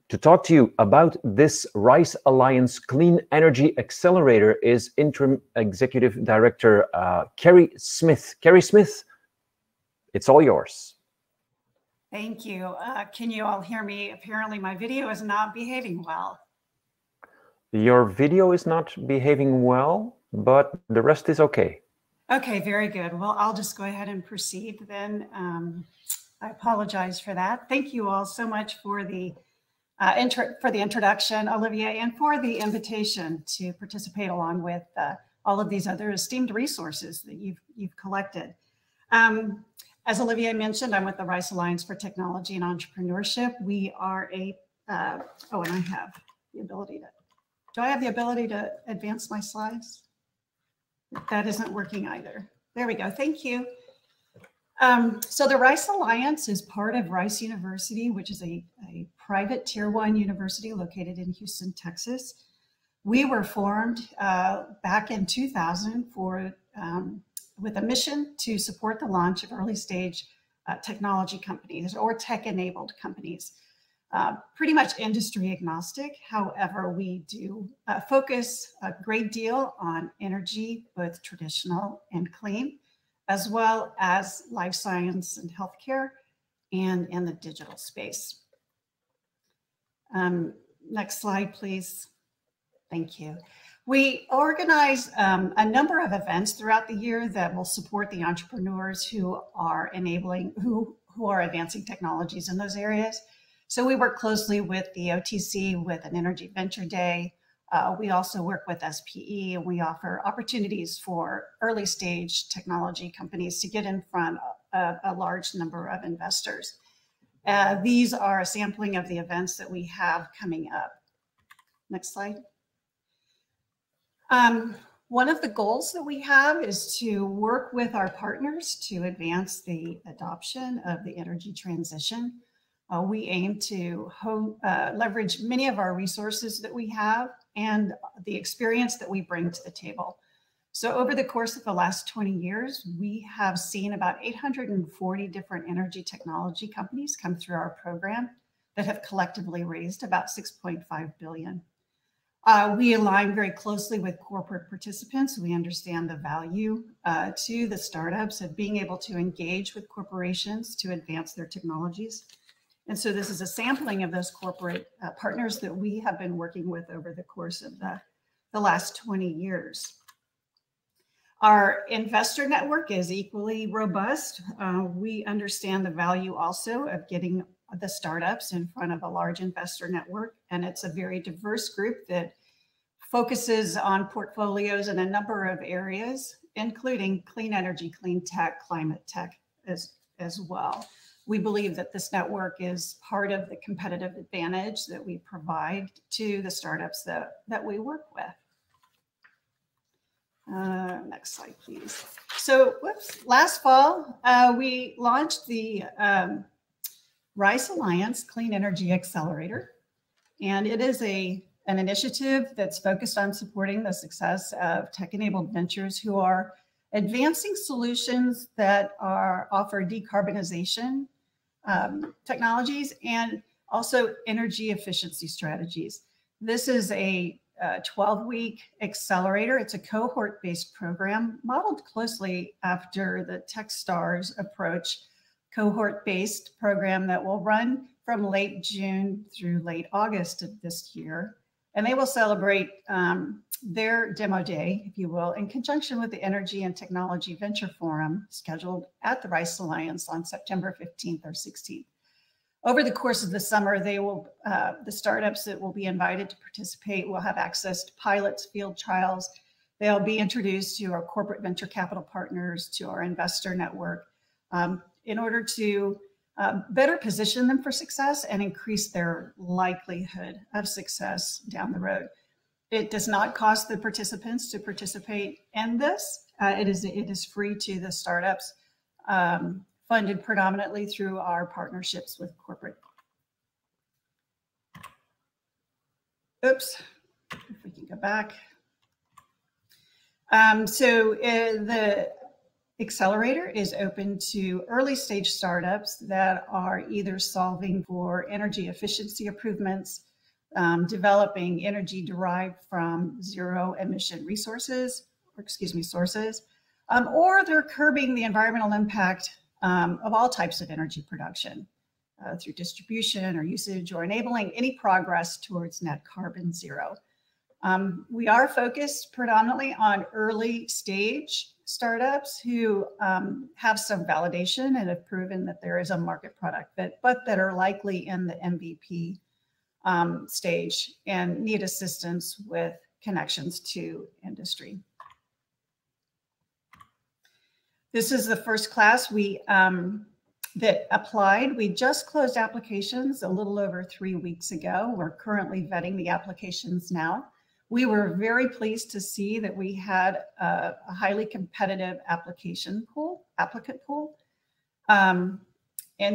To talk to you about this Rice Alliance Clean Energy Accelerator is Interim Executive Director Carrie Smith. Carrie Smith, it's all yours. Thank you. Can you all hear me? Apparently my video is not behaving well. Your video is not behaving well, but the rest is okay. Okay, very good. Well, I'll just go ahead and proceed then. I apologize for that. Thank you all so much for the introduction, Olivier, and for the invitation to participate along with all of these other esteemed resources that you've collected. As Olivier mentioned, I'm with the Rice Alliance for Technology and Entrepreneurship. We are a, oh, and I have the ability to, do I have the ability to advance my slides? That isn't working either. There we go, thank you. So the Rice Alliance is part of Rice University, which is a private Tier 1 university located in Houston, Texas. We were formed back in 2000 with a mission to support the launch of early stage technology companies or tech-enabled companies. Pretty much industry agnostic. However, we do focus a great deal on energy, both traditional and clean, as well as life science and healthcare, and in the digital space. Next slide, please. Thank you. We organize a number of events throughout the year that will support the entrepreneurs who are who are advancing technologies in those areas. So we work closely with the OTC with an Energy Venture Day. We also work with SPE, and we offer opportunities for early stage technology companies to get in front of a large number of investors. These are a sampling of the events that we have coming up. Next slide. One of the goals that we have is to work with our partners to advance the adoption of the energy transition. We aim to leverage many of our resources that we have and the experience that we bring to the table. So over the course of the last 20 years, we have seen about 840 different energy technology companies come through our program that have collectively raised about $6.5 billion. We align very closely with corporate participants. We understand the value to the startups of being able to engage with corporations to advance their technologies. And so this is a sampling of those corporate partners that we have been working with over the course of the last 20 years. Our investor network is equally robust. We understand the value also of getting the startups in front of a large investor network. And it's a very diverse group that focuses on portfolios in a number of areas, including clean energy, clean tech, climate tech as well. We believe that this network is part of the competitive advantage that we provide to the startups that we work with. Next slide, please. So last fall, we launched the Rice Alliance Clean Energy Accelerator. And it is an initiative that's focused on supporting the success of tech-enabled ventures who are advancing solutions that offer decarbonization technologies and also energy efficiency strategies. This is a 12-week accelerator. It's a cohort-based program modeled closely after the TechStars approach, cohort-based program that will run from late June through late August of this year. And they will celebrate their demo day, if you will, in conjunction with the Energy and Technology Venture Forum scheduled at the Rice Alliance on September 15th or 16th. Over the course of the summer, they will, the startups that will be invited to participate will have access to pilots, field trials. They'll be introduced to our corporate venture capital partners, to our investor network, in order to better position them for success and increase their likelihood of success down the road. It does not cost the participants to participate in this. It is free to the startups, funded predominantly through our partnerships with corporate. Oops, if we can go back. The accelerator is open to early stage startups that are either solving for energy efficiency improvements, developing energy derived from zero emission resources, sources, or they're curbing the environmental impact of all types of energy production through distribution or usage, or enabling any progress towards net carbon zero. We are focused predominantly on early stage startups who have some validation and have proven that there is a market product fit, but that are likely in the MVP stage and need assistance with connections to industry. This is the first class that applied. We just closed applications a little over 3 weeks ago. We're currently vetting the applications now. We were very pleased to see that we had a highly competitive applicant pool. And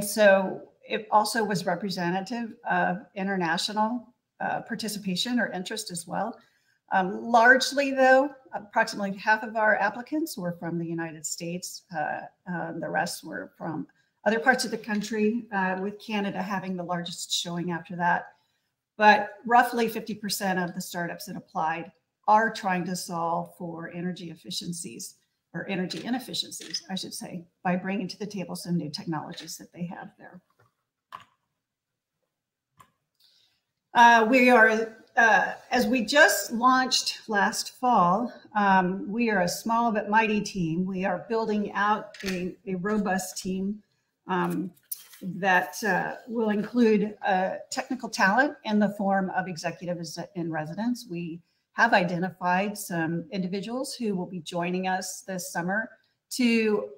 so it also was representative of international participation or interest as well. Largely though, approximately half of our applicants were from the United States. The rest were from other parts of the country, with Canada having the largest showing after that. But roughly 50% of the startups that applied are trying to solve for energy efficiencies, or energy inefficiencies, I should say, by bringing to the table some new technologies that they have there. We are, as we just launched last fall, we are a small but mighty team. We are building out a robust team that will include technical talent in the form of executives in residence. We have identified some individuals who will be joining us this summer to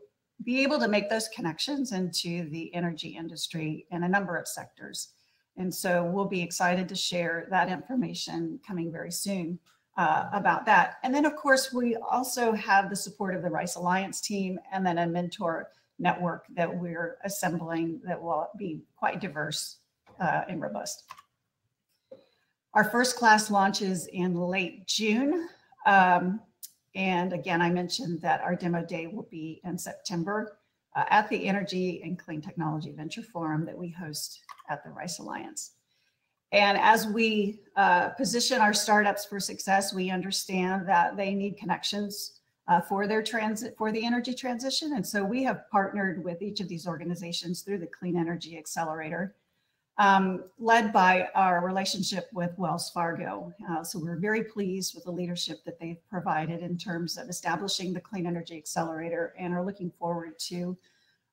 be able to make those connections into the energy industry in a number of sectors. And so we'll be excited to share that information coming very soon about that. And then of course, we also have the support of the Rice Alliance team, and then a mentor network that we're assembling that will be quite diverse and robust. Our first class launches in late June. And again, I mentioned that our demo day will be in September at the Energy and Clean Technology Venture Forum that we host at the Rice Alliance. And as we position our startups for success, we understand that they need connections for the energy transition. And so we have partnered with each of these organizations through the Clean Energy Accelerator, led by our relationship with Wells Fargo. So we're very pleased with the leadership that they've provided in terms of establishing the Clean Energy Accelerator, and are looking forward to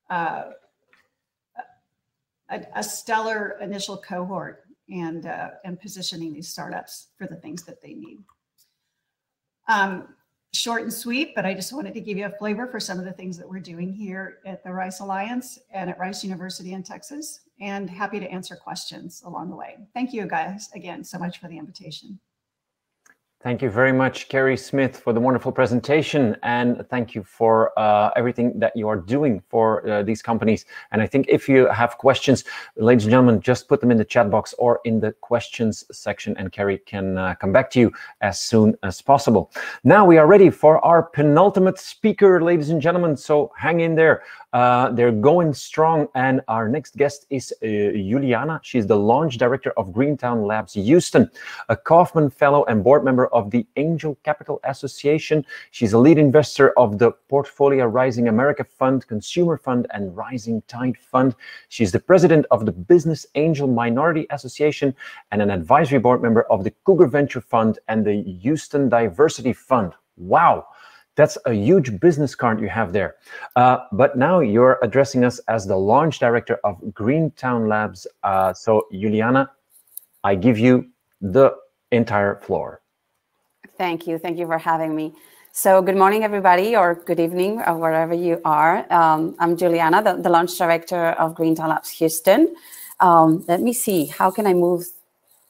a stellar initial cohort and positioning these startups for the things that they need. Short and sweet, but I just wanted to give you a flavor for some of the things that we're doing here at the Rice Alliance and at Rice University in Texas, and happy to answer questions along the way. Thank you guys again so much for the invitation. Thank you very much, Carrie Smith, for the wonderful presentation, and thank you for everything that you are doing for these companies. And I think if you have questions, ladies and gentlemen, just put them in the chat box or in the questions section, and Carrie can come back to you as soon as possible. Now we are ready for our penultimate speaker, ladies and gentlemen, so hang in there. They're going strong, and our next guest is Juliana. She's the launch director of Greentown Labs Houston, a Kaufman Fellow and board member of the Angel Capital Association. She's a lead investor of the Portfolio Rising America Fund, Consumer Fund, and Rising Tide Fund. She's the president of the Business Angel Minority Association and an advisory board member of the Cougar Venture Fund and the Houston Diversity Fund. Wow, that's a huge business card you have there. But now you're addressing us as the launch director of Greentown Labs. So Juliana, I give you the entire floor. Thank you. Thank you for having me. So good morning, everybody, or good evening, or wherever you are. I'm Juliana, the launch director of Greentown Labs Houston. Let me see, how can I move?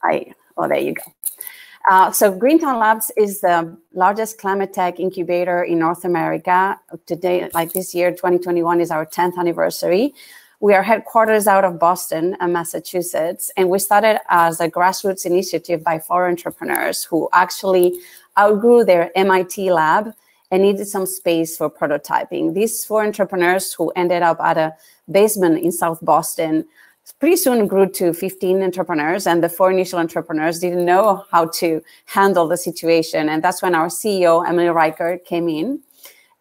Oh, there you go. So Greentown Labs is the largest climate tech incubator in North America. Today, like this year, 2021 is our 10th anniversary. We are headquarters out of Boston, Massachusetts, and we started as a grassroots initiative by 4 entrepreneurs who actually outgrew their MIT lab and needed some space for prototyping. These 4 entrepreneurs who ended up at a basement in South Boston pretty soon grew to 15 entrepreneurs, and the 4 initial entrepreneurs didn't know how to handle the situation. And that's when our CEO, Emily Reichert, came in.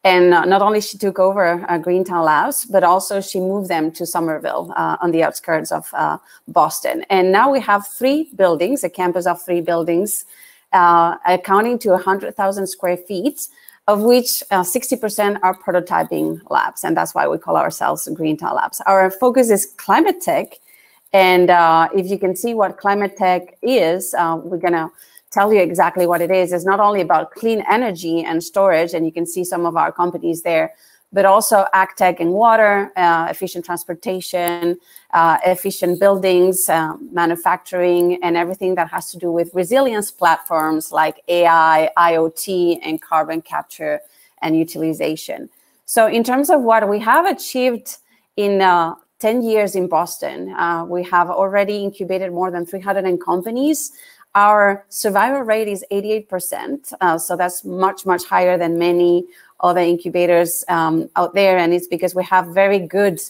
And not only she took over Greentown Labs, but also she moved them to Somerville on the outskirts of Boston. And now we have 3 buildings, a campus of 3 buildings, accounting to 100,000 square feet, of which 60% are prototyping labs. And that's why we call ourselves Greentown Labs. Our focus is climate tech. And if you can see what climate tech is, we're going to tell you exactly what it is. It's not only about clean energy and storage, and you can see some of our companies there, but also ag tech and water, efficient transportation, efficient buildings, manufacturing, and everything that has to do with resilience platforms like AI, IoT, and carbon capture and utilization. So in terms of what we have achieved in 10 years in Boston, we have already incubated more than 300 companies. Our survival rate is 88%, so that's much, much higher than many other incubators out there, and it's because we have very good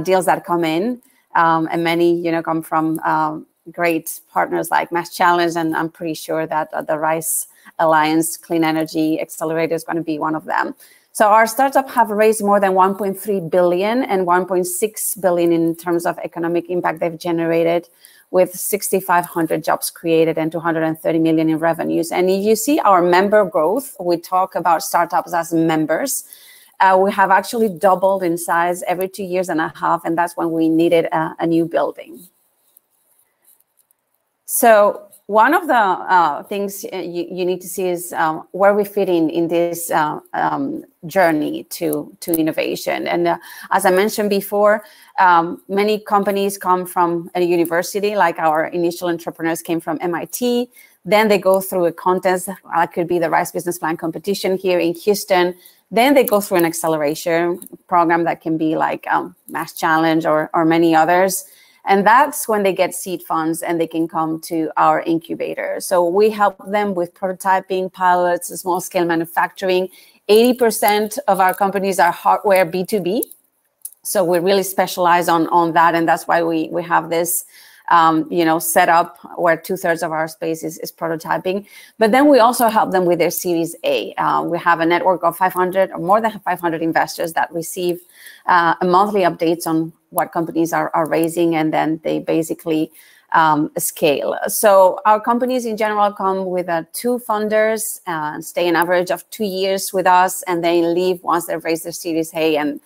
deals that come in, and many, come from great partners like Mass Challenge, and I'm pretty sure that the Rice Alliance Clean Energy Accelerator is going to be one of them. So our startups have raised more than 1.3 billion and 1.6 billion in terms of economic impact they've generated, with 6,500 jobs created and 230 million in revenues. And if you see our member growth, we talk about startups as members. We have actually doubled in size every 2.5 years, and that's when we needed a new building. So one of the things you need to see is where we fit in this journey to innovation. And as I mentioned before, many companies come from a university, like our initial entrepreneurs came from MIT. Then they go through a contest, that could be the Rice Business Plan competition here in Houston. Then they go through an acceleration program that can be like Mass Challenge or many others. And that's when they get seed funds and they can come to our incubator. So we help them with prototyping, pilots, small scale manufacturing. 80% of our companies are hardware B2B. So we really specialize on that. And that's why we have this set up where 2/3 of our space is prototyping. But then we also help them with their Series A. We have a network of 500 or more than 500 investors that receive monthly updates on what companies are raising, and then they basically scale. So our companies in general come with 2 funders, stay an average of 2 years with us, and they leave once they've raised their Series A and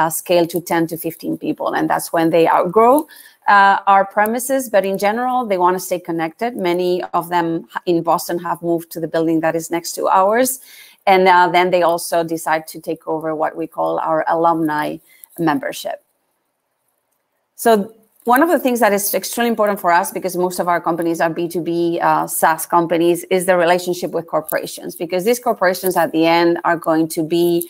scale to 10 to 15 people. And that's when they outgrow our premises. But in general, they want to stay connected. Many of them in Boston have moved to the building that is next to ours. And then they also decide to take over what we call our alumni membership. So one of the things that is extremely important for us, because most of our companies are B2B SaaS companies, is the relationship with corporations, because these corporations at the end are going to be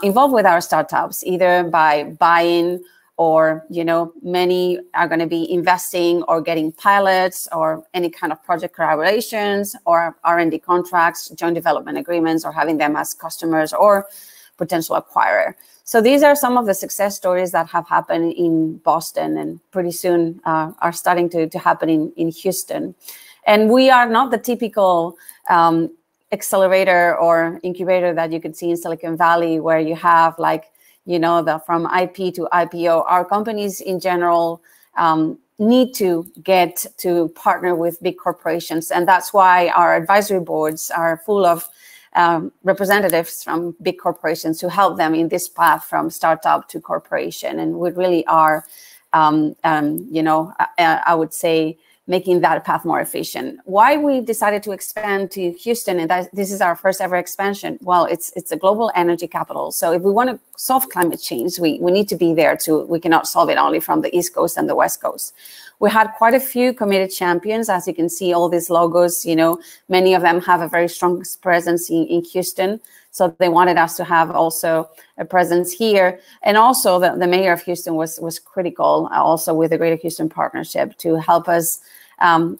involved with our startups, either by buying or, many are going to be investing or getting pilots or any kind of project collaborations or R&D contracts, joint development agreements, or having them as customers or potential acquirer. So these are some of the success stories that have happened in Boston and pretty soon are starting to happen in Houston. And we are not the typical accelerator or incubator that you could see in Silicon Valley, where you have like, you know, from IP to IPO. Our companies in general need to get to partner with big corporations. And that's why our advisory boards are full of representatives from big corporations who help them in this path from startup to corporation. And we really are, you know, I would say, making that path more efficient. Why we decided to expand to Houston, and this is our first ever expansion. Well, it's a global energy capital. So if we want to solve climate change, we need to be there too. We cannot solve it only from the East Coast and the West Coast. We had quite a few committed champions. As you can see, all these logos, you know, many of them have a very strong presence in Houston. So they wanted us to have also a presence here. And also the mayor of Houston was critical also with the Greater Houston Partnership to help us,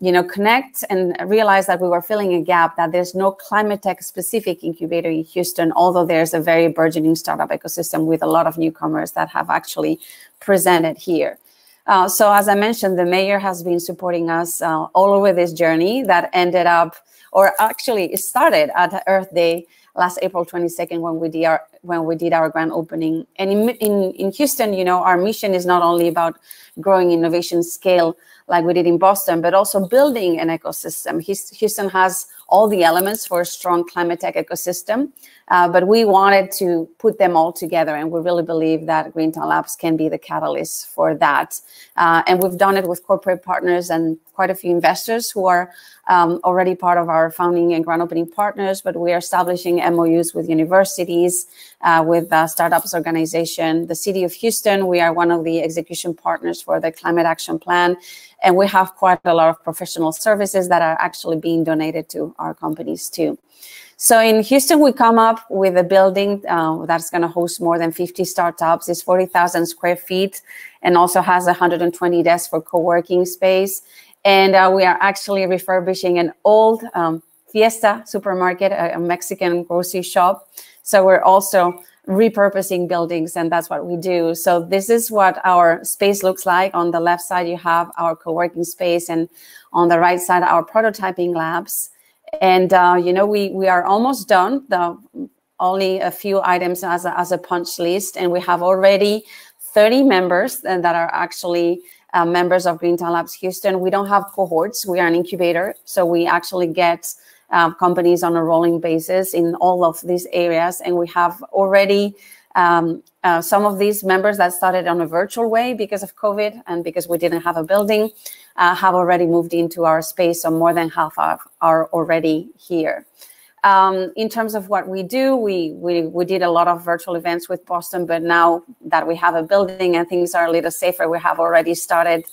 you know, connect and realize that we were filling a gap, that there's no climate tech specific incubator in Houston, although there's a very burgeoning startup ecosystem with a lot of newcomers that have actually presented here. So as I mentioned, the mayor has been supporting us all over this journey that ended up, or actually it started at Earth Day last April 22nd when we did our grand opening. And in Houston, you know, our mission is not only about growing innovation scale like we did in Boston, but also building an ecosystem. Houston has all the elements for a strong climate tech ecosystem, but we wanted to put them all together, and we really believe that Greentown Labs can be the catalyst for that. And we've done it with corporate partners and quite a few investors who are already part of our founding and grand opening partners, but we are establishing MOUs with universities, with startups organization, the city of Houston. We are one of the execution partners for the Climate Action Plan, and we have quite a lot of professional services that are actually being donated to our companies too. So in Houston, we come up with a building that's going to host more than 50 startups. It's 40,000 square feet and also has 120 desks for co-working space. And we are actually refurbishing an old Fiesta supermarket, a Mexican grocery shop. So we're also repurposing buildings, and that's what we do. So this is what our space looks like. On the left side, you have our co-working space, and on the right side, our prototyping labs. And, you know, we are almost done. Only a few items as a punch list, and we have already 30 members that are actually members of Greentown Labs Houston. We don't have cohorts. We are an incubator, so we actually get companies on a rolling basis in all of these areas. And we have already some of these members that started on a virtual way because of COVID and because we didn't have a building, have already moved into our space. So more than half are already here. In terms of what we do, we did a lot of virtual events with Boston, but now that we have a building and things are a little safer, we have already started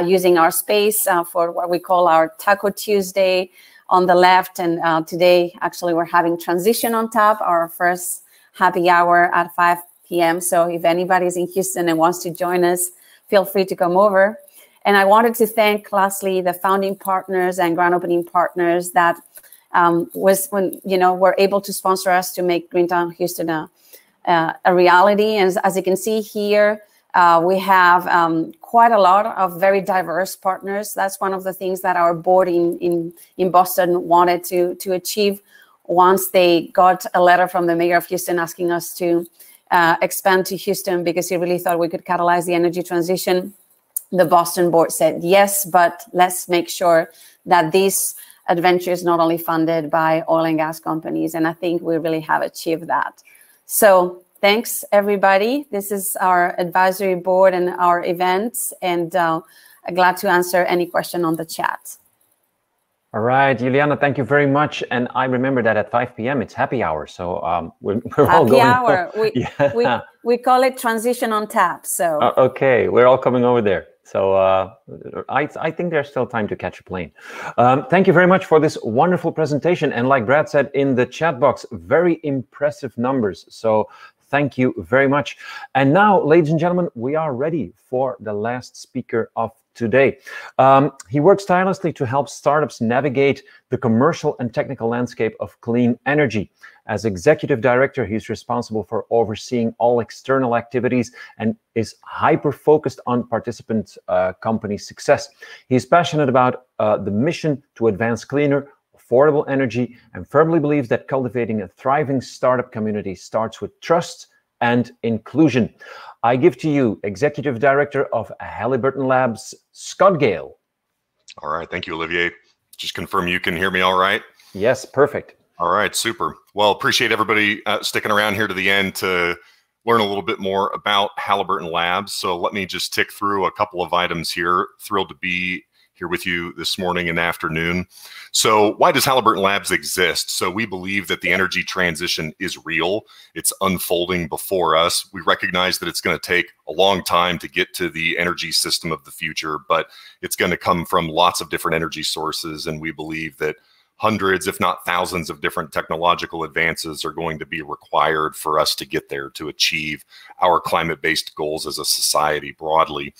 using our space for what we call our Taco Tuesday on the left. And today, actually, we're having Transition on Tap, our first happy hour at 5 p.m. So if anybody's in Houston and wants to join us, feel free to come over. And I wanted to thank, lastly, the founding partners and grand opening partners that was when, you know, were able to sponsor us to make Greentown Houston a reality. And as you can see here, we have quite a lot of very diverse partners. That's one of the things that our board in Boston wanted to achieve once they got a letter from the mayor of Houston asking us to expand to Houston because he really thought we could catalyze the energy transition. The Boston board said yes, but let's make sure that this adventure is not only funded by oil and gas companies. And I think we really have achieved that. So thanks, everybody. This is our advisory board and our events, and glad to answer any question on the chat. All right, Juliana, thank you very much. And I remember that at 5 p.m. it's happy hour, so we're all going. Happy hour. We call it Transition on Tap. So okay, we're all coming over there. So I think there's still time to catch a plane. Thank you very much for this wonderful presentation. And like Brad said in the chat box, very impressive numbers. So Thank you very much. And now, ladies and gentlemen, we are ready for the last speaker of today. He works tirelessly to help startups navigate the commercial and technical landscape of clean energy. As executive director, he's responsible for overseeing all external activities and is hyper-focused on participant company success. He's passionate about the mission to advance cleaner, affordable energy, and firmly believes that cultivating a thriving startup community starts with trust and inclusion. I give to you Executive Director of Haliburton Labs, Scott Gale. All right, thank you, Olivier. Just confirm you can hear me all right? Yes, perfect. All right, super. Well, appreciate everybody sticking around here to the end to learn a little bit more about Haliburton Labs. So let me just tick through a couple of items here. Thrilled to be here with you this morning and afternoon. So why does Haliburton Labs exist? So we believe that the energy transition is real. It's unfolding before us. We recognize that it's going to take a long time to get to the energy system of the future, but it's going to come from lots of different energy sources. And we believe that hundreds, if not thousands, of different technological advances are going to be required for us to get there, to achieve our climate-based goals as a society broadly.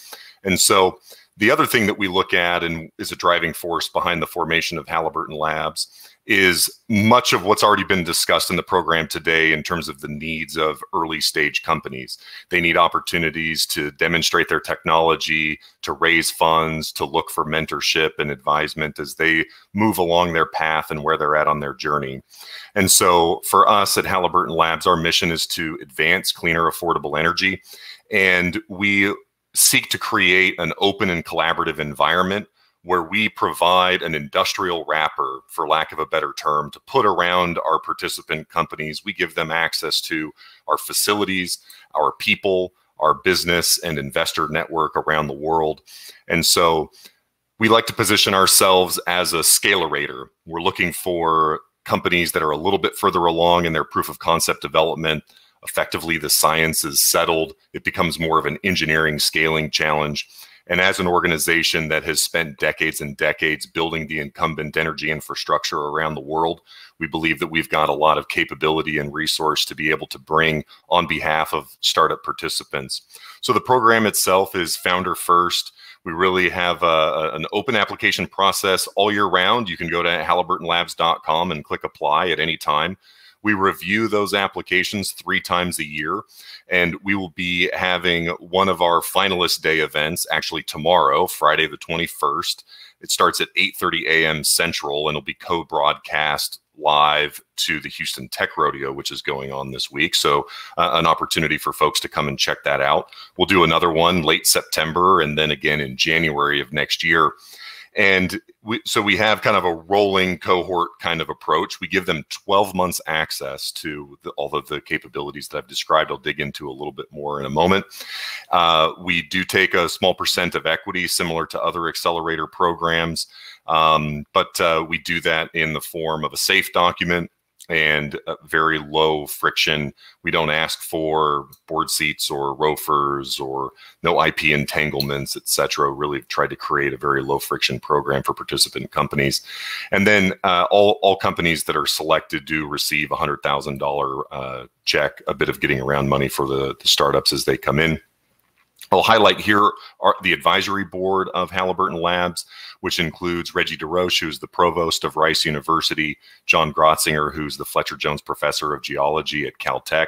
And so the other thing that we look at and is a driving force behind the formation of Haliburton Labs is much of what's already been discussed in the program today in terms of the needs of early stage companies. They need opportunities to demonstrate their technology, to raise funds, to look for mentorship and advisement as they move along their path and where they're at on their journey. And so for us at Haliburton Labs, our mission is to advance cleaner, affordable energy. And we seek to create an open and collaborative environment where we provide an industrial wrapper, for lack of a better term, to put around our participant companies. We give them access to our facilities, our people, our business and investor network around the world. And so we like to position ourselves as a scalerator. We're looking for companies that are a little bit further along in their proof of concept development. Effectively, the science is settled. It becomes more of an engineering scaling challenge. And as an organization that has spent decades and decades building the incumbent energy infrastructure around the world, we believe that we've got a lot of capability and resource to be able to bring on behalf of startup participants. So the program itself is founder first. We really have an open application process all year round. You can go to haliburtonlabs.com and click apply at any time. We review those applications 3 times a year, and we will be having one of our finalist day events actually tomorrow, Friday the 21st. It starts at 8:30 a.m. Central, and it'll be co-broadcast live to the Houston Tech Rodeo, which is going on this week. So an opportunity for folks to come and check that out. We'll do another one late September and then again in January of next year. And so we have kind of a rolling cohort kind of approach. We give them 12 months access to all of the capabilities that I've described. I'll dig into a little bit more in a moment. We do take a small % of equity, similar to other accelerator programs, but we do that in the form of a safe document and very low friction. We don't ask for board seats or ROFRs or no IP entanglements, et cetera. Really tried to create a very low friction program for participant companies. And then all companies that are selected do receive a $100,000 check, a bit of getting around money for the startups as they come in. I'll highlight here the advisory board of Haliburton Labs, which includes Reggie DeRoche, who's the provost of Rice University, John Grotzinger, who's the Fletcher Jones Professor of Geology at Caltech.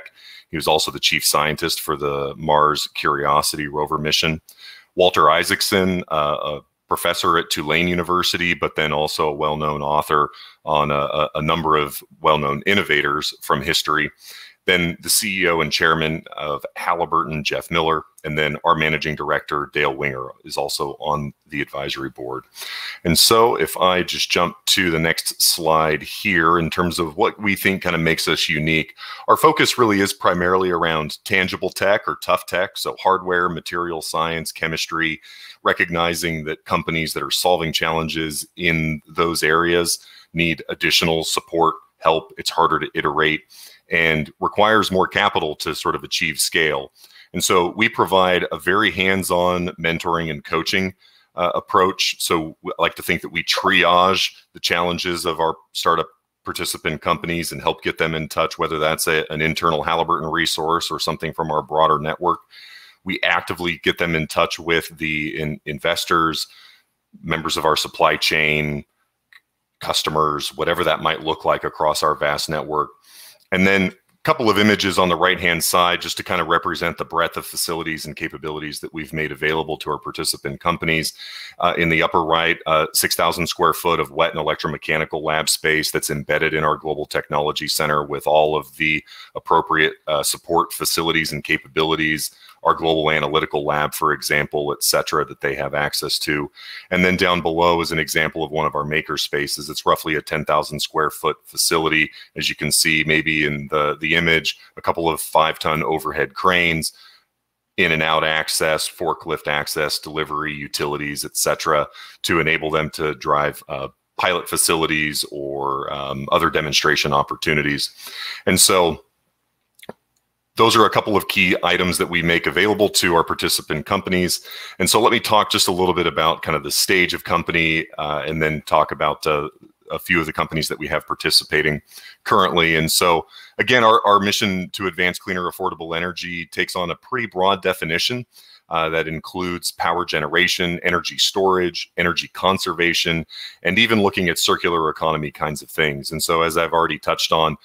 He was also the chief scientist for the Mars Curiosity rover mission. Walter Isaacson, a professor at Tulane University, but then also a well-known author on a number of well-known innovators from history. Then the CEO and chairman of Haliburton, Jeff Miller, and then our managing director, Dale Winger, is also on the advisory board. And so if I just jump to the next slide here in terms of what we think kind of makes us unique, our focus really is primarily around tangible tech or tough tech. So hardware, material science, chemistry, recognizing that companies that are solving challenges in those areas need additional support, help. It's harder to iterate and requires more capital to sort of achieve scale. And so we provide a very hands-on mentoring and coaching approach. So I like to think that we triage the challenges of our startup participant companies and help get them in touch, whether that's an internal Haliburton resource or something from our broader network. We actively get them in touch with the investors, members of our supply chain, customers, whatever that might look like across our vast network. And then a couple of images on the right-hand side just to kind of represent the breadth of facilities and capabilities that we've made available to our participant companies. In the upper right, 6,000 square foot of wet and electromechanical lab space that's embedded in our Global Technology Center with all of the appropriate support facilities and capabilities, our global analytical lab, for example, et cetera, that they have access to. And then down below is an example of one of our maker spaces. It's roughly a 10,000 square foot facility. As you can see, maybe in the image, a couple of 5-ton overhead cranes, in and out access, forklift access, delivery, utilities, et cetera, to enable them to drive pilot facilities or other demonstration opportunities. And so those are a couple of key items that we make available to our participant companies. And so let me talk just a little bit about kind of the stage of company and then talk about a few of the companies that we have participating currently. And so again, our mission to advance cleaner, affordable energy takes on a pretty broad definition that includes power generation, energy storage, energy conservation, and even looking at circular economy kinds of things. And so as I've already touched on,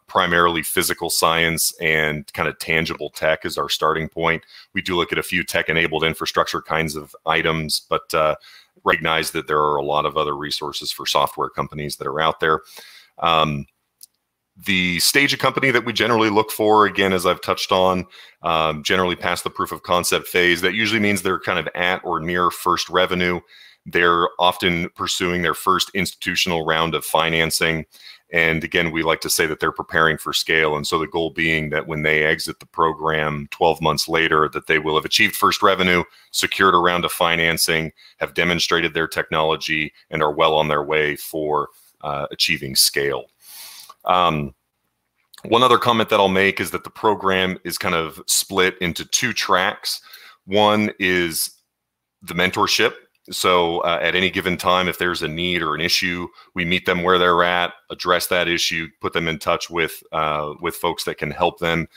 primarily physical science and kind of tangible tech is our starting point. We do look at a few tech-enabled infrastructure kinds of items, but recognize that there are a lot of other resources for software companies that are out there. The stage of company that we generally look for, again, as I've touched on, generally past the proof of concept phase. That usually means they're kind of at or near first revenue. They're often pursuing their first institutional round of financing. And again, we like to say that they're preparing for scale. And so the goal being that when they exit the program 12 months later, that they will have achieved first revenue, secured a round of financing, have demonstrated their technology, and are well on their way for achieving scale. One other comment that I'll make is that the program is kind of split into 2 tracks. One is the mentorship. So at any given time, if there's a need or an issue, we meet them where they're at, address that issue, put them in touch with folks that can help them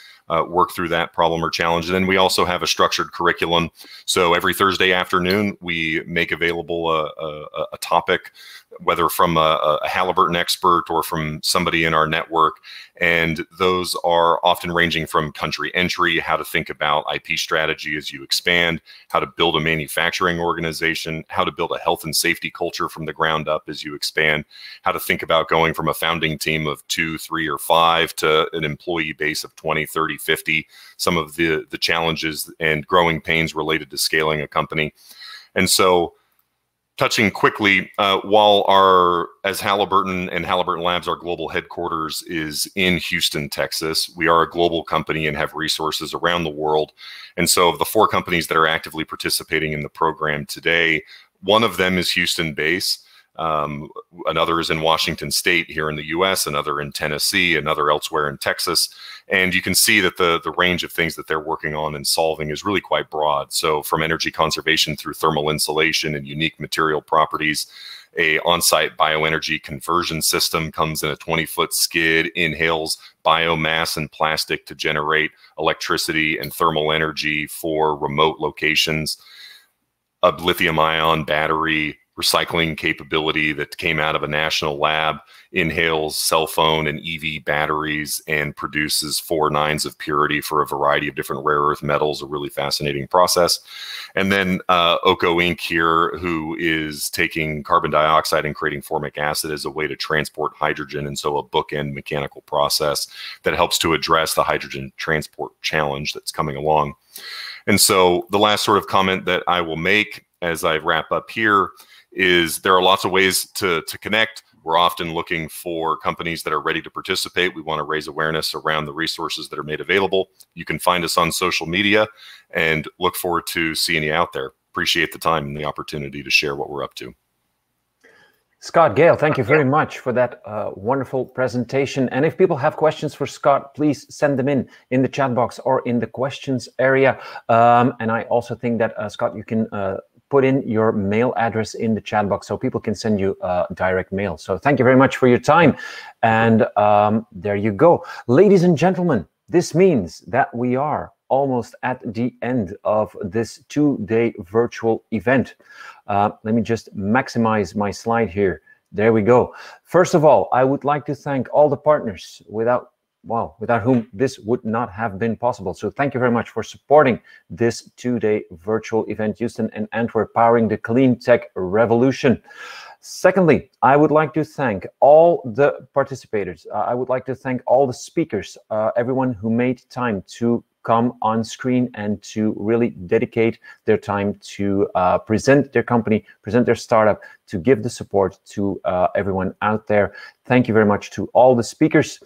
work through that problem or challenge. And then we also have a structured curriculum. So every Thursday afternoon, we make available a topic, whether from a Haliburton expert or from somebody in our network. And those are often ranging from country entry, how to think about IP strategy as you expand, how to build a manufacturing organization, how to build a health and safety culture from the ground up as you expand, how to think about going from a founding team of 2, 3, or 5 to an employee base of 20, 30, 50, some of the challenges and growing pains related to scaling a company. And so touching quickly, while as Haliburton and Haliburton Labs, our global headquarters is in Houston, Texas, we are a global company and have resources around the world. And so of the 4 companies that are actively participating in the program today, one of them is Houston-based. Another is in Washington State here in the US, another in Tennessee, another elsewhere in Texas. And you can see that the range of things that they're working on and solving is really quite broad. So from energy conservation through thermal insulation and unique material properties, a on-site bioenergy conversion system comes in a 20-foot skid, inhales biomass and plastic to generate electricity and thermal energy for remote locations. A lithium-ion battery recycling capability that came out of a national lab, inhales cell phone and EV batteries and produces 4 nines of purity for a variety of different rare earth metals, a really fascinating process. And then Oko Inc. here, who is taking carbon dioxide and creating formic acid as a way to transport hydrogen. And so a bookend mechanical process that helps to address the hydrogen transport challenge that's coming along. And so the last sort of comment that I will make as I wrap up here is there are lots of ways to connect. We're often looking for companies that are ready to participate. We want to raise awareness around the resources that are made available. You can find us on social media and look forward to seeing you out there. Appreciate the time and the opportunity to share what we're up to. Scott, Gail, thank you very much for that wonderful presentation. And if people have questions for Scott, please send them in the chat box or in the questions area. And I also think that, Scott, you can put in your mail address in the chat box so people can send you direct mail. So thank you very much for your time. And there you go. Ladies and gentlemen, this means that we are almost at the end of this 2-day virtual event. Let me just maximize my slide here. There we go. First of all, I would like to thank all the partners without whom this would not have been possible. So thank you very much for supporting this 2-day virtual event, Houston and Antwerp, powering the clean tech revolution. Secondly, I would like to thank all the participators. I would like to thank all the speakers, everyone who made time to come on screen and to really dedicate their time to present their company, present their startup, to give the support to everyone out there. Thank you very much to all the speakers.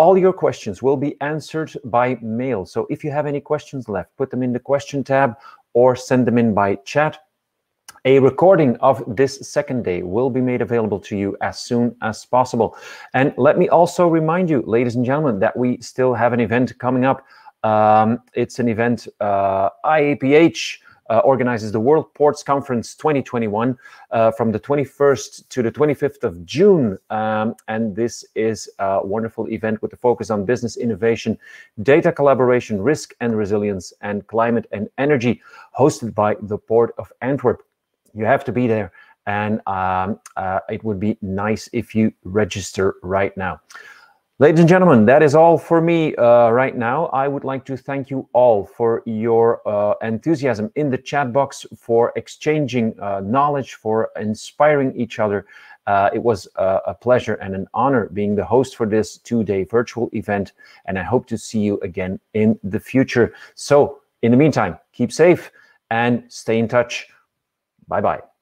All your questions will be answered by mail. So if you have any questions left, put them in the question tab or send them in by chat. A recording of this second day will be made available to you as soon as possible. And let me also remind you, ladies and gentlemen, that we still have an event coming up. It's an event IAPH organizes the World Ports Conference 2021 from the 21st to the 25th of June. And this is a wonderful event with a focus on business innovation, data collaboration, risk and resilience, and climate and energy, hosted by the Port of Antwerp. You have to be there, and it would be nice if you register right now. Ladies and gentlemen, that is all for me right now. I would like to thank you all for your enthusiasm in the chat box, for exchanging knowledge, for inspiring each other. It was a pleasure and an honor being the host for this 2-day virtual event, and I hope to see you again in the future. So in the meantime, keep safe and stay in touch. Bye-bye.